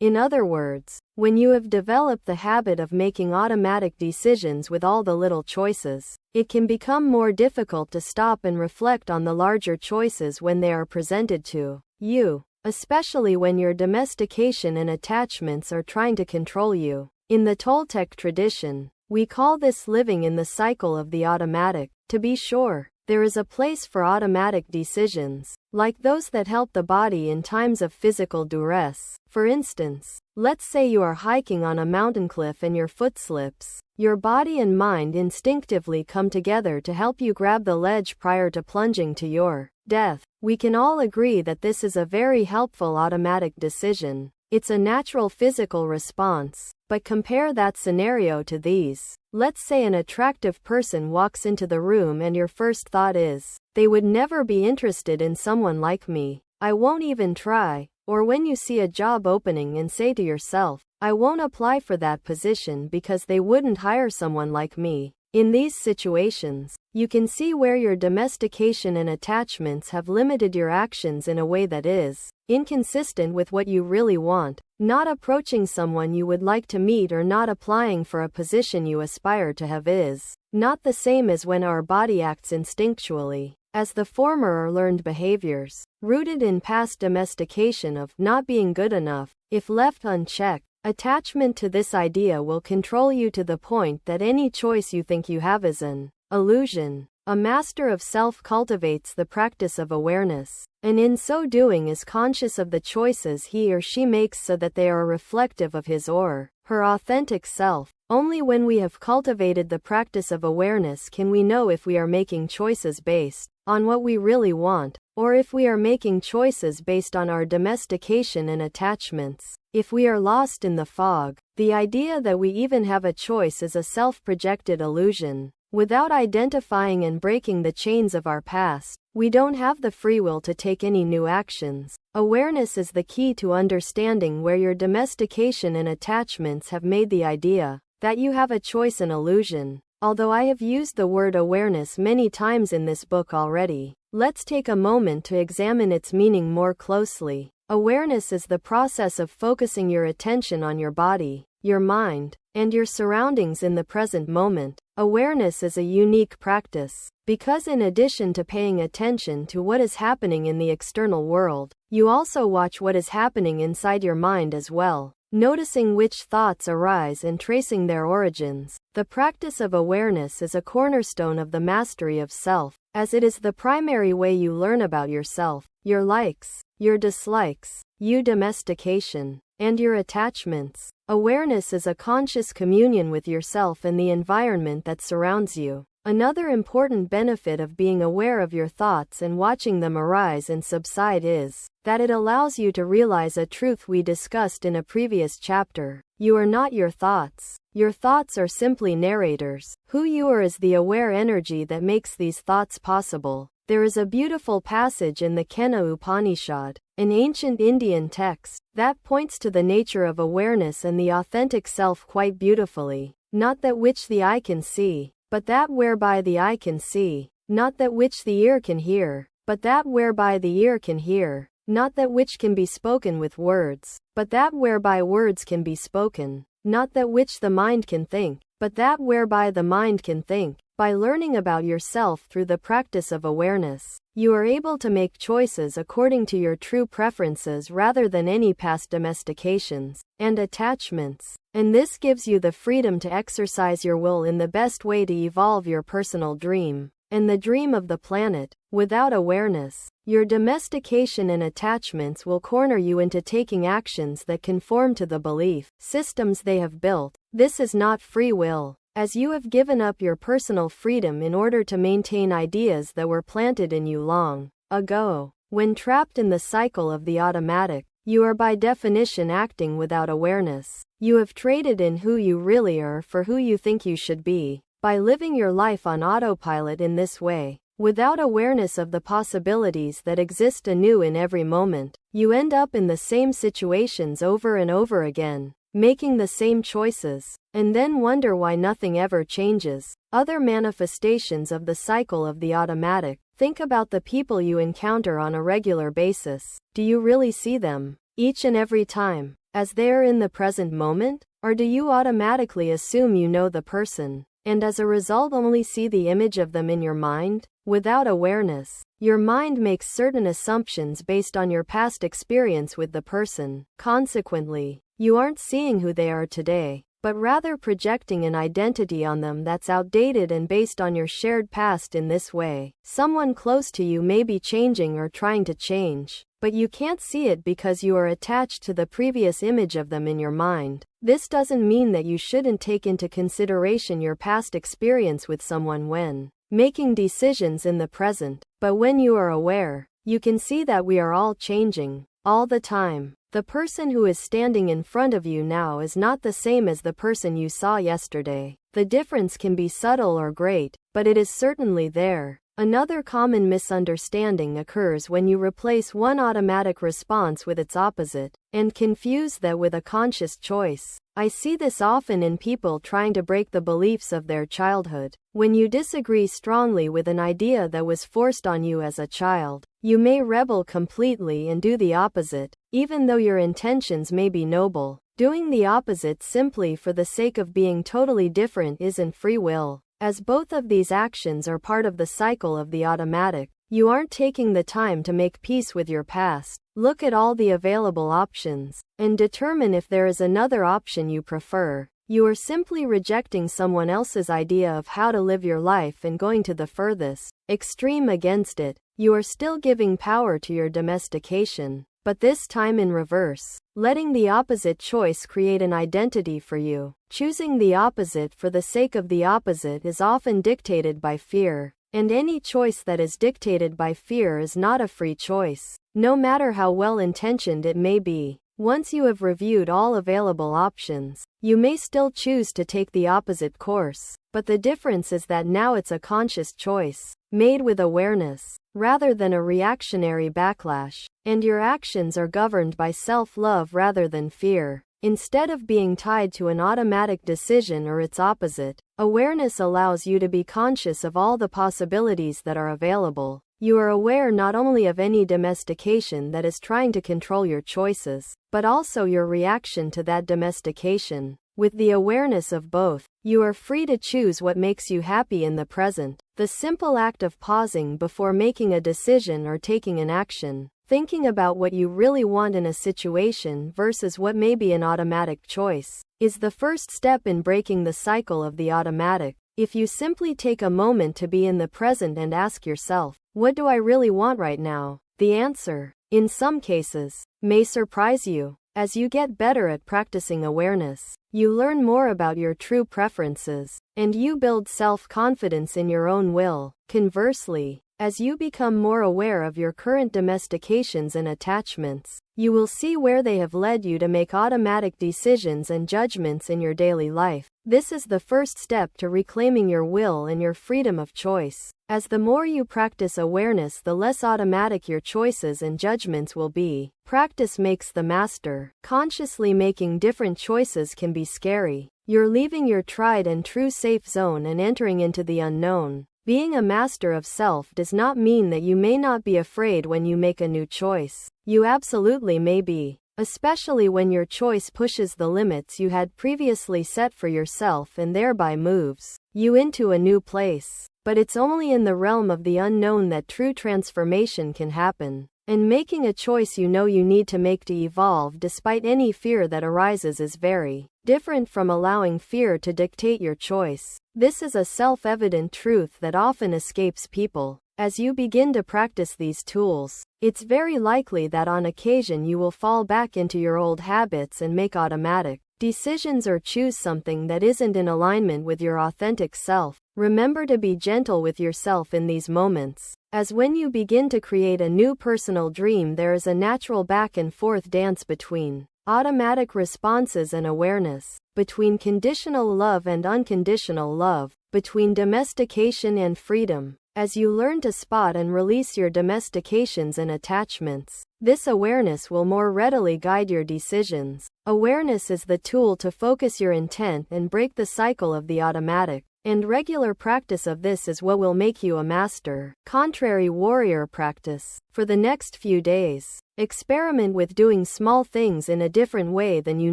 In other words, when you have developed the habit of making automatic decisions with all the little choices, it can become more difficult to stop and reflect on the larger choices when they are presented to you, especially when your domestication and attachments are trying to control you. In the Toltec tradition, we call this living in the cycle of the automatic. To be sure, there is a place for automatic decisions, like those that help the body in times of physical duress. For instance, let's say you are hiking on a mountain cliff and your foot slips. Your body and mind instinctively come together to help you grab the ledge prior to plunging to your death. We can all agree that this is a very helpful automatic decision. It's a natural physical response. But compare that scenario to these. Let's say an attractive person walks into the room and your first thought is, they would never be interested in someone like me. I won't even try. Or when you see a job opening and say to yourself, I won't apply for that position because they wouldn't hire someone like me. In these situations, you can see where your domestication and attachments have limited your actions in a way that is inconsistent with what you really want. Not approaching someone you would like to meet or not applying for a position you aspire to have is not the same as when our body acts instinctually, as the former are learned behaviors, rooted in past domestication of not being good enough. If left unchecked, attachment to this idea will control you to the point that any choice you think you have is an illusion. A master of self cultivates the practice of awareness, and in so doing is conscious of the choices he or she makes so that they are reflective of his or her authentic self. Only when we have cultivated the practice of awareness can we know if we are making choices based on what we really want, or if we are making choices based on our domestication and attachments. If we are lost in the fog, the idea that we even have a choice is a self-projected illusion. Without identifying and breaking the chains of our past, we don't have the free will to take any new actions. Awareness is the key to understanding where your domestication and attachments have made the idea that you have a choice an illusion. Although I have used the word awareness many times in this book already, let's take a moment to examine its meaning more closely. Awareness is the process of focusing your attention on your body, your mind, and your surroundings in the present moment. Awareness is a unique practice, because in addition to paying attention to what is happening in the external world, you also watch what is happening inside your mind as well, noticing which thoughts arise and tracing their origins. The practice of awareness is a cornerstone of the mastery of self, as it is the primary way you learn about yourself, your likes, your dislikes, your domestication, and your attachments. Awareness is a conscious communion with yourself and the environment that surrounds you. Another important benefit of being aware of your thoughts and watching them arise and subside is that it allows you to realize a truth we discussed in a previous chapter. You are not your thoughts. Your thoughts are simply narrators. Who you are is the aware energy that makes these thoughts possible. There is a beautiful passage in the Kena Upanishad, an ancient Indian text, that points to the nature of awareness and the authentic self quite beautifully. Not that which the eye can see, but that whereby the eye can see. Not that which the ear can hear, but that whereby the ear can hear. Not that which can be spoken with words, but that whereby words can be spoken. Not that which the mind can think, but that whereby the mind can think. By learning about yourself through the practice of awareness, you are able to make choices according to your true preferences rather than any past domestications and attachments. And this gives you the freedom to exercise your will in the best way to evolve your personal dream and the dream of the planet. Without awareness, your domestication and attachments will corner you into taking actions that conform to the belief systems they have built. This is not free will, as you have given up your personal freedom in order to maintain ideas that were planted in you long ago. When trapped in the cycle of the automatic, you are by definition acting without awareness. You have traded in who you really are for who you think you should be. By living your life on autopilot in this way, without awareness of the possibilities that exist anew in every moment, you end up in the same situations over and over again, making the same choices, and then wonder why nothing ever changes. Other manifestations of the cycle of the automatic. Think about the people you encounter on a regular basis. Do you really see them, each and every time, as they are in the present moment? Or do you automatically assume you know the person, and as a result only see the image of them in your mind? Without awareness, your mind makes certain assumptions based on your past experience with the person. Consequently, you aren't seeing who they are today, but rather projecting an identity on them that's outdated and based on your shared past. In this way, someone close to you may be changing or trying to change, but you can't see it because you are attached to the previous image of them in your mind. This doesn't mean that you shouldn't take into consideration your past experience with someone when making decisions in the present, but when you are aware, you can see that we are all changing, all the time. The person who is standing in front of you now is not the same as the person you saw yesterday. The difference can be subtle or great, but it is certainly there. Another common misunderstanding occurs when you replace one automatic response with its opposite, and confuse that with a conscious choice. I see this often in people trying to break the beliefs of their childhood. When you disagree strongly with an idea that was forced on you as a child, you may rebel completely and do the opposite, even though your intentions may be noble. Doing the opposite simply for the sake of being totally different isn't free will. As both of these actions are part of the cycle of the automatic, you aren't taking the time to make peace with your past. Look at all the available options, and determine if there is another option you prefer. You are simply rejecting someone else's idea of how to live your life and going to the furthest extreme against it. You are still giving power to your domestication, but this time in reverse, letting the opposite choice create an identity for you. Choosing the opposite for the sake of the opposite is often dictated by fear, and any choice that is dictated by fear is not a free choice, no matter how well-intentioned it may be. Once you have reviewed all available options, you may still choose to take the opposite course, but the difference is that now it's a conscious choice, made with awareness, rather than a reactionary backlash, and your actions are governed by self-love rather than fear. Instead of being tied to an automatic decision or its opposite, awareness allows you to be conscious of all the possibilities that are available. You are aware not only of any domestication that is trying to control your choices, but also your reaction to that domestication. With the awareness of both, you are free to choose what makes you happy in the present. The simple act of pausing before making a decision or taking an action, thinking about what you really want in a situation versus what may be an automatic choice, is the first step in breaking the cycle of the automatic. If you simply take a moment to be in the present and ask yourself, what do I really want right now? The answer, in some cases, may surprise you. As you get better at practicing awareness, you learn more about your true preferences, and you build self-confidence in your own will. Conversely, as you become more aware of your current domestications and attachments, you will see where they have led you to make automatic decisions and judgments in your daily life. This is the first step to reclaiming your will and your freedom of choice. As the more you practice awareness, the less automatic your choices and judgments will be. Practice makes the master. Consciously making different choices can be scary. You're leaving your tried and true safe zone and entering into the unknown. Being a master of self does not mean that you may not be afraid when you make a new choice. You absolutely may be, especially when your choice pushes the limits you had previously set for yourself and thereby moves you into a new place. But it's only in the realm of the unknown that true transformation can happen. And making a choice you know you need to make to evolve despite any fear that arises is very different from allowing fear to dictate your choice. This is a self-evident truth that often escapes people. As you begin to practice these tools, it's very likely that on occasion you will fall back into your old habits and make automatic decisions or choose something that isn't in alignment with your authentic self. Remember to be gentle with yourself in these moments, as when you begin to create a new personal dream, there is a natural back and forth dance between automatic responses and awareness, between conditional love and unconditional love, between domestication and freedom. As you learn to spot and release your domestications and attachments, this awareness will more readily guide your decisions. Awareness is the tool to focus your intent and break the cycle of the automatic, and regular practice of this is what will make you a master. Contrary warrior practice. For the next few days, experiment with doing small things in a different way than you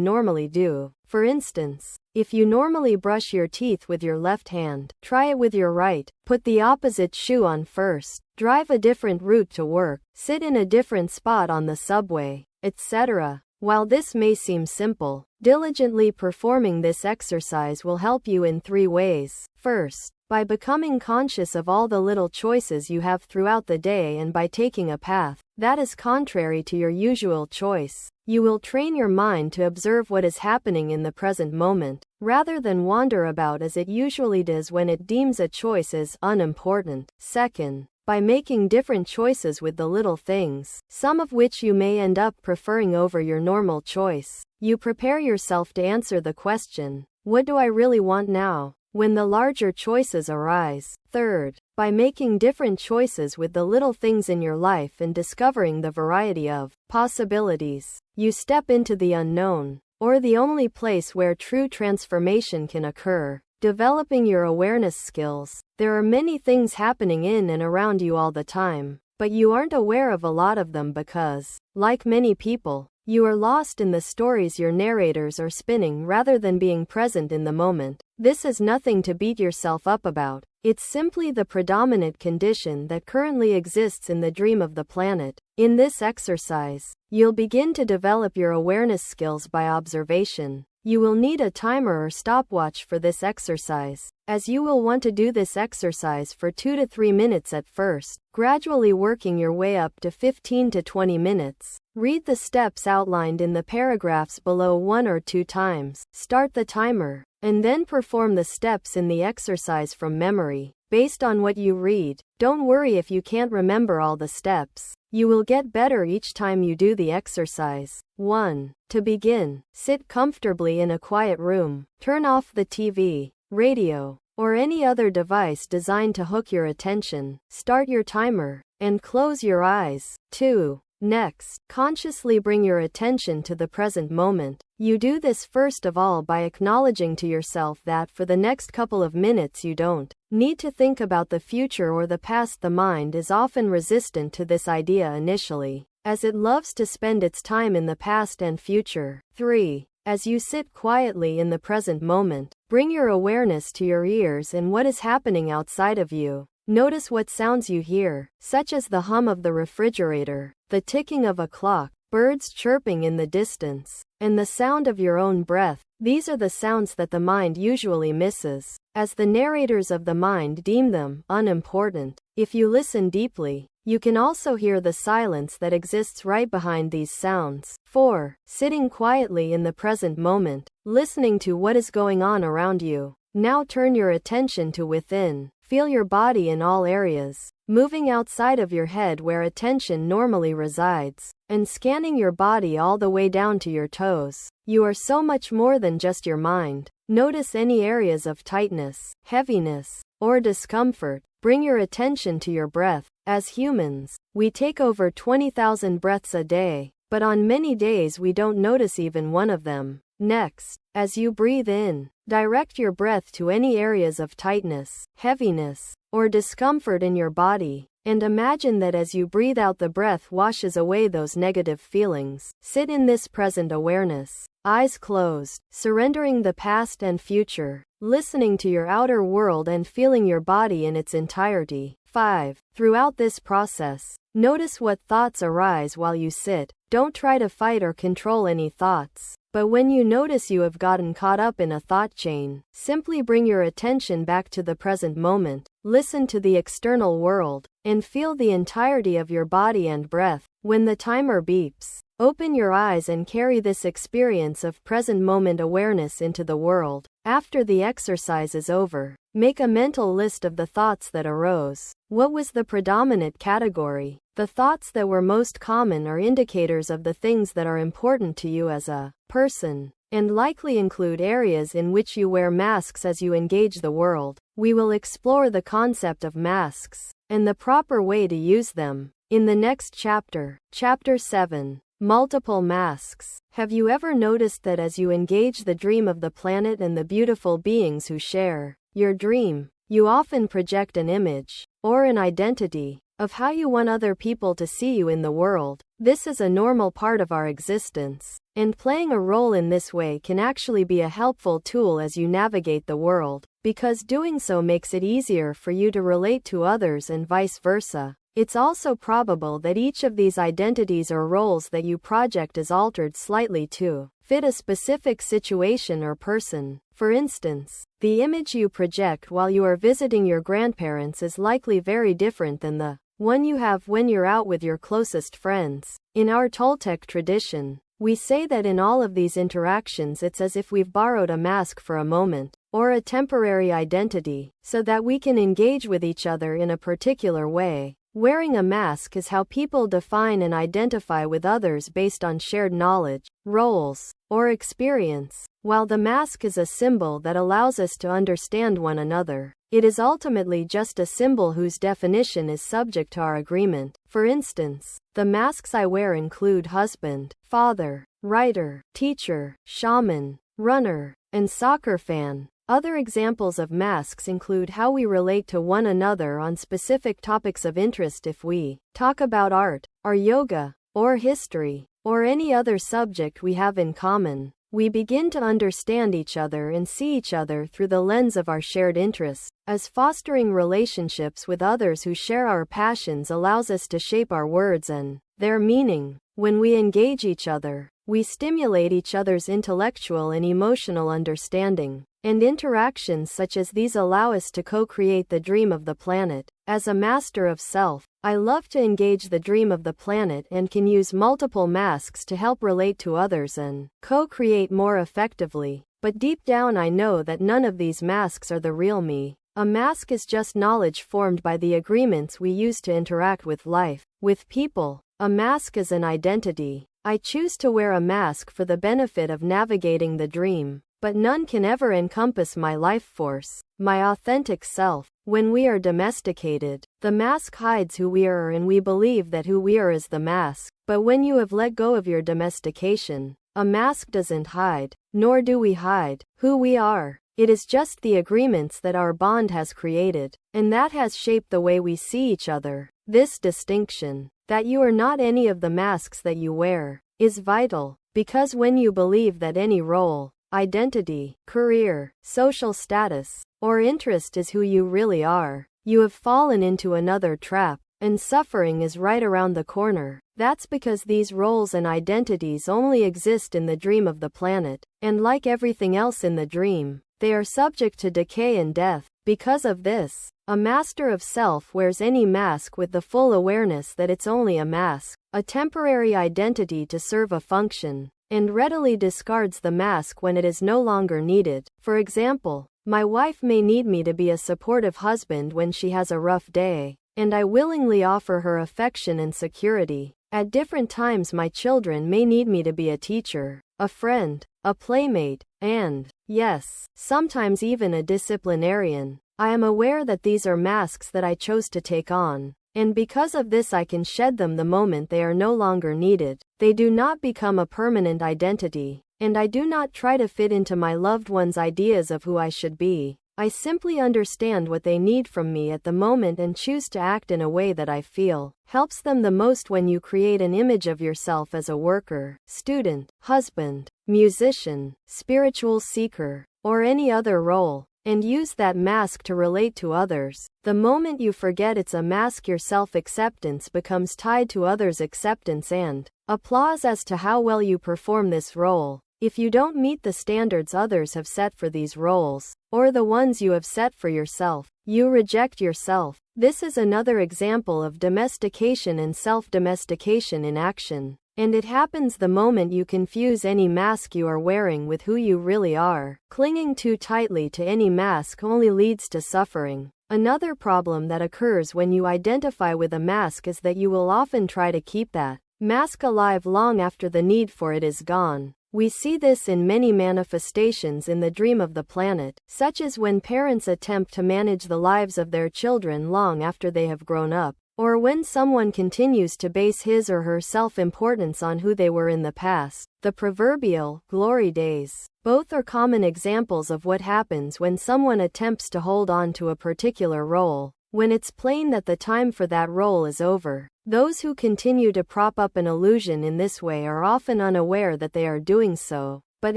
normally do. For instance, if you normally brush your teeth with your left hand, try it with your right. Put the opposite shoe on first. Drive a different route to work. Sit in a different spot on the subway, etc. While this may seem simple, diligently performing this exercise will help you in 3 ways. First, by becoming conscious of all the little choices you have throughout the day, and by taking a path that is contrary to your usual choice, you will train your mind to observe what is happening in the present moment, rather than wander about as it usually does when it deems a choice as unimportant. Second, by making different choices with the little things, some of which you may end up preferring over your normal choice, you prepare yourself to answer the question, what do I really want now, when the larger choices arise. Third, by making different choices with the little things in your life and discovering the variety of possibilities, you step into the unknown, or the only place where true transformation can occur. Developing your awareness skills. There are many things happening in and around you all the time, but you aren't aware of a lot of them because, like many people, you are lost in the stories your narrators are spinning rather than being present in the moment. This is nothing to beat yourself up about. It's simply the predominant condition that currently exists in the dream of the planet. In this exercise, you'll begin to develop your awareness skills by observation. You will need a timer or stopwatch for this exercise, as you will want to do this exercise for 2 to 3 minutes at first, gradually working your way up to 15 to 20 minutes. Read the steps outlined in the paragraphs below 1 or 2 times. Start the timer, and then perform the steps in the exercise from memory, based on what you read. Don't worry if you can't remember all the steps. You will get better each time you do the exercise. 1. To begin, sit comfortably in a quiet room. Turn off the TV, radio, or any other device designed to hook your attention. Start your timer, and close your eyes. 2. Next, consciously bring your attention to the present moment. You do this first of all by acknowledging to yourself that for the next couple of minutes you don't need to think about the future or the past. The mind is often resistant to this idea initially, as it loves to spend its time in the past and future. 3. As you sit quietly in the present moment, bring your awareness to your ears and what is happening outside of you. Notice what sounds you hear, such as the hum of the refrigerator, the ticking of a clock, birds chirping in the distance, and the sound of your own breath. These are the sounds that the mind usually misses, as the narrators of the mind deem them unimportant. If you listen deeply, You can also hear the silence that exists right behind these sounds. 4. Sitting quietly in the present moment, listening to what is going on around you. Now turn your attention to within. Feel your body in all areas, moving outside of your head where attention normally resides, and scanning your body all the way down to your toes. You are so much more than just your mind. Notice any areas of tightness, heaviness, or discomfort. Bring your attention to your breath. As humans, we take over 20,000 breaths a day, but on many days we don't notice even one of them. Next, as you breathe in, direct your breath to any areas of tightness, heaviness, or discomfort in your body, and imagine that as you breathe out, the breath washes away those negative feelings. Sit in this present awareness, eyes closed, surrendering the past and future, listening to your outer world and feeling your body in its entirety. 5. Throughout this process, notice what thoughts arise while you sit. Don't try to fight or control any thoughts. But when you notice you have gotten caught up in a thought chain, simply bring your attention back to the present moment, listen to the external world, and feel the entirety of your body and breath. When the timer beeps, open your eyes and carry this experience of present moment awareness into the world. After the exercise is over, make a mental list of the thoughts that arose. What was the predominant category? The thoughts that were most common are indicators of the things that are important to you as a person, and likely include areas in which you wear masks as you engage the world. We will explore the concept of masks and the proper way to use them in the next chapter. Chapter 7. Multiple masks. Have you ever noticed that as you engage the dream of the planet and the beautiful beings who share your dream, you often project an image, or an identity, of how you want other people to see you in the world? This is a normal part of our existence, and playing a role in this way can actually be a helpful tool as you navigate the world, because doing so makes it easier for you to relate to others and vice versa. It's also probable that each of these identities or roles that you project is altered slightly to fit a specific situation or person. For instance, the image you project while you are visiting your grandparents is likely very different than the one you have when you're out with your closest friends. In our Toltec tradition, we say that in all of these interactions it's as if we've borrowed a mask for a moment, or a temporary identity, so that we can engage with each other in a particular way. Wearing a mask is how people define and identify with others based on shared knowledge, roles, or experience. While the mask is a symbol that allows us to understand one another, it is ultimately just a symbol whose definition is subject to our agreement. For instance, the masks I wear include husband, father, writer, teacher, shaman, runner, and soccer fan. Other examples of masks include how we relate to one another on specific topics of interest. If we talk about art, or yoga, or history, or any other subject we have in common, we begin to understand each other and see each other through the lens of our shared interests. As fostering relationships with others who share our passions allows us to shape our words and their meaning. When we engage each other, we stimulate each other's intellectual and emotional understanding, and interactions such as these allow us to co-create the dream of the planet. As a master of self, I love to engage the dream of the planet and can use multiple masks to help relate to others and co-create more effectively. But deep down I know that none of these masks are the real me. A mask is just knowledge formed by the agreements we use to interact with life, with people. A mask is an identity. I choose to wear a mask for the benefit of navigating the dream, but none can ever encompass my life force, my authentic self. When we are domesticated, the mask hides who we are and we believe that who we are is the mask. But when you have let go of your domestication, a mask doesn't hide, nor do we hide who we are. It is just the agreements that our bond has created, and that has shaped the way we see each other. This distinction, that you are not any of the masks that you wear, is vital, because when you believe that any role, identity, career, social status, or interest is who you really are, you have fallen into another trap, and suffering is right around the corner. That's because these roles and identities only exist in the dream of the planet, and like everything else in the dream, they are subject to decay and death. Because of this, a master of self wears any mask with the full awareness that it's only a mask, a temporary identity to serve a function, and readily discards the mask when it is no longer needed. For example, my wife may need me to be a supportive husband when she has a rough day, and I willingly offer her affection and security. At different times my children may need me to be a teacher, a friend, a playmate, and, yes, sometimes even a disciplinarian. I am aware that these are masks that I chose to take on, and because of this I can shed them the moment they are no longer needed. They do not become a permanent identity, and I do not try to fit into my loved ones' ideas of who I should be. I simply understand what they need from me at the moment and choose to act in a way that I feel helps them the most. When you create an image of yourself as a worker, student, husband, musician, spiritual seeker, or any other role, and use that mask to relate to others, the moment you forget it's a mask, your self-acceptance becomes tied to others' acceptance and applause as to how well you perform this role. If you don't meet the standards others have set for these roles, or the ones you have set for yourself, you reject yourself. This is another example of domestication and self-domestication in action. And it happens the moment you confuse any mask you are wearing with who you really are. Clinging too tightly to any mask only leads to suffering. Another problem that occurs when you identify with a mask is that you will often try to keep that mask alive long after the need for it is gone. We see this in many manifestations in the dream of the planet, such as when parents attempt to manage the lives of their children long after they have grown up, or when someone continues to base his or her self-importance on who they were in the past, the proverbial glory days. Both are common examples of what happens when someone attempts to hold on to a particular role, when it's plain that the time for that role is over. Those who continue to prop up an illusion in this way are often unaware that they are doing so. But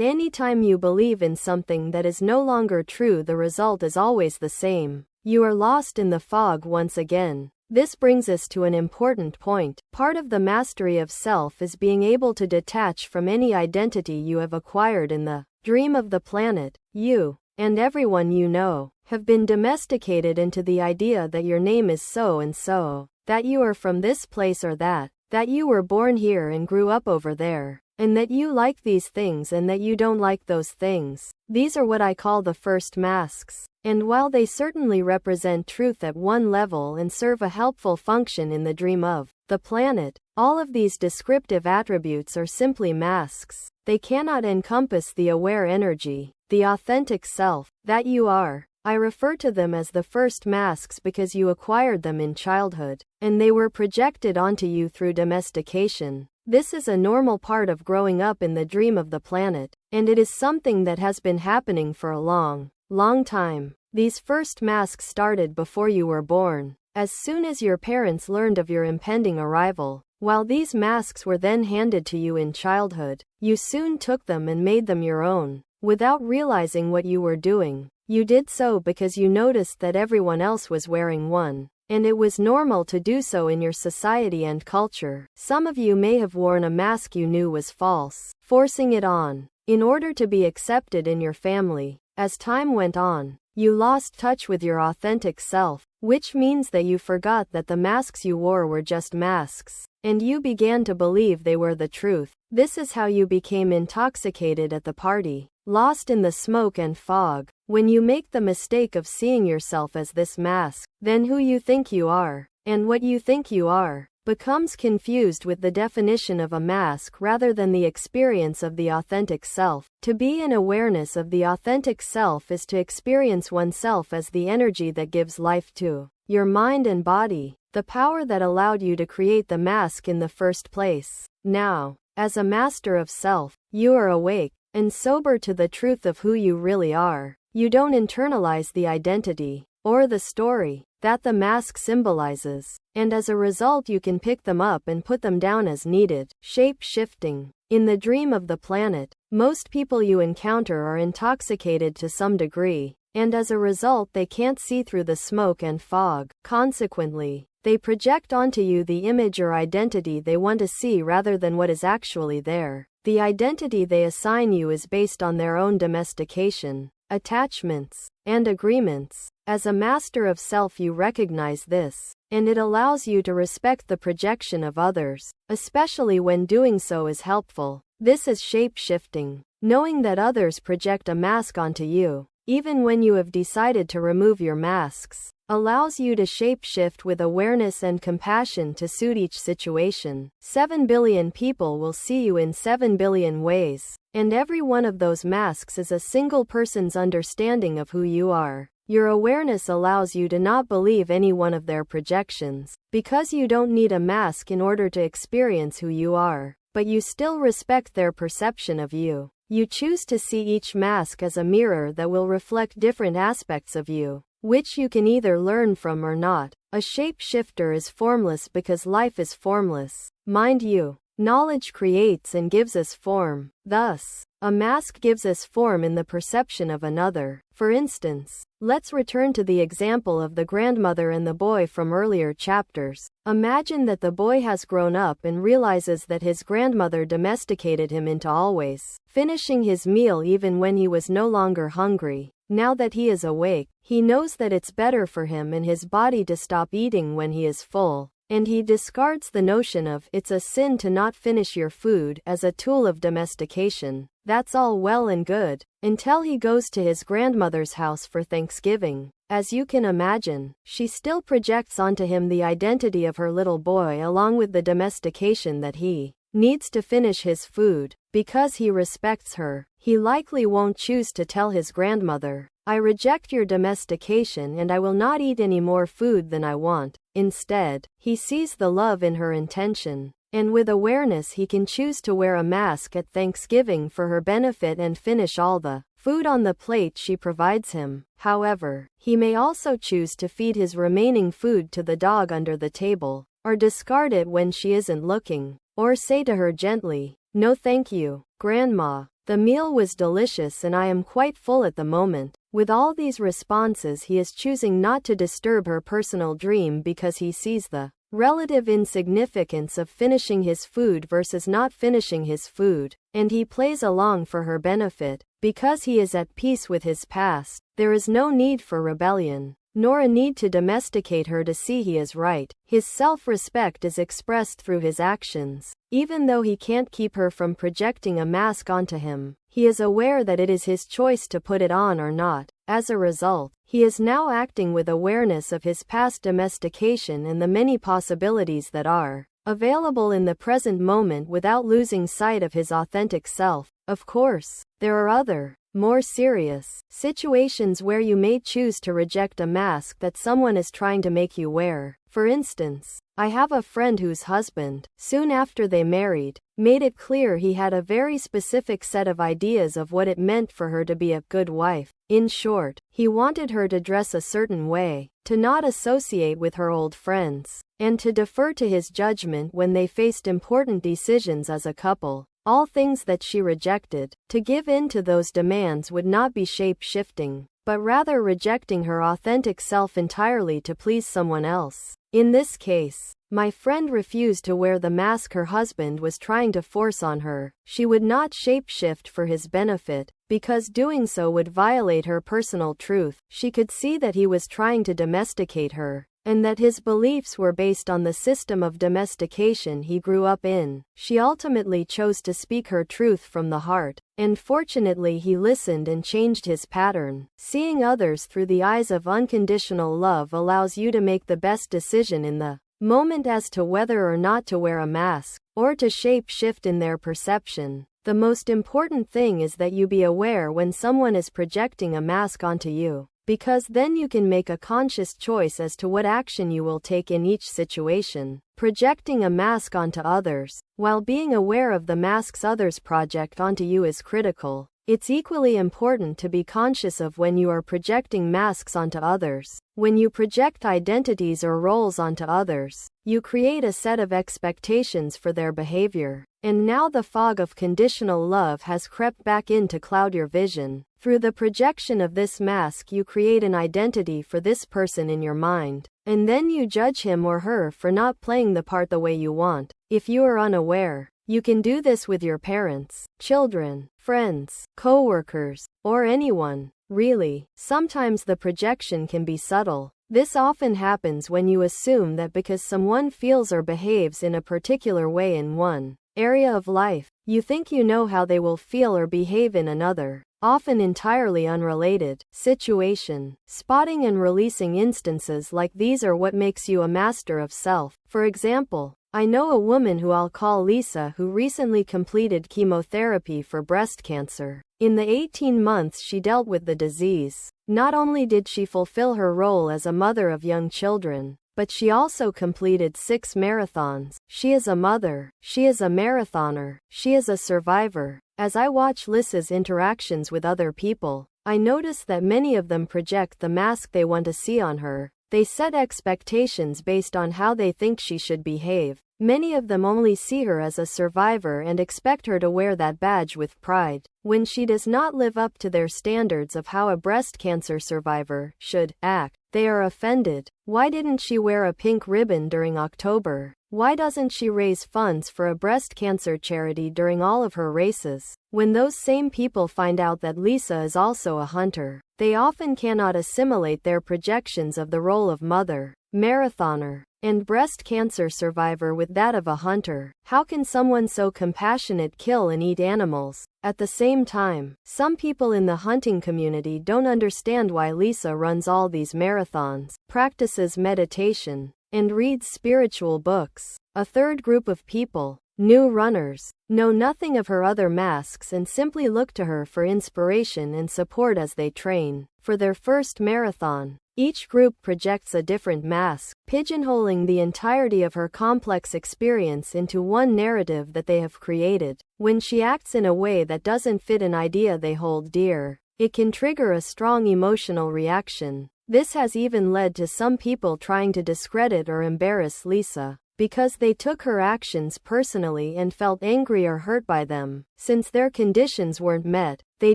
anytime you believe in something that is no longer true, the result is always the same. You are lost in the fog once again. This brings us to an important point. Part of the mastery of self is being able to detach from any identity you have acquired in the dream of the planet. You, and everyone you know, have been domesticated into the idea that your name is so and so, that you are from this place or that you were born here and grew up over there, and that you like these things and that you don't like those things. These are what I call the first masks. And while they certainly represent truth at one level and serve a helpful function in the dream of the planet, all of these descriptive attributes are simply masks. They cannot encompass the aware energy, the authentic self, that you are. I refer to them as the first masks because you acquired them in childhood, and they were projected onto you through domestication. This is a normal part of growing up in the dream of the planet, and it is something that has been happening for a long time. These first masks started before you were born, as soon as your parents learned of your impending arrival. While these masks were then handed to you in childhood, you soon took them and made them your own, without realizing what you were doing. You did so because you noticed that everyone else was wearing one, and it was normal to do so in your society and culture. Some of you may have worn a mask you knew was false, forcing it on, in order to be accepted in your family. As time went on, you lost touch with your authentic self, which means that you forgot that the masks you wore were just masks, and you began to believe they were the truth. This is how you became intoxicated at the party, lost in the smoke and fog. When you make the mistake of seeing yourself as this mask, then who you think you are, and what you think you are, becomes confused with the definition of a mask rather than the experience of the authentic self. To be in awareness of the authentic self is to experience oneself as the energy that gives life to your mind and body, the power that allowed you to create the mask in the first place. Now, as a master of self, you are awake and sober to the truth of who you really are. You don't internalize the identity, or the story, that the mask symbolizes, and as a result you can pick them up and put them down as needed. Shape-shifting. In the dream of the planet, most people you encounter are intoxicated to some degree, and as a result they can't see through the smoke and fog. Consequently, they project onto you the image or identity they want to see rather than what is actually there. The identity they assign you is based on their own domestication. attachments, and agreements. As a master of self, you recognize this, and it allows you to respect the projection of others, especially when doing so is helpful. This is shape-shifting. Knowing that others project a mask onto you, even when you have decided to remove your masks, allows you to shape-shift with awareness and compassion to suit each situation. 7 billion people will see you in 7 billion ways, and every one of those masks is a single person's understanding of who you are. Your awareness allows you to not believe any one of their projections, because you don't need a mask in order to experience who you are, but you still respect their perception of you. You choose to see each mask as a mirror that will reflect different aspects of you, which you can either learn from or not. A shapeshifter is formless because life is formless. Mind you, knowledge creates and gives us form. Thus, a mask gives us form in the perception of another. For instance, let's return to the example of the grandmother and the boy from earlier chapters. Imagine that the boy has grown up and realizes that his grandmother domesticated him into always finishing his meal even when he was no longer hungry. Now that he is awake, he knows that it's better for him and his body to stop eating when he is full, and he discards the notion of "it's a sin to not finish your food" as a tool of domestication. That's all well and good, until he goes to his grandmother's house for Thanksgiving. As you can imagine, she still projects onto him the identity of her little boy along with the domestication that he needs to finish his food. Because he respects her, he likely won't choose to tell his grandmother, "I reject your domestication and I will not eat any more food than I want." Instead, he sees the love in her intention, and with awareness he can choose to wear a mask at Thanksgiving for her benefit and finish all the food on the plate she provides him. However, he may also choose to feed his remaining food to the dog under the table, or discard it when she isn't looking, or say to her gently, "No thank you, Grandma. The meal was delicious and I am quite full at the moment." With all these responses, he is choosing not to disturb her personal dream because he sees the relative insignificance of finishing his food versus not finishing his food, and he plays along for her benefit. Because he is at peace with his past, there is no need for rebellion, nor a need to domesticate her to see he is right. His self-respect is expressed through his actions. Even though he can't keep her from projecting a mask onto him, he is aware that it is his choice to put it on or not. As a result, he is now acting with awareness of his past domestication and the many possibilities that are available in the present moment without losing sight of his authentic self. Of course, there are other, more serious situations where you may choose to reject a mask that someone is trying to make you wear. For instance, I have a friend whose husband, soon after they married, made it clear he had a very specific set of ideas of what it meant for her to be a good wife. In short, he wanted her to dress a certain way, to not associate with her old friends, and to defer to his judgment when they faced important decisions as a couple. All things that she rejected. To give in to those demands would not be shape-shifting, but rather rejecting her authentic self entirely to please someone else. In this case, my friend refused to wear the mask her husband was trying to force on her. She would not shape-shift for his benefit, because doing so would violate her personal truth. She could see that he was trying to domesticate her, and that his beliefs were based on the system of domestication he grew up in. She ultimately chose to speak her truth from the heart, and fortunately he listened and changed his pattern. Seeing others through the eyes of unconditional love allows you to make the best decision in the moment as to whether or not to wear a mask, or to shape-shift in their perception. The most important thing is that you be aware when someone is projecting a mask onto you, because then you can make a conscious choice as to what action you will take in each situation. Projecting a mask onto others, while being aware of the masks others project onto you, is critical. It's equally important to be conscious of when you are projecting masks onto others. When you project identities or roles onto others, you create a set of expectations for their behavior, and now the fog of conditional love has crept back in to cloud your vision. Through the projection of this mask, you create an identity for this person in your mind, and then you judge him or her for not playing the part the way you want. If you are unaware, you can do this with your parents, children, friends, co-workers, or anyone. Really, sometimes the projection can be subtle. This often happens when you assume that because someone feels or behaves in a particular way in one area of life, you think you know how they will feel or behave in another, often entirely unrelated, situation. Spotting and releasing instances like these are what makes you a master of self. For example, I know a woman who I'll call Lisa who recently completed chemotherapy for breast cancer. In the 18 months she dealt with the disease, not only did she fulfill her role as a mother of young children, but she also completed 6 marathons. She is a mother, she is a marathoner, she is a survivor. As I watch Lisa's interactions with other people, I notice that many of them project the mask they want to see on her. They set expectations based on how they think she should behave. Many of them only see her as a survivor and expect her to wear that badge with pride. When she does not live up to their standards of how a breast cancer survivor should act, they are offended. Why didn't she wear a pink ribbon during October? Why doesn't she raise funds for a breast cancer charity during all of her races? When those same people find out that Lisa is also a hunter, they often cannot assimilate their projections of the role of mother, marathoner, and breast cancer survivor with that of a hunter. How can someone so compassionate kill and eat animals? At the same time, some people in the hunting community don't understand why Lisa runs all these marathons, practices meditation, and reads spiritual books. A third group of people, new runners, know nothing of her other masks and simply look to her for inspiration and support as they train for their first marathon. Each group projects a different mask, pigeonholing the entirety of her complex experience into one narrative that they have created. When she acts in a way that doesn't fit an idea they hold dear, it can trigger a strong emotional reaction. This has even led to some people trying to discredit or embarrass Lisa, because they took her actions personally and felt angry or hurt by them. Since their conditions weren't met, they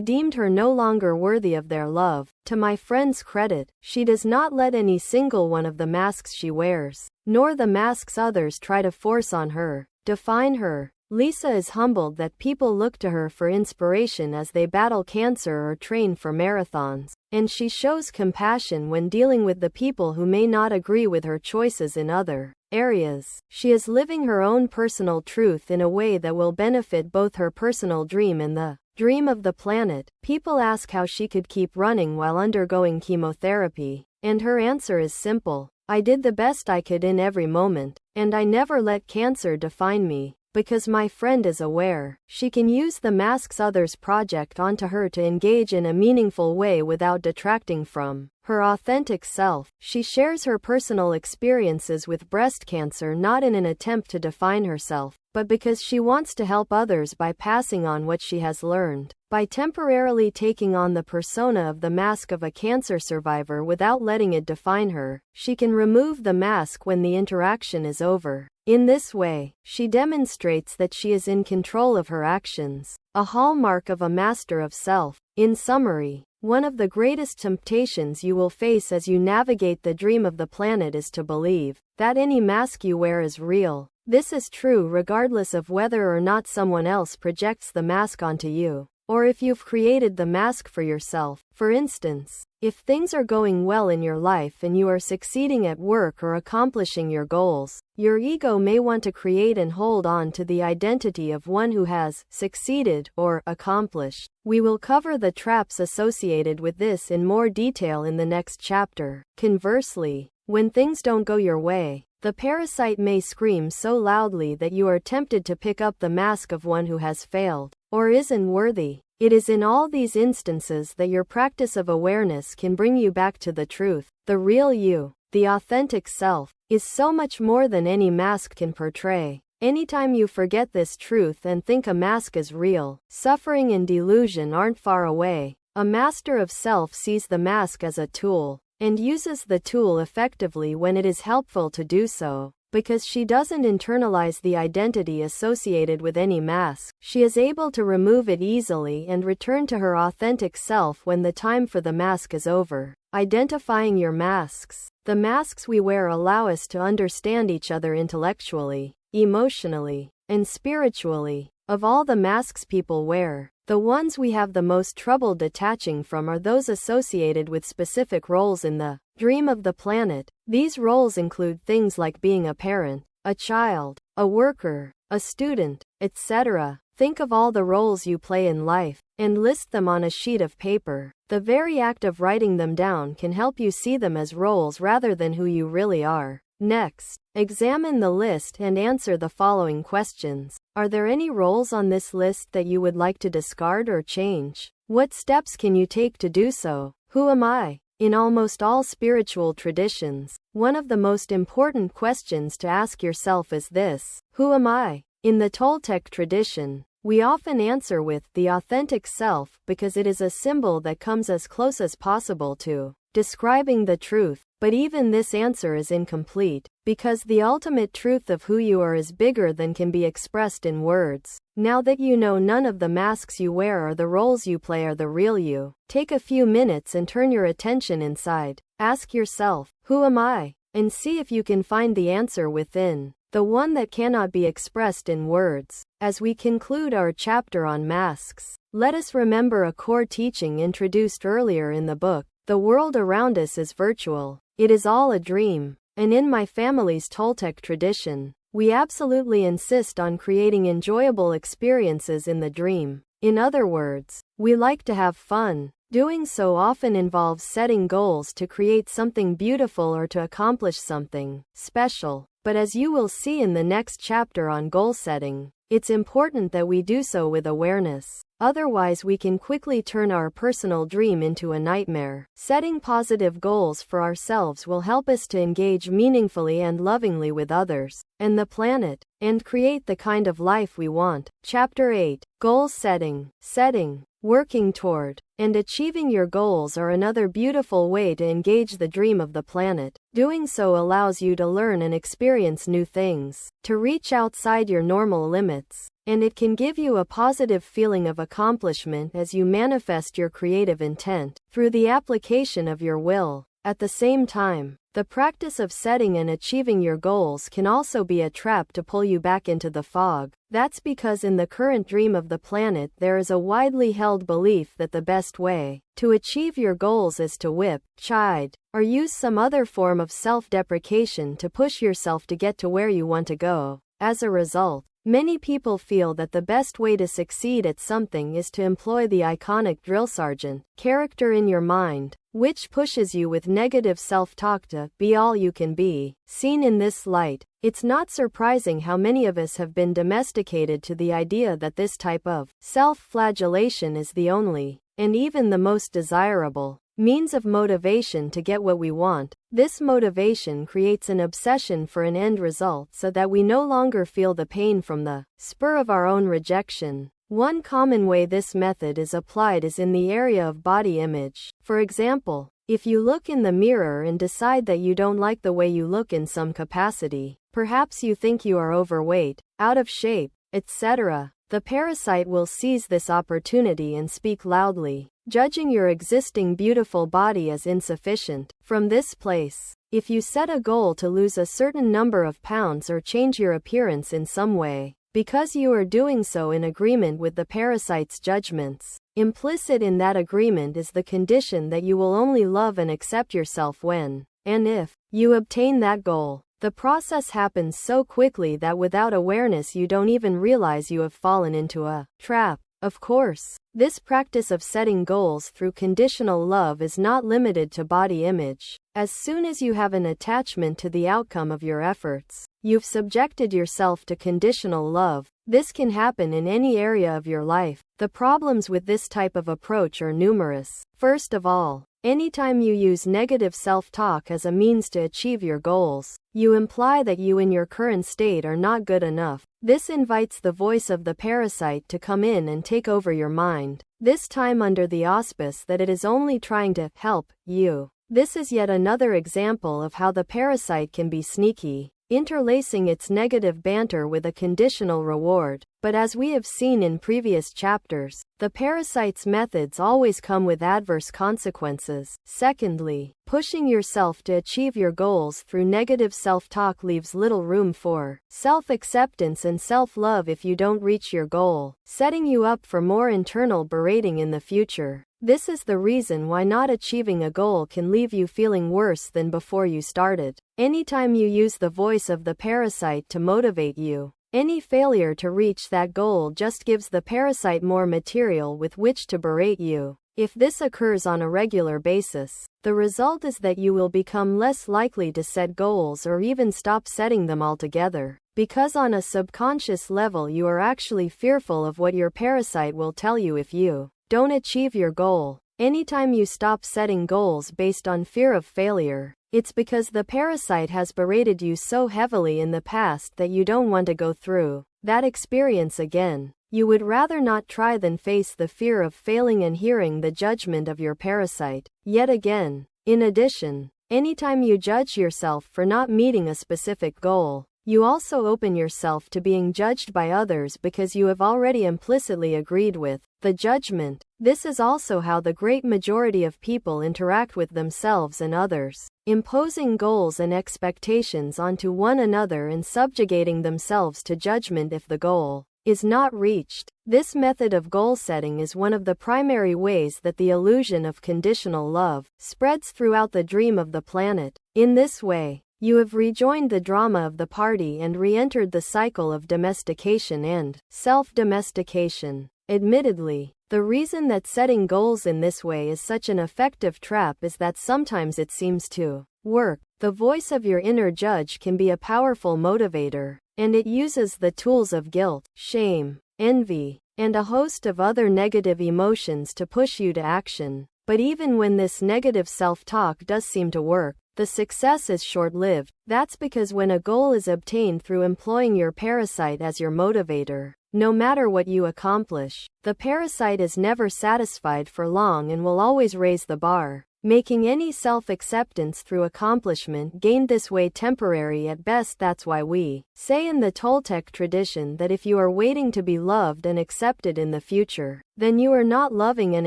deemed her no longer worthy of their love. To my friend's credit, she does not let any single one of the masks she wears, nor the masks others try to force on her, define her. Lisa is humbled that people look to her for inspiration as they battle cancer or train for marathons, and she shows compassion when dealing with the people who may not agree with her choices in other areas. She is living her own personal truth in a way that will benefit both her personal dream and the dream of the planet. People ask how she could keep running while undergoing chemotherapy, and her answer is simple: I did the best I could in every moment, and I never let cancer define me. Because my friend is aware, she can use the masks others project onto her to engage in a meaningful way without detracting from her authentic self. She shares her personal experiences with breast cancer not in an attempt to define herself, but because she wants to help others by passing on what she has learned. By temporarily taking on the persona of the mask of a cancer survivor without letting it define her, she can remove the mask when the interaction is over. In this way, she demonstrates that she is in control of her actions, a hallmark of a master of self. In summary, one of the greatest temptations you will face as you navigate the dream of the planet is to believe that any mask you wear is real. This is true regardless of whether or not someone else projects the mask onto you, or if you've created the mask for yourself. For instance, if things are going well in your life and you are succeeding at work or accomplishing your goals, your ego may want to create and hold on to the identity of one who has succeeded or accomplished. We will cover the traps associated with this in more detail in the next chapter. Conversely, when things don't go your way, the parasite may scream so loudly that you are tempted to pick up the mask of one who has failed or isn't worthy. It is in all these instances that your practice of awareness can bring you back to the truth. The real you, the authentic self, is so much more than any mask can portray. Anytime you forget this truth and think a mask is real, suffering and delusion aren't far away. A master of self sees the mask as a tool, and uses the tool effectively when it is helpful to do so. Because she doesn't internalize the identity associated with any mask, she is able to remove it easily and return to her authentic self when the time for the mask is over. Identifying your masks. The masks we wear allow us to understand each other intellectually, emotionally, and spiritually. Of all the masks people wear, the ones we have the most trouble detaching from are those associated with specific roles in the dream of the planet. These roles include things like being a parent, a child, a worker, a student, etc. Think of all the roles you play in life, and list them on a sheet of paper. The very act of writing them down can help you see them as roles rather than who you really are. Next, examine the list and answer the following questions. Are there any roles on this list that you would like to discard or change? What steps can you take to do so? Who am I? In almost all spiritual traditions, one of the most important questions to ask yourself is this: who am I? In the Toltec tradition, we often answer with the authentic self because it is a symbol that comes as close as possible to describing the truth. But even this answer is incomplete, because the ultimate truth of who you are is bigger than can be expressed in words. Now that you know none of the masks you wear or the roles you play are the real you, take a few minutes and turn your attention inside. Ask yourself, who am I? And see if you can find the answer within, the one that cannot be expressed in words. As we conclude our chapter on masks, let us remember a core teaching introduced earlier in the book. The world around us is virtual. It is all a dream. And in my family's Toltec tradition, we absolutely insist on creating enjoyable experiences in the dream. In other words, we like to have fun. Doing so often involves setting goals to create something beautiful or to accomplish something special. But as you will see in the next chapter on goal setting, it's important that we do so with awareness. Otherwise, we can quickly turn our personal dream into a nightmare. Setting positive goals for ourselves will help us to engage meaningfully and lovingly with others and the planet, and create the kind of life we want. Chapter 8. Goal setting. Setting, working toward, and achieving your goals are another beautiful way to engage the dream of the planet. Doing so allows you to learn and experience new things, to reach outside your normal limits, and it can give you a positive feeling of accomplishment as you manifest your creative intent through the application of your will. At the same time, the practice of setting and achieving your goals can also be a trap to pull you back into the fog. That's because in the current dream of the planet there is a widely held belief that the best way to achieve your goals is to whip, chide, or use some other form of self-deprecation to push yourself to get to where you want to go. As a result, many people feel that the best way to succeed at something is to employ the iconic drill sergeant character in your mind, which pushes you with negative self-talk to be all you can be. Seen in this light, it's not surprising how many of us have been domesticated to the idea that this type of self-flagellation is the only, and even the most desirable, means of motivation to get what we want. This motivation creates an obsession for an end result so that we no longer feel the pain from the spur of our own rejection. One common way this method is applied is in the area of body image. For example, if you look in the mirror and decide that you don't like the way you look in some capacity, perhaps you think you are overweight, out of shape, etc., the parasite will seize this opportunity and speak loudly, judging your existing beautiful body as insufficient. From this place, if you set a goal to lose a certain number of pounds or change your appearance in some way, because you are doing so in agreement with the parasite's judgments, implicit in that agreement is the condition that you will only love and accept yourself when, and if, you obtain that goal. The process happens so quickly that without awareness you don't even realize you have fallen into a trap. Of course, this practice of setting goals through conditional love is not limited to body image. As soon as you have an attachment to the outcome of your efforts, you've subjected yourself to conditional love. This can happen in any area of your life. The problems with this type of approach are numerous. First of all, anytime you use negative self-talk as a means to achieve your goals, you imply that you in your current state are not good enough. This invites the voice of the parasite to come in and take over your mind, this time under the auspice that it is only trying to help you. This is yet another example of how the parasite can be sneaky, interlacing its negative banter with a conditional reward. But as we have seen in previous chapters, the parasite's methods always come with adverse consequences. Secondly, pushing yourself to achieve your goals through negative self-talk leaves little room for self-acceptance and self-love if you don't reach your goal, setting you up for more internal berating in the future. This is the reason why not achieving a goal can leave you feeling worse than before you started. Anytime you use the voice of the parasite to motivate you, any failure to reach that goal just gives the parasite more material with which to berate you. If this occurs on a regular basis, the result is that you will become less likely to set goals or even stop setting them altogether, because on a subconscious level you are actually fearful of what your parasite will tell you if you don't achieve your goal. Anytime you stop setting goals based on fear of failure, it's because the parasite has berated you so heavily in the past that you don't want to go through that experience again. You would rather not try than face the fear of failing and hearing the judgment of your parasite yet again. In addition, anytime you judge yourself for not meeting a specific goal, you also open yourself to being judged by others because you have already implicitly agreed with the judgment. This is also how the great majority of people interact with themselves and others, imposing goals and expectations onto one another and subjugating themselves to judgment if the goal is not reached. This method of goal setting is one of the primary ways that the illusion of conditional love spreads throughout the dream of the planet. In this way, you have rejoined the drama of the party and re-entered the cycle of domestication and self-domestication. Admittedly, the reason that setting goals in this way is such an effective trap is that sometimes it seems to work. The voice of your inner judge can be a powerful motivator, and it uses the tools of guilt, shame, envy, and a host of other negative emotions to push you to action. But even when this negative self-talk does seem to work, the success is short-lived. That's because when a goal is obtained through employing your parasite as your motivator, no matter what you accomplish, the parasite is never satisfied for long and will always raise the bar, making any self-acceptance through accomplishment gained this way temporary at best. That's why we say in the Toltec tradition that if you are waiting to be loved and accepted in the future, then you are not loving and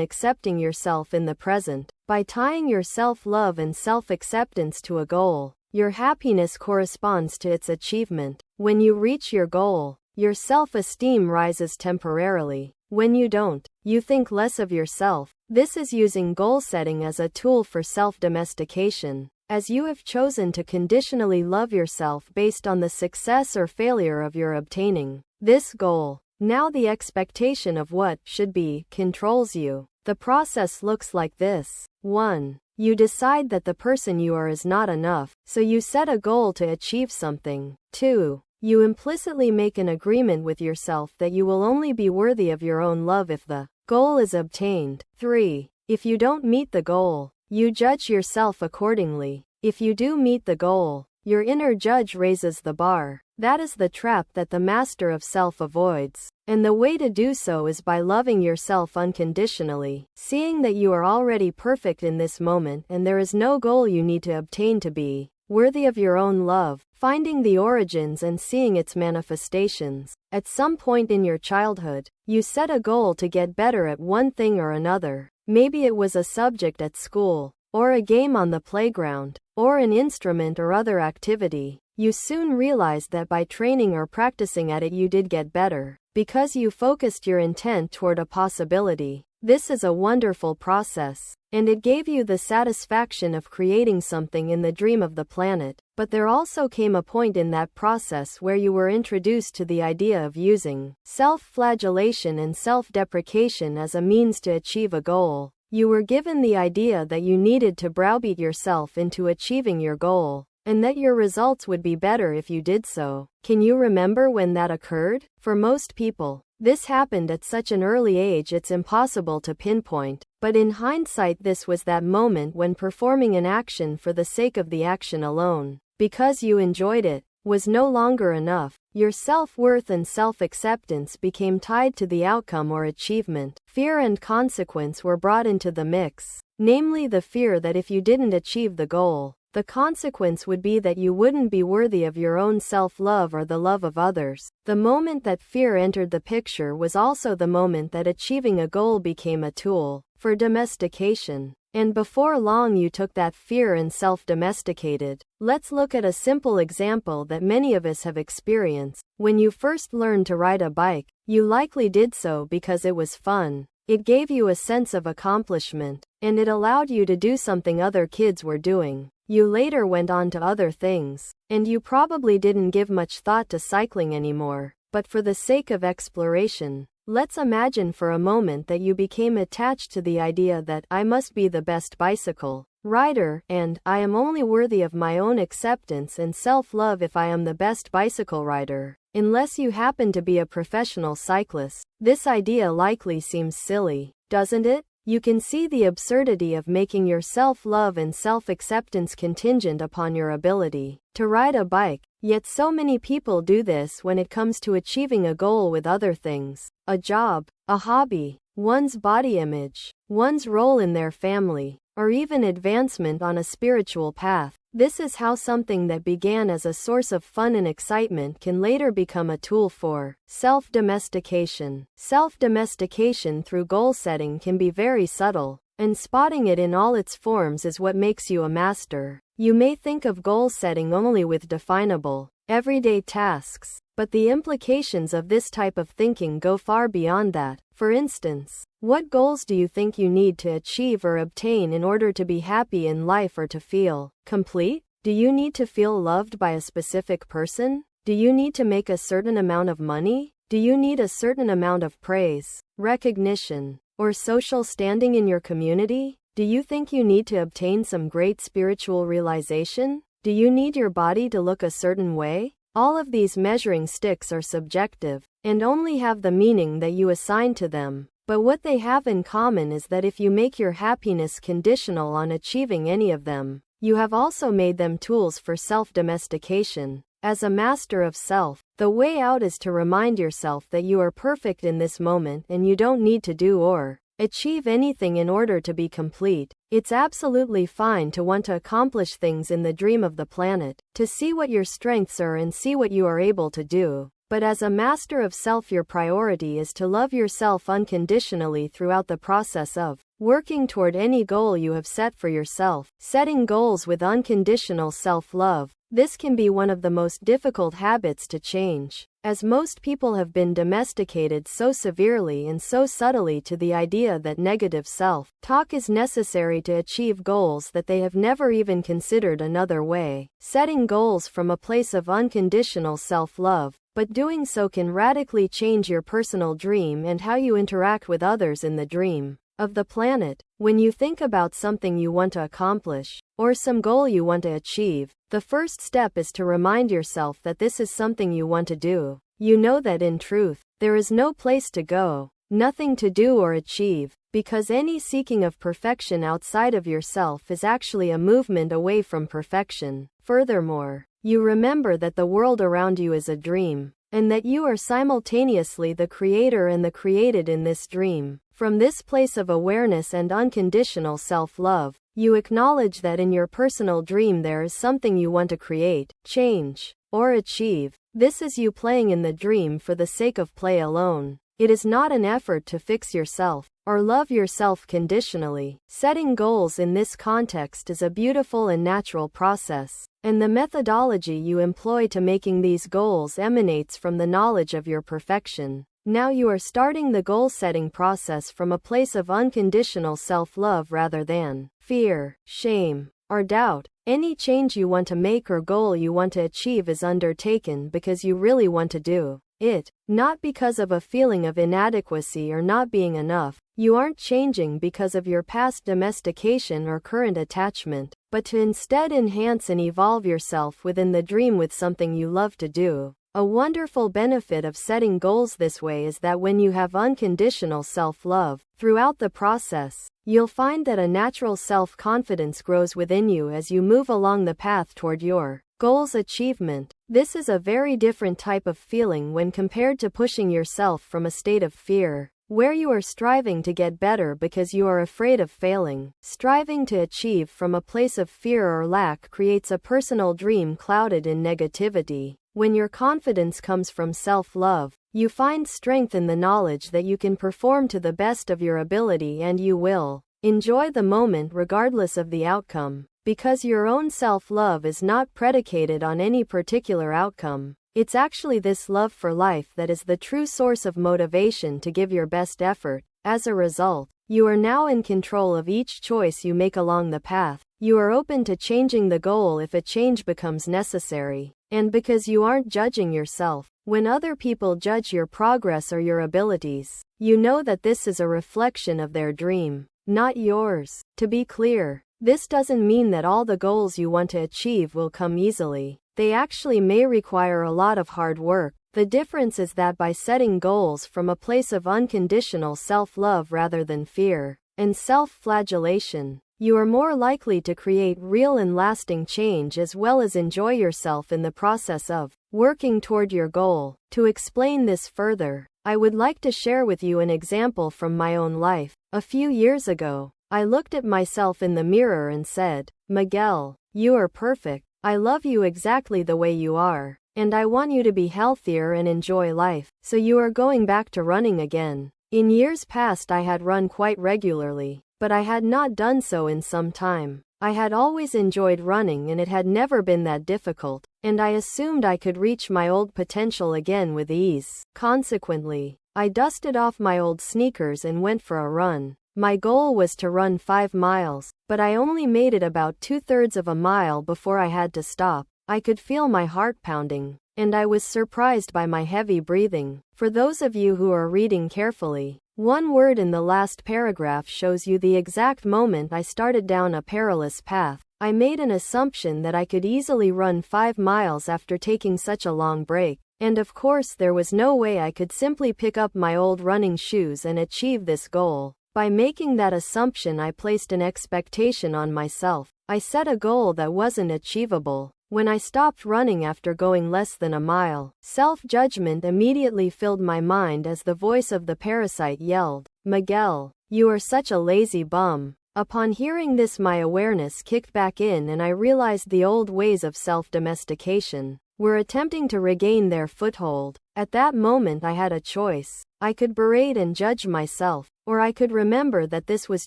accepting yourself in the present. By tying your self-love and self-acceptance to a goal, your happiness corresponds to its achievement. When you reach your goal, your self-esteem rises temporarily. When you don't, you think less of yourself. This is using goal setting as a tool for self-domestication, as you have chosen to conditionally love yourself based on the success or failure of your obtaining this goal. Now the expectation of what should be controls you. The process looks like this. 1. You decide that the person you are is not enough, so you set a goal to achieve something. 2. You implicitly make an agreement with yourself that you will only be worthy of your own love if the goal is obtained. 3. If you don't meet the goal, you judge yourself accordingly. If you do meet the goal, your inner judge raises the bar. That is the trap that the master of self avoids. And the way to do so is by loving yourself unconditionally, seeing that you are already perfect in this moment and there is no goal you need to obtain to be worthy of your own love, finding the origins and seeing its manifestations. At some point in your childhood, you set a goal to get better at one thing or another. Maybe it was a subject at school, or a game on the playground, or an instrument or other activity. You soon realized that by training or practicing at it you did get better, because you focused your intent toward a possibility. This is a wonderful process, and it gave you the satisfaction of creating something in the dream of the planet. But there also came a point in that process where you were introduced to the idea of using self-flagellation and self-deprecation as a means to achieve a goal. You were given the idea that you needed to browbeat yourself into achieving your goal, and that your results would be better if you did so. Can you remember when that occurred? For most people, this happened at such an early age it's impossible to pinpoint, but in hindsight this was that moment when performing an action for the sake of the action alone, because you enjoyed it, was no longer enough. Your self-worth and self-acceptance became tied to the outcome or achievement. Fear and consequence were brought into the mix, namely the fear that if you didn't achieve the goal, the consequence would be that you wouldn't be worthy of your own self-love or the love of others. The moment that fear entered the picture was also the moment that achieving a goal became a tool for domestication. And before long you took that fear and self-domesticated. Let's look at a simple example that many of us have experienced. When you first learned to ride a bike, you likely did so because it was fun. It gave you a sense of accomplishment, and it allowed you to do something other kids were doing. You later went on to other things, and you probably didn't give much thought to cycling anymore. But for the sake of exploration, let's imagine for a moment that you became attached to the idea that I must be the best bicycle rider, and I am only worthy of my own acceptance and self-love if I am the best bicycle rider. Unless you happen to be a professional cyclist, this idea likely seems silly, doesn't it? You can see the absurdity of making your self-love and self-acceptance contingent upon your ability to ride a bike, yet so many people do this when it comes to achieving a goal with other things: a job, a hobby, one's body image, one's role in their family, or even advancement on a spiritual path. This is how something that began as a source of fun and excitement can later become a tool for self-domestication. Self-domestication through goal setting can be very subtle, and spotting it in all its forms is what makes you a master. You may think of goal setting only with definable, everyday tasks, but the implications of this type of thinking go far beyond that. For instance, what goals do you think you need to achieve or obtain in order to be happy in life or to feel complete? Do you need to feel loved by a specific person? Do you need to make a certain amount of money? Do you need a certain amount of praise, recognition, or social standing in your community? Do you think you need to obtain some great spiritual realization? Do you need your body to look a certain way? All of these measuring sticks are subjective, and only have the meaning that you assign to them. But what they have in common is that if you make your happiness conditional on achieving any of them, you have also made them tools for self-domestication. As a master of self, the way out is to remind yourself that you are perfect in this moment and you don't need to do or achieve anything in order to be complete. It's absolutely fine to want to accomplish things in the dream of the planet, to see what your strengths are and see what you are able to do. But as a master of self, your priority is to love yourself unconditionally throughout the process of working toward any goal you have set for yourself. Setting goals with unconditional self-love. This can be one of the most difficult habits to change, as most people have been domesticated so severely and so subtly to the idea that negative self-talk is necessary to achieve goals that they have never even considered another way. Setting goals from a place of unconditional self-love, but doing so can radically change your personal dream and how you interact with others in the dream of the planet. When you think about something you want to accomplish, or some goal you want to achieve, the first step is to remind yourself that this is something you want to do. You know that in truth, there is no place to go, nothing to do or achieve, because any seeking of perfection outside of yourself is actually a movement away from perfection. Furthermore, you remember that the world around you is a dream, and that you are simultaneously the creator and the created in this dream. From this place of awareness and unconditional self-love, you acknowledge that in your personal dream there is something you want to create, change, or achieve. This is you playing in the dream for the sake of play alone. It is not an effort to fix yourself, or love yourself conditionally. Setting goals in this context is a beautiful and natural process, and the methodology you employ to making these goals emanates from the knowledge of your perfection. Now you are starting the goal-setting process from a place of unconditional self-love rather than fear, shame, or doubt. Any change you want to make or goal you want to achieve is undertaken because you really want to do it, not because of a feeling of inadequacy or not being enough. You aren't changing because of your past domestication or current attachment, but to instead enhance and evolve yourself within the dream with something you love to do. A wonderful benefit of setting goals this way is that when you have unconditional self-love, throughout the process, you'll find that a natural self-confidence grows within you as you move along the path toward your goal's achievement. This is a very different type of feeling when compared to pushing yourself from a state of fear. where you are striving to get better because you are afraid of failing. Striving to achieve from a place of fear or lack creates a personal dream clouded in negativity. When your confidence comes from self-love, you find strength in the knowledge that you can perform to the best of your ability and you will enjoy the moment regardless of the outcome. Because your own self-love is not predicated on any particular outcome. It's actually this love for life that is the true source of motivation to give your best effort. As a result, you are now in control of each choice you make along the path. You are open to changing the goal if a change becomes necessary. And because you aren't judging yourself, when other people judge your progress or your abilities, you know that this is a reflection of their dream, not yours. To be clear, this doesn't mean that all the goals you want to achieve will come easily. They actually may require a lot of hard work. The difference is that by setting goals from a place of unconditional self-love rather than fear and self-flagellation, you are more likely to create real and lasting change as well as enjoy yourself in the process of working toward your goal. To explain this further, I would like to share with you an example from my own life. A few years ago, I looked at myself in the mirror and said, "Miguel, you are perfect. I love you exactly the way you are, and I want you to be healthier and enjoy life, so you are going back to running again." In years past I had run quite regularly, but I had not done so in some time. I had always enjoyed running and it had never been that difficult, and I assumed I could reach my old potential again with ease. Consequently, I dusted off my old sneakers and went for a run. My goal was to run 5 miles, but I only made it about 2/3 of a mile before I had to stop. I could feel my heart pounding, and I was surprised by my heavy breathing. For those of you who are reading carefully, one word in the last paragraph shows you the exact moment I started down a perilous path. I made an assumption that I could easily run 5 miles after taking such a long break. And of course there was no way I could simply pick up my old running shoes and achieve this goal. By making that assumption I placed an expectation on myself. I set a goal that wasn't achievable. When I stopped running after going less than a mile, self-judgment immediately filled my mind as the voice of the parasite yelled, "Miguel, you are such a lazy bum." Upon hearing this my awareness kicked back in and I realized the old ways of self-domestication were attempting to regain their foothold. At that moment I had a choice. I could berate and judge myself, or I could remember that this was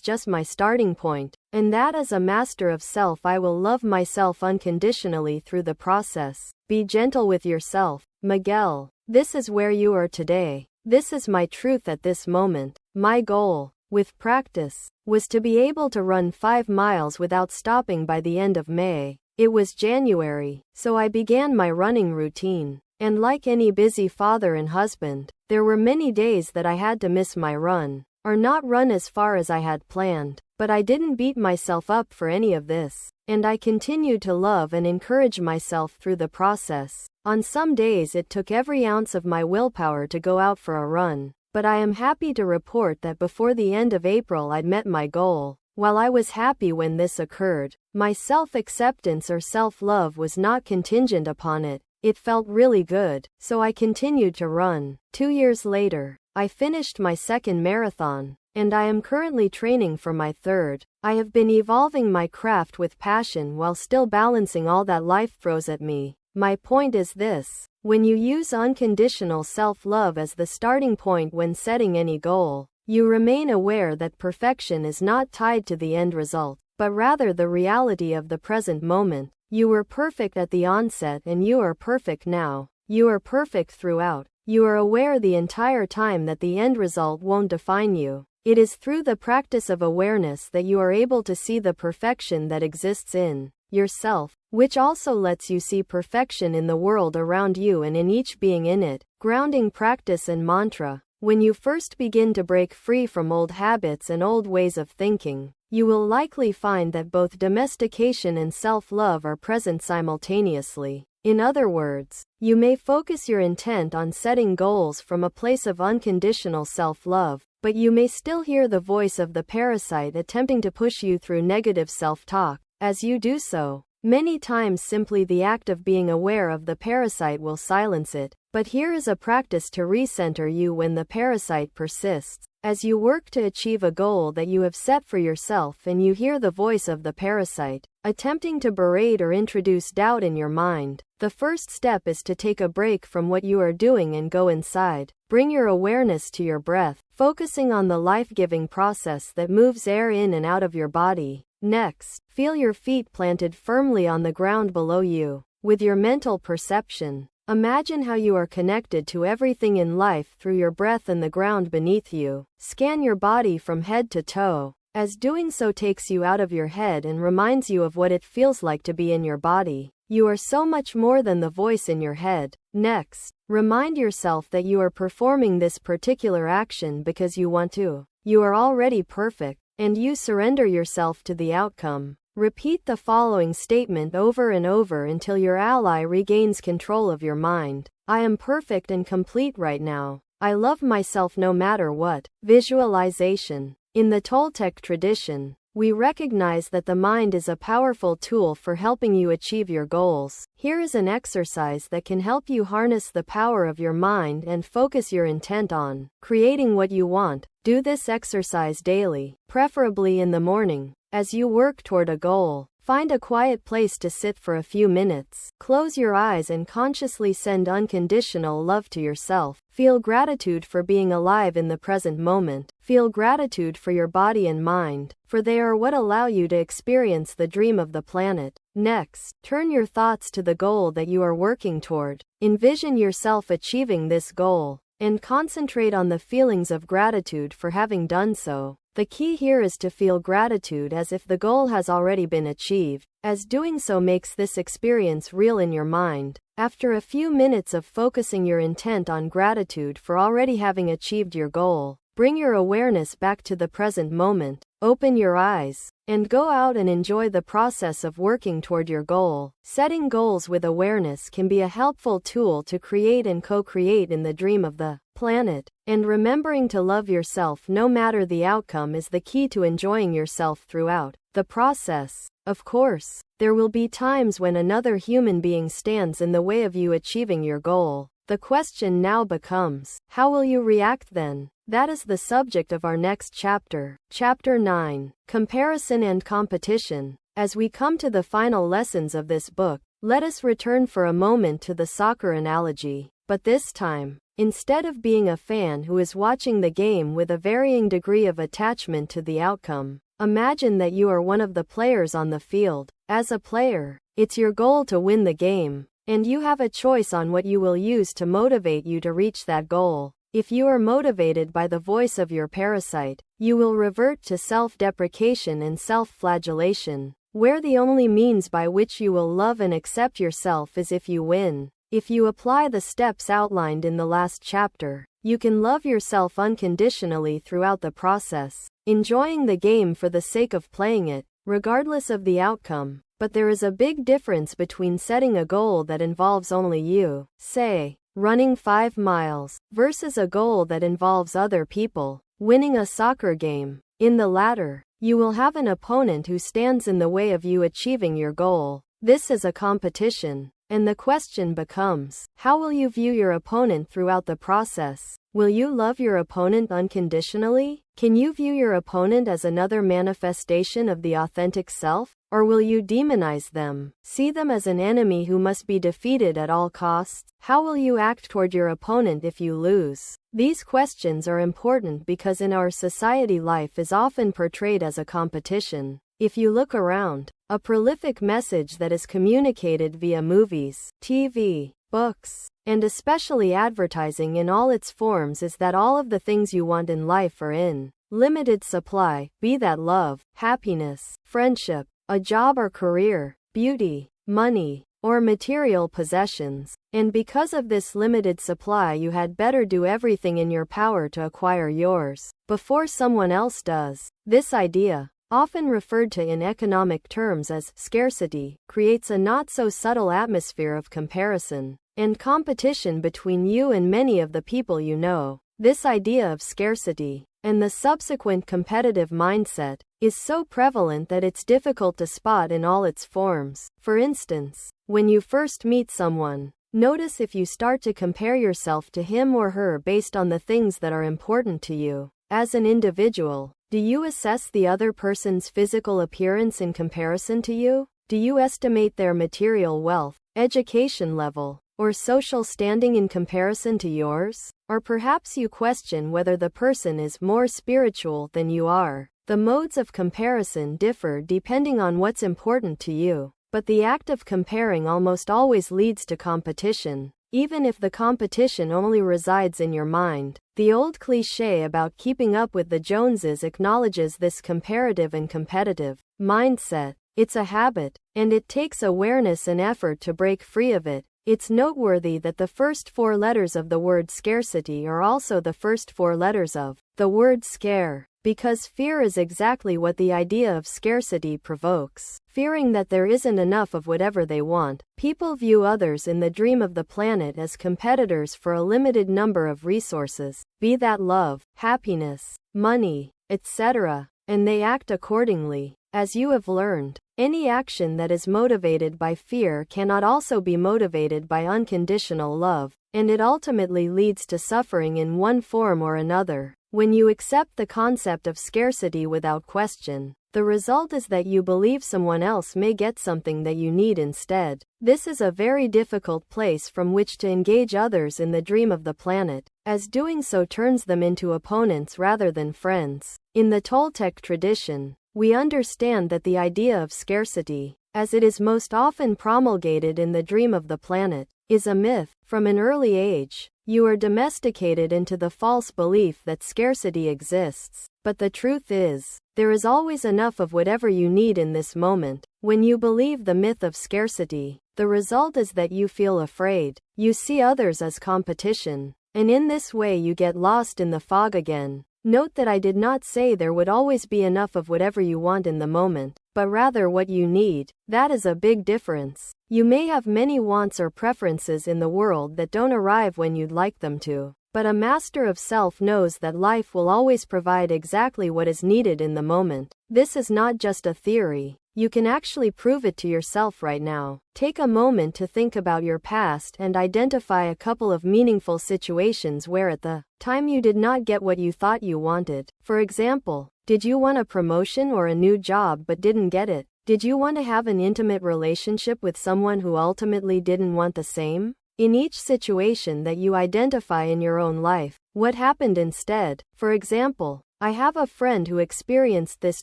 just my starting point, and that as a master of self I will love myself unconditionally through the process. Be gentle with yourself, Miguel. This is where you are today. This is my truth at this moment. My goal, with practice, was to be able to run 5 miles without stopping by the end of May. It was January, so I began my running routine. And like any busy father and husband, there were many days that I had to miss my run, or not run as far as I had planned. But I didn't beat myself up for any of this, and I continued to love and encourage myself through the process. On some days it took every ounce of my willpower to go out for a run, but I am happy to report that before the end of April I'd met my goal. While I was happy when this occurred, my self-acceptance or self-love was not contingent upon it. It felt really good, so I continued to run. 2 years later, I finished my second marathon, and I am currently training for my third. I have been evolving my craft with passion while still balancing all that life throws at me. My point is this: when you use unconditional self-love as the starting point when setting any goal, you remain aware that perfection is not tied to the end result, but rather the reality of the present moment. You were perfect at the onset and you are perfect now. You are perfect throughout. You are aware the entire time that the end result won't define you. It is through the practice of awareness that you are able to see the perfection that exists in yourself, which also lets you see perfection in the world around you and in each being in it. Grounding practice and mantra. When you first begin to break free from old habits and old ways of thinking, you will likely find that both domestication and self-love are present simultaneously. In other words, you may focus your intent on setting goals from a place of unconditional self-love, but you may still hear the voice of the parasite attempting to push you through negative self-talk. As you do so, many times simply the act of being aware of the parasite will silence it. But here is a practice to recenter you when the parasite persists. As you work to achieve a goal that you have set for yourself and you hear the voice of the parasite, attempting to berate or introduce doubt in your mind, the first step is to take a break from what you are doing and go inside. Bring your awareness to your breath, focusing on the life-giving process that moves air in and out of your body. Next, feel your feet planted firmly on the ground below you. With your mental perception, imagine how you are connected to everything in life through your breath and the ground beneath you. Scan your body from head to toe, as doing so takes you out of your head and reminds you of what it feels like to be in your body. You are so much more than the voice in your head. Next, remind yourself that you are performing this particular action because you want to. You are already perfect, and you surrender yourself to the outcome. Repeat the following statement over and over until your ally regains control of your mind. I am perfect and complete right now. I love myself no matter what. Visualization. In the Toltec tradition, we recognize that the mind is a powerful tool for helping you achieve your goals. Here is an exercise that can help you harness the power of your mind and focus your intent on creating what you want. Do this exercise daily, preferably in the morning. As you work toward a goal, find a quiet place to sit for a few minutes. Close your eyes and consciously send unconditional love to yourself. Feel gratitude for being alive in the present moment. Feel gratitude for your body and mind, for they are what allow you to experience the dream of the planet. Next, turn your thoughts to the goal that you are working toward. Envision yourself achieving this goal, and concentrate on the feelings of gratitude for having done so. The key here is to feel gratitude as if the goal has already been achieved, as doing so makes this experience real in your mind. After a few minutes of focusing your intent on gratitude for already having achieved your goal, bring your awareness back to the present moment. Open your eyes, and go out and enjoy the process of working toward your goal. Setting goals with awareness can be a helpful tool to create and co-create in the dream of the planet. And remembering to love yourself no matter the outcome is the key to enjoying yourself throughout the process. Of course, there will be times when another human being stands in the way of you achieving your goal. The question now becomes, how will you react then? That is the subject of our next chapter. Chapter 9. Comparison and Competition. As we come to the final lessons of this book, let us return for a moment to the soccer analogy. But this time, instead of being a fan who is watching the game with a varying degree of attachment to the outcome, imagine that you are one of the players on the field. As a player, it's your goal to win the game, and you have a choice on what you will use to motivate you to reach that goal. If you are motivated by the voice of your parasite, you will revert to self-deprecation and self-flagellation, where the only means by which you will love and accept yourself is if you win. If you apply the steps outlined in the last chapter, you can love yourself unconditionally throughout the process, enjoying the game for the sake of playing it, regardless of the outcome. But there is a big difference between setting a goal that involves only you, say, running 5 miles, versus a goal that involves other people, winning a soccer game. In the latter, you will have an opponent who stands in the way of you achieving your goal. This is a competition, and the question becomes, how will you view your opponent throughout the process? Will you love your opponent unconditionally? Can you view your opponent as another manifestation of the authentic self? Or will you demonize them, see them as an enemy who must be defeated at all costs? How will you act toward your opponent if you lose? These questions are important because in our society life is often portrayed as a competition. If you look around, a prolific message that is communicated via movies, TV, books, and especially advertising in all its forms is that all of the things you want in life are in limited supply, be that love, happiness, friendship, a job or career, beauty, money, or material possessions. And because of this limited supply, you had better do everything in your power to acquire yours before someone else does. This idea, often referred to in economic terms as scarcity, creates a not-so-subtle atmosphere of comparison and competition between you and many of the people you know. This idea of scarcity, and the subsequent competitive mindset, is so prevalent that it's difficult to spot in all its forms. For instance, when you first meet someone, notice if you start to compare yourself to him or her based on the things that are important to you. As an individual, do you assess the other person's physical appearance in comparison to you? Do you estimate their material wealth, education level, or social standing in comparison to yours? Or perhaps you question whether the person is more spiritual than you are. The modes of comparison differ depending on what's important to you, but the act of comparing almost always leads to competition, even if the competition only resides in your mind. The old cliché about keeping up with the Joneses acknowledges this comparative and competitive mindset. It's a habit, and it takes awareness and effort to break free of it. It's noteworthy that the first 4 letters of the word scarcity are also the first 4 letters of the word scare, because fear is exactly what the idea of scarcity provokes. Fearing that there isn't enough of whatever they want, people view others in the dream of the planet as competitors for a limited number of resources, be that love, happiness, money, etc., and they act accordingly. As you have learned, any action that is motivated by fear cannot also be motivated by unconditional love, and it ultimately leads to suffering in one form or another. When you accept the concept of scarcity without question, the result is that you believe someone else may get something that you need instead. This is a very difficult place from which to engage others in the dream of the planet, as doing so turns them into opponents rather than friends. In the Toltec tradition, we understand that the idea of scarcity, as it is most often promulgated in the dream of the planet, is a myth. From an early age, you are domesticated into the false belief that scarcity exists. But the truth is, there is always enough of whatever you need in this moment. When you believe the myth of scarcity, the result is that you feel afraid. You see others as competition, and in this way you get lost in the fog again. Note that I did not say there would always be enough of whatever you want in the moment, but rather what you need. That is a big difference. You may have many wants or preferences in the world that don't arrive when you'd like them to, but a master of self knows that life will always provide exactly what is needed in the moment. This is not just a theory. You can actually prove it to yourself right now. Take a moment to think about your past and identify a couple of meaningful situations where at the time you did not get what you thought you wanted. For example, did you want a promotion or a new job but didn't get it? Did you want to have an intimate relationship with someone who ultimately didn't want the same? In each situation that you identify in your own life, what happened instead? For example, I have a friend who experienced this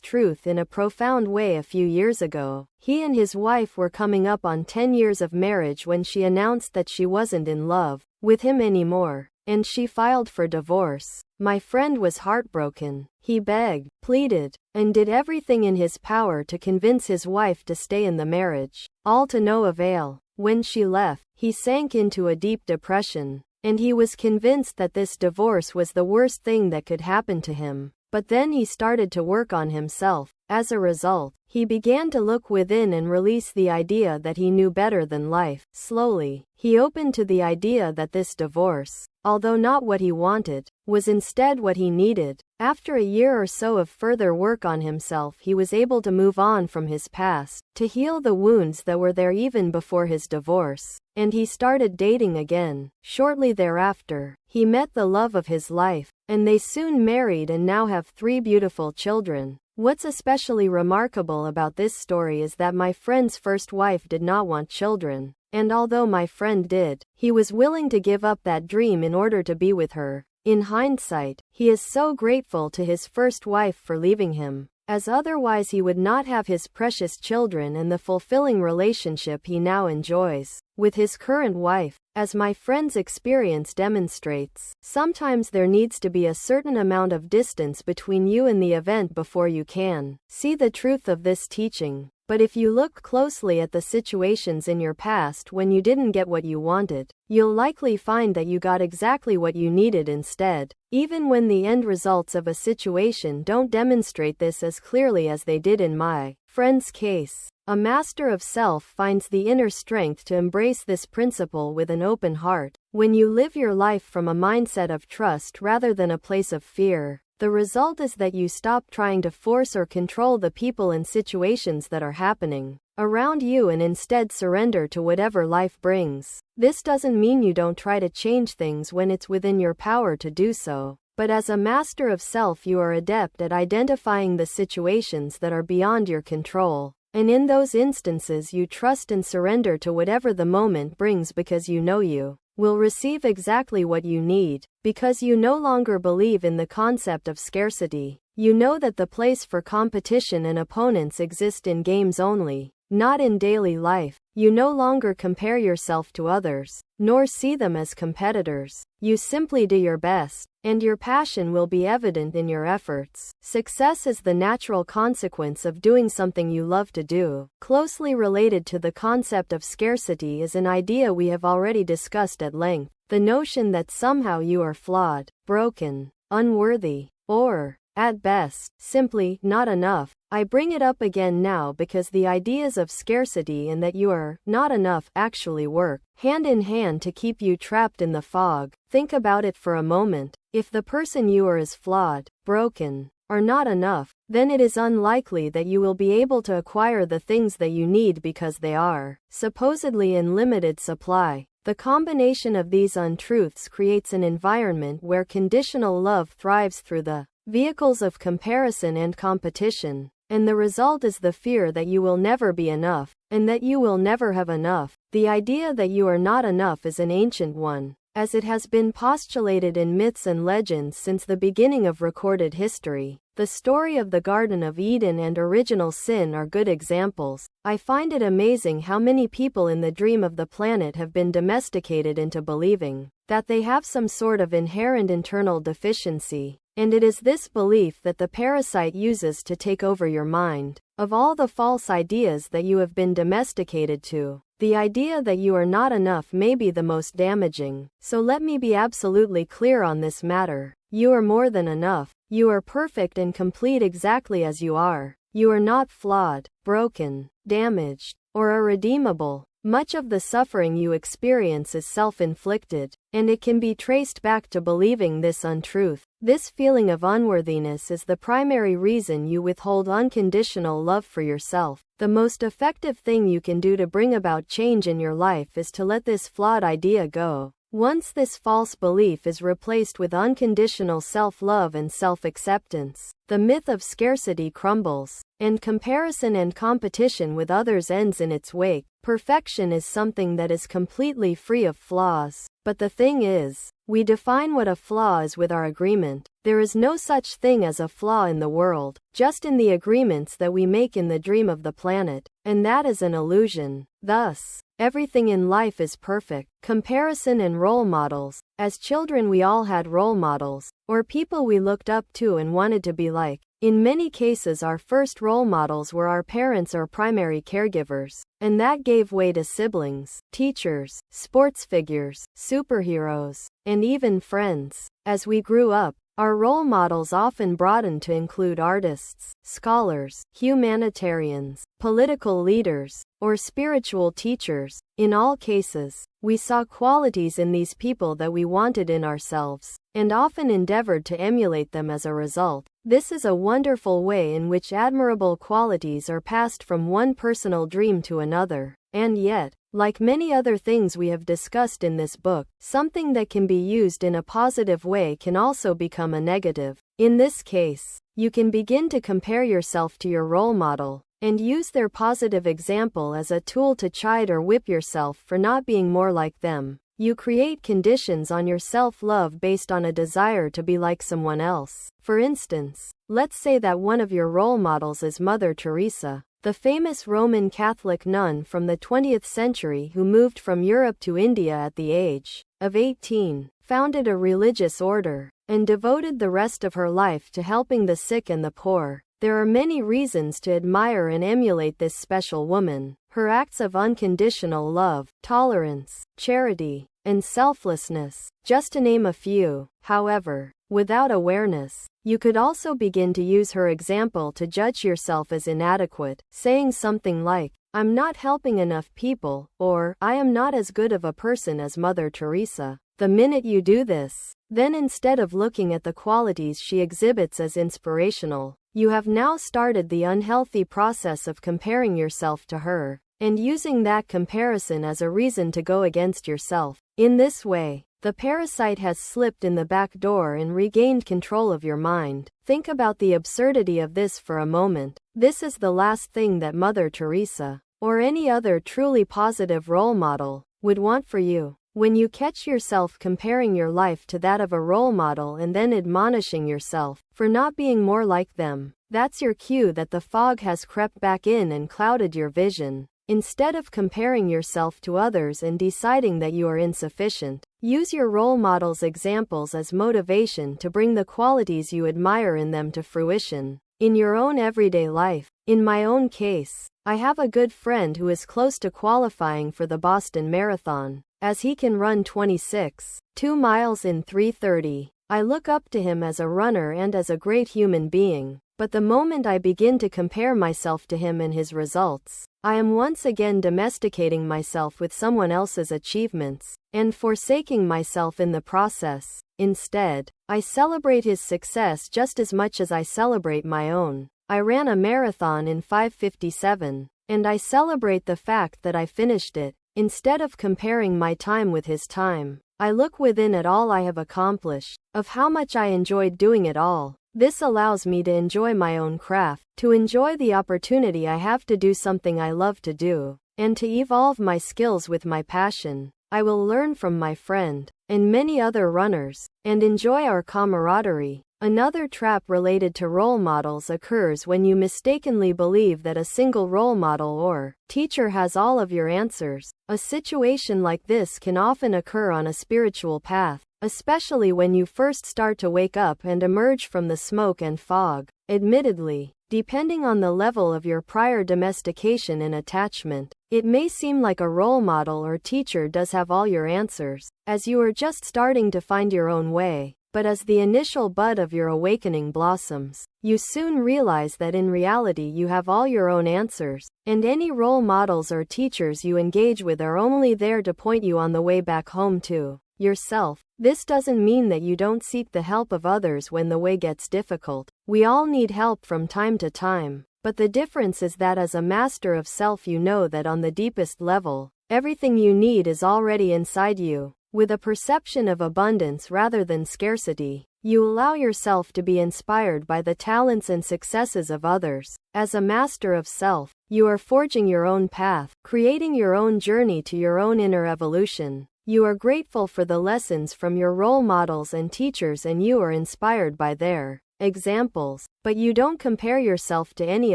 truth in a profound way a few years ago. He and his wife were coming up on 10 years of marriage when she announced that she wasn't in love with him anymore, and she filed for divorce. My friend was heartbroken. He begged, pleaded, and did everything in his power to convince his wife to stay in the marriage, all to no avail. When she left, he sank into a deep depression, and he was convinced that this divorce was the worst thing that could happen to him. But then he started to work on himself. As a result, he began to look within and release the idea that he knew better than life. Slowly, he opened to the idea that this divorce, although not what he wanted, was instead what he needed. After a year or so of further work on himself, he was able to move on from his past, to heal the wounds that were there even before his divorce, and he started dating again. Shortly thereafter, he met the love of his life, and they soon married and now have 3 beautiful children. What's especially remarkable about this story is that my friend's first wife did not want children, and although my friend did, he was willing to give up that dream in order to be with her. In hindsight, he is so grateful to his first wife for leaving him, as otherwise he would not have his precious children and the fulfilling relationship he now enjoys with his current wife. As my friend's experience demonstrates, sometimes there needs to be a certain amount of distance between you and the event before you can see the truth of this teaching. But if you look closely at the situations in your past when you didn't get what you wanted, you'll likely find that you got exactly what you needed instead, even when the end results of a situation don't demonstrate this as clearly as they did in my friend's case. A master of self finds the inner strength to embrace this principle with an open heart. When you live your life from a mindset of trust rather than a place of fear, the result is that you stop trying to force or control the people and situations that are happening around you and instead surrender to whatever life brings. This doesn't mean you don't try to change things when it's within your power to do so, But as a master of self, you are adept at identifying the situations that are beyond your control. And in those instances, you trust and surrender to whatever the moment brings because you know you will receive exactly what you need, because you no longer believe in the concept of scarcity. You know that the place for competition and opponents exist in games only, not in daily life. You no longer compare yourself to others, nor see them as competitors. You simply do your best, and your passion will be evident in your efforts. Success is the natural consequence of doing something you love to do. Closely related to the concept of scarcity is an idea we have already discussed at length: the notion that somehow you are flawed, broken, unworthy, or, at best, simply not enough. I bring it up again now because the ideas of scarcity and that you are not enough actually work hand in hand to keep you trapped in the fog. Think about it for a moment. If the person you are is flawed, broken, or not enough, then it is unlikely that you will be able to acquire the things that you need because they are supposedly in limited supply. The combination of these untruths creates an environment where conditional love thrives through the vehicles of comparison and competition, and the result is the fear that you will never be enough, and that you will never have enough. The idea that you are not enough is an ancient one, as it has been postulated in myths and legends since the beginning of recorded history. The story of the Garden of Eden and original sin are good examples. I find it amazing how many people in the dream of the planet have been domesticated into believing that they have some sort of inherent internal deficiency. And it is this belief that the parasite uses to take over your mind. Of all the false ideas that you have been domesticated to, the idea that you are not enough may be the most damaging. So let me be absolutely clear on this matter. You are more than enough. You are perfect and complete exactly as you are. You are not flawed, broken, damaged, or irredeemable. Much of the suffering you experience is self-inflicted, and it can be traced back to believing this untruth. This feeling of unworthiness is the primary reason you withhold unconditional love for yourself. The most effective thing you can do to bring about change in your life is to let this flawed idea go. Once this false belief is replaced with unconditional self-love and self-acceptance, the myth of scarcity crumbles, and comparison and competition with others ends in its wake. Perfection is something that is completely free of flaws. But the thing is, we define what a flaw is with our agreement. There is no such thing as a flaw in the world, just in the agreements that we make in the dream of the planet, and that is an illusion. Thus, everything in life is perfect. Comparison and role models. As children, we all had role models, or people we looked up to and wanted to be like. In many cases, our first role models were our parents or primary caregivers, and that gave way to siblings, teachers, sports figures, superheroes, and even friends. As we grew up, our role models often broadened to include artists, scholars, humanitarians, political leaders, or spiritual teachers. In all cases, we saw qualities in these people that we wanted in ourselves, and often endeavored to emulate them as a result. This is a wonderful way in which admirable qualities are passed from one personal dream to another. And yet, like many other things we have discussed in this book, something that can be used in a positive way can also become a negative. In this case, you can begin to compare yourself to your role model, and use their positive example as a tool to chide or whip yourself for not being more like them. You create conditions on your self-love based on a desire to be like someone else. For instance, let's say that one of your role models is Mother Teresa, the famous Roman Catholic nun from the 20th century who moved from Europe to India at the age of 18, founded a religious order, and devoted the rest of her life to helping the sick and the poor. There are many reasons to admire and emulate this special woman. Her acts of unconditional love, tolerance, charity, and selflessness, just to name a few. However, without awareness, you could also begin to use her example to judge yourself as inadequate, saying something like, "I'm not helping enough people," or "I am not as good of a person as Mother Teresa." The minute you do this, then instead of looking at the qualities she exhibits as inspirational, you have now started the unhealthy process of comparing yourself to her, and using that comparison as a reason to go against yourself. In this way, The parasite has slipped in the back door and regained control of your mind. Think about the absurdity of this for a moment. This is the last thing that Mother Teresa, or any other truly positive role model, would want for you. When you catch yourself comparing your life to that of a role model and then admonishing yourself for not being more like them, that's your cue that the fog has crept back in and clouded your vision. Instead of comparing yourself to others and deciding that you are insufficient, use your role models' examples as motivation to bring the qualities you admire in them to fruition in your own everyday life. In my own case, I have a good friend who is close to qualifying for the Boston Marathon, as he can run 26.2 miles in 3:30. I look up to him as a runner and as a great human being, but the moment I begin to compare myself to him and his results, I am once again domesticating myself with someone else's achievements, and forsaking myself in the process. Instead, I celebrate his success just as much as I celebrate my own. I ran a marathon in 5:57, and I celebrate the fact that I finished it. Instead of comparing my time with his time, I look within at all I have accomplished, of how much I enjoyed doing it all. This allows me to enjoy my own craft, to enjoy the opportunity I have to do something I love to do, and to evolve my skills with my passion. I will learn from my friend, and many other runners, and enjoy our camaraderie. Another trap related to role models occurs when you mistakenly believe that a single role model or teacher has all of your answers. A situation like this can often occur on a spiritual path, especially when you first start to wake up and emerge from the smoke and fog. Admittedly, depending on the level of your prior domestication and attachment, it may seem like a role model or teacher does have all your answers, as you are just starting to find your own way. But as the initial bud of your awakening blossoms, you soon realize that in reality you have all your own answers, and any role models or teachers you engage with are only there to point you on the way back home to yourself. This doesn't mean that you don't seek the help of others when the way gets difficult. We all need help from time to time, but the difference is that as a master of self you know that on the deepest level, everything you need is already inside you. With a perception of abundance rather than scarcity, you allow yourself to be inspired by the talents and successes of others. As a master of self, you are forging your own path, creating your own journey to your own inner evolution. You are grateful for the lessons from your role models and teachers, and you are inspired by their examples, but you don't compare yourself to any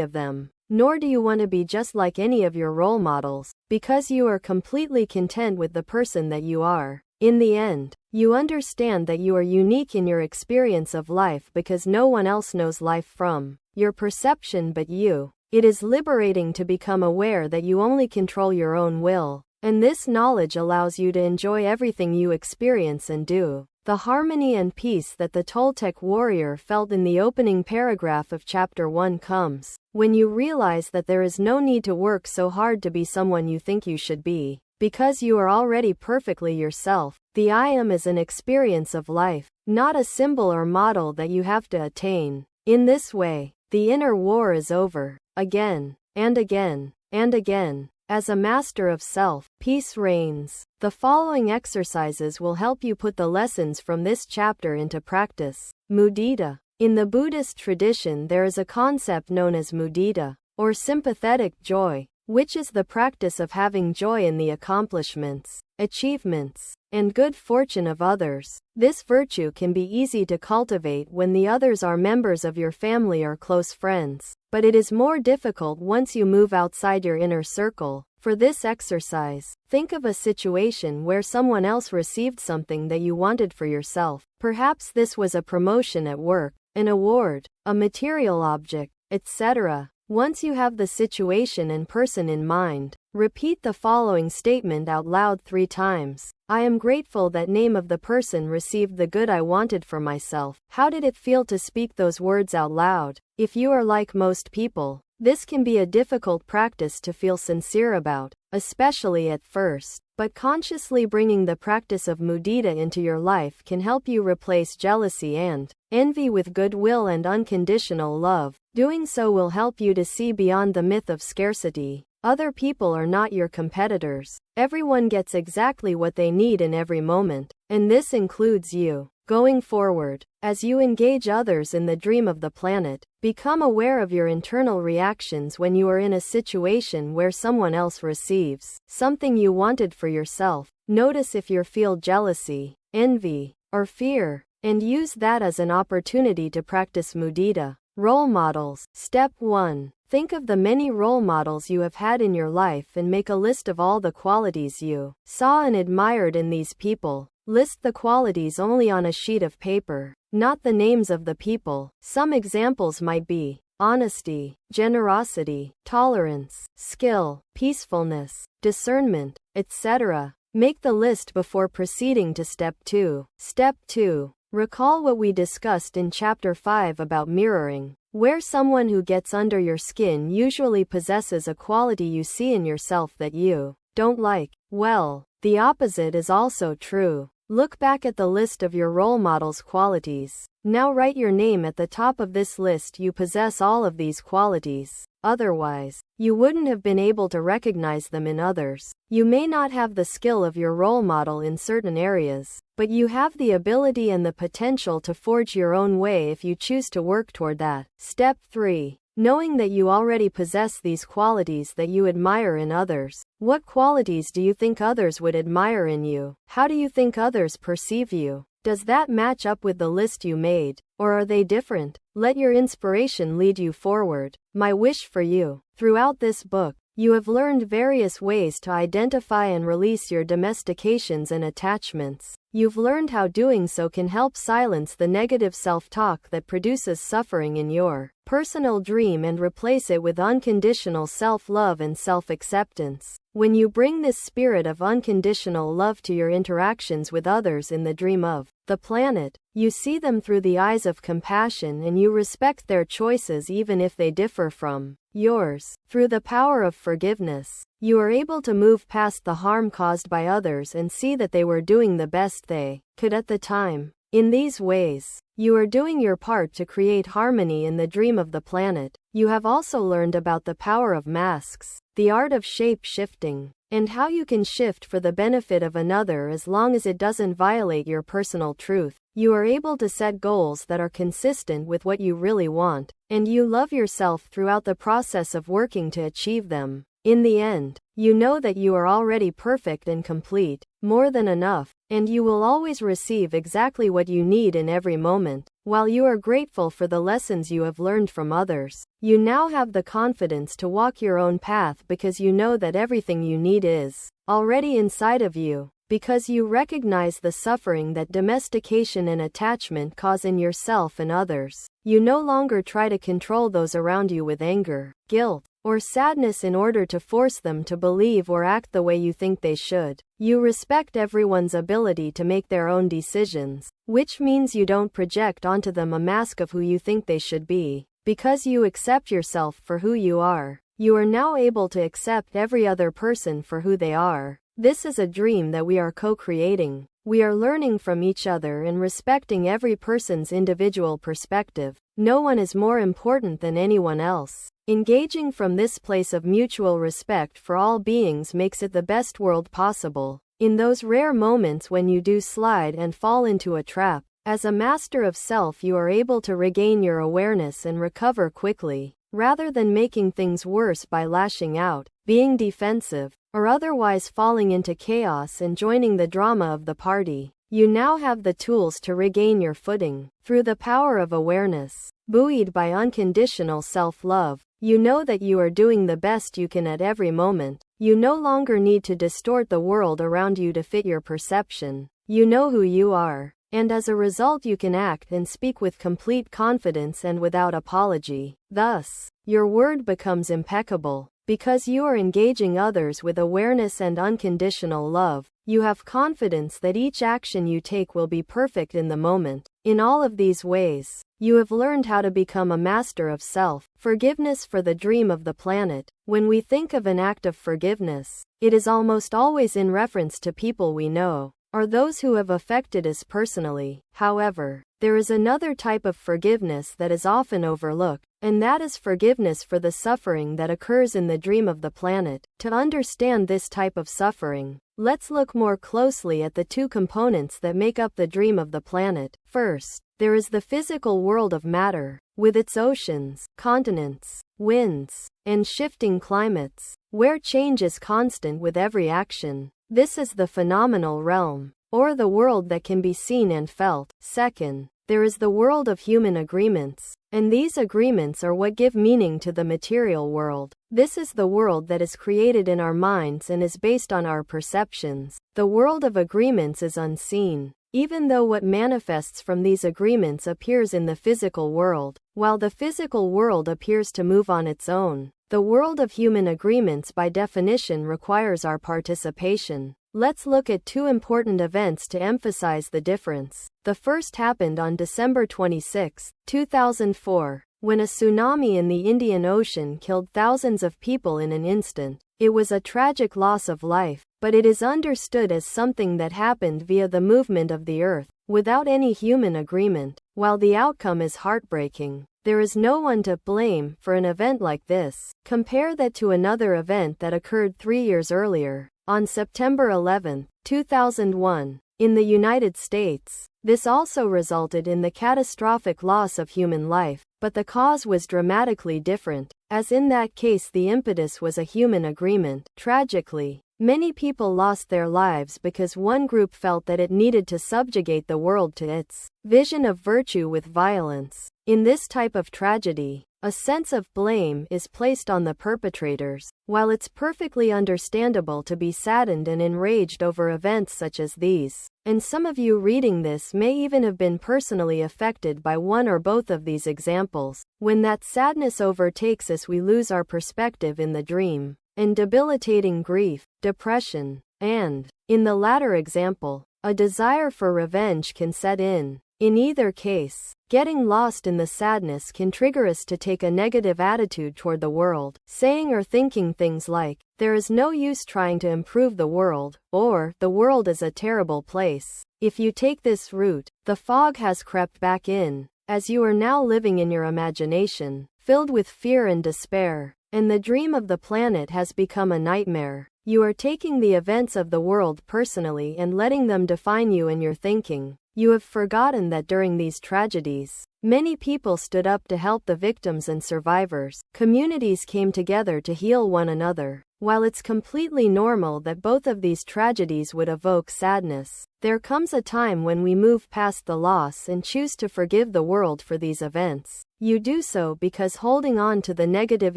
of them. Nor do you want to be just like any of your role models, because you are completely content with the person that you are. In the end, you understand that you are unique in your experience of life because no one else knows life from your perception but you. It is liberating to become aware that you only control your own will, and this knowledge allows you to enjoy everything you experience and do. The harmony and peace that the Toltec warrior felt in the opening paragraph of Chapter 1 comes when you realize that there is no need to work so hard to be someone you think you should be, because you are already perfectly yourself. The I am is an experience of life, not a symbol or model that you have to attain. In this way, the inner war is over. Again, and again, and again. As a master of self, peace reigns. The following exercises will help you put the lessons from this chapter into practice. Mudita. In the Buddhist tradition, there is a concept known as mudita, or sympathetic joy, which is the practice of having joy in the accomplishments, achievements, and good fortune of others. This virtue can be easy to cultivate when the others are members of your family or close friends, but it is more difficult once you move outside your inner circle. For this exercise, think of a situation where someone else received something that you wanted for yourself. Perhaps this was a promotion at work, an award, a material object, etc. Once you have the situation and person in mind, repeat the following statement out loud 3 times. I am grateful that name of the person received the good I wanted for myself. How did it feel to speak those words out loud? If you are like most people, this can be a difficult practice to feel sincere about, especially at first. But consciously bringing the practice of mudita into your life can help you replace jealousy and envy with goodwill and unconditional love. Doing so will help you to see beyond the myth of scarcity. Other people are not your competitors. Everyone gets exactly what they need in every moment, and this includes you. Going forward, as you engage others in the dream of the planet, become aware of your internal reactions when you are in a situation where someone else receives something you wanted for yourself. Notice if you feel jealousy, envy, or fear, and use that as an opportunity to practice mudita. Role models. Step 1. Think of the many role models you have had in your life and make a list of all the qualities you saw and admired in these people. List the qualities only on a sheet of paper, not the names of the people. Some examples might be honesty, generosity, tolerance, skill, peacefulness, discernment, etc. Make the list before proceeding to Step 2. Step 2. Recall what we discussed in Chapter 5 about mirroring, where someone who gets under your skin usually possesses a quality you see in yourself that you don't like. Well, the opposite is also true. Look back at the list of your role model's qualities. Now write your name at the top of this list. You possess all of these qualities. Otherwise, you wouldn't have been able to recognize them in others. You may not have the skill of your role model in certain areas, but you have the ability and the potential to forge your own way if you choose to work toward that. Step 3. Knowing that you already possess these qualities that you admire in others. What qualities do you think others would admire in you? How do you think others perceive you? Does that match up with the list you made, or are they different? Let your inspiration lead you forward. My wish for you. Throughout this book, you have learned various ways to identify and release your domestications and attachments. You've learned how doing so can help silence the negative self-talk that produces suffering in your personal dream and replace it with unconditional self-love and self-acceptance. When you bring this spirit of unconditional love to your interactions with others in the dream of the planet, you see them through the eyes of compassion and you respect their choices even if they differ from yours. Through the power of forgiveness, you are able to move past the harm caused by others and see that they were doing the best they could at the time. In these ways, you are doing your part to create harmony in the dream of the planet. You have also learned about the power of masks, the art of shape-shifting, and how you can shift for the benefit of another as long as it doesn't violate your personal truth. You are able to set goals that are consistent with what you really want, and you love yourself throughout the process of working to achieve them. In the end, you know that you are already perfect and complete, more than enough, and you will always receive exactly what you need in every moment. While you are grateful for the lessons you have learned from others, you now have the confidence to walk your own path because you know that everything you need is already inside of you. Because you recognize the suffering that domestication and attachment cause in yourself and others, you no longer try to control those around you with anger, guilt, or sadness in order to force them to believe or act the way you think they should. You respect everyone's ability to make their own decisions, which means you don't project onto them a mask of who you think they should be. Because you accept yourself for who you are, you are now able to accept every other person for who they are. This is a dream that we are co-creating. We are learning from each other and respecting every person's individual perspective. No one is more important than anyone else. Engaging from this place of mutual respect for all beings makes it the best world possible. In those rare moments when you do slide and fall into a trap, as a master of self you are able to regain your awareness and recover quickly, rather than making things worse by lashing out, being defensive, or otherwise falling into chaos and joining the drama of the party. You now have the tools to regain your footing. Through the power of awareness, buoyed by unconditional self-love, you know that you are doing the best you can at every moment. You no longer need to distort the world around you to fit your perception. You know who you are, and as a result you can act and speak with complete confidence and without apology. Thus, your word becomes impeccable. Because you are engaging others with awareness and unconditional love, you have confidence that each action you take will be perfect in the moment. In all of these ways, you have learned how to become a master of self. Forgiveness for the dream of the planet. When we think of an act of forgiveness, it is almost always in reference to people we know, or those who have affected us personally. However, there is another type of forgiveness that is often overlooked, and that is forgiveness for the suffering that occurs in the dream of the planet. To understand this type of suffering, let's look more closely at the two components that make up the dream of the planet. First, there is the physical world of matter, with its oceans, continents, winds, and shifting climates, where change is constant with every action. This is the phenomenal realm, or the world that can be seen and felt. Second, there is the world of human agreements, and these agreements are what give meaning to the material world. This is the world that is created in our minds and is based on our perceptions. The world of agreements is unseen, even though what manifests from these agreements appears in the physical world. While the physical world appears to move on its own, the world of human agreements by definition requires our participation. Let's look at two important events to emphasize the difference. The first happened on December 26, 2004, when a tsunami in the Indian Ocean killed thousands of people in an instant. It was a tragic loss of life, but it is understood as something that happened via the movement of the earth, without any human agreement. While the outcome is heartbreaking, there is no one to blame for an event like this. Compare that to another event that occurred 3 years earlier, on September 11, 2001, in the United States. This also resulted in the catastrophic loss of human life, but the cause was dramatically different, as in that case the impetus was a human agreement. Tragically, many people lost their lives because one group felt that it needed to subjugate the world to its vision of virtue with violence. In this type of tragedy, a sense of blame is placed on the perpetrators. While it's perfectly understandable to be saddened and enraged over events such as these, and some of you reading this may even have been personally affected by one or both of these examples, when that sadness overtakes us we lose our perspective in the dream, and debilitating grief, depression, and, in the latter example, a desire for revenge can set in. In either case, getting lost in the sadness can trigger us to take a negative attitude toward the world, saying or thinking things like, "There is no use trying to improve the world," or "The world is a terrible place." If you take this route, the fog has crept back in, as you are now living in your imagination, filled with fear and despair, and the dream of the planet has become a nightmare. You are taking the events of the world personally and letting them define you and your thinking. You have forgotten that during these tragedies, many people stood up to help the victims and survivors. Communities came together to heal one another. While it's completely normal that both of these tragedies would evoke sadness, there comes a time when we move past the loss and choose to forgive the world for these events. You do so because holding on to the negative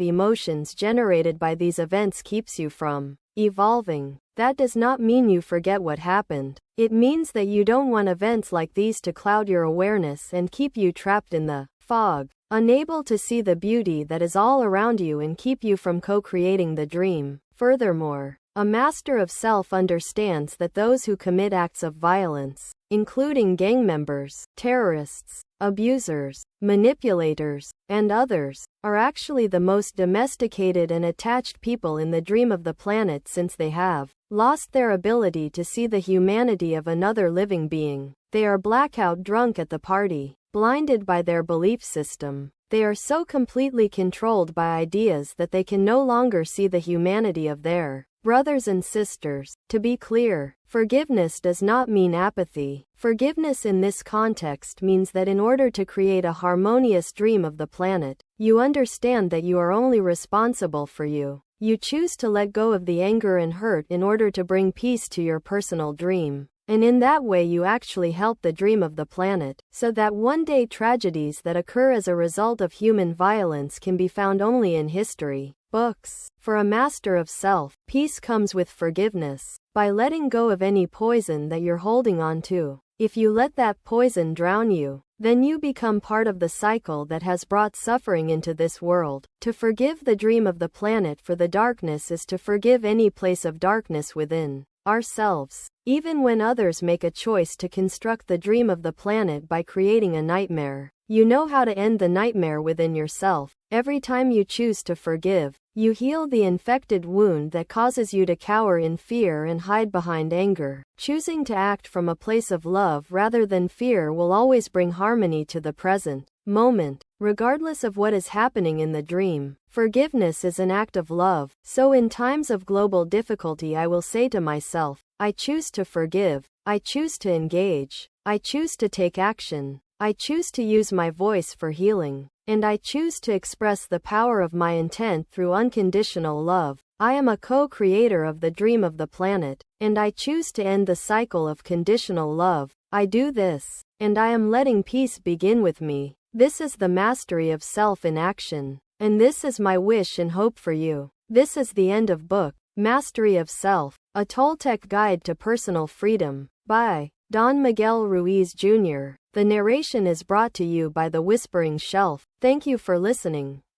emotions generated by these events keeps you from evolving. That does not mean you forget what happened. It means that you don't want events like these to cloud your awareness and keep you trapped in the fog, unable to see the beauty that is all around you and keep you from co-creating the dream. Furthermore, a master of self understands that those who commit acts of violence, including gang members, terrorists, abusers, manipulators, and others, are actually the most domesticated and attached people in the dream of the planet, since they have lost their ability to see the humanity of another living being. They are blackout drunk at the party, blinded by their belief system. They are so completely controlled by ideas that they can no longer see the humanity of their brothers and sisters. To be clear, forgiveness does not mean apathy. Forgiveness in this context means that in order to create a harmonious dream of the planet, you understand that you are only responsible for you. You choose to let go of the anger and hurt in order to bring peace to your personal dream. And in that way you actually help the dream of the planet, so that one day tragedies that occur as a result of human violence can be found only in history books. For a master of self, peace comes with forgiveness, by letting go of any poison that you're holding on to. If you let that poison drown you, then you become part of the cycle that has brought suffering into this world. To forgive the dream of the planet for the darkness is to forgive any place of darkness within ourselves. Even when others make a choice to construct the dream of the planet by creating a nightmare, you know how to end the nightmare within yourself. Every time you choose to forgive, you heal the infected wound that causes you to cower in fear and hide behind anger. Choosing to act from a place of love rather than fear will always bring harmony to the present. moment. Regardless of what is happening in the dream, forgiveness is an act of love. So in times of global difficulty I will say to myself, I choose to forgive, I choose to engage, I choose to take action, I choose to use my voice for healing, and I choose to express the power of my intent through unconditional love. I am a co-creator of the dream of the planet, and I choose to end the cycle of conditional love. I do this, and I am letting peace begin with me. This is the mastery of self in action, and this is my wish and hope for you. This is the end of book, Mastery of Self, a Toltec Guide to Personal Freedom, by Don Miguel Ruiz Jr. The narration is brought to you by The Whispering Shelf. Thank you for listening.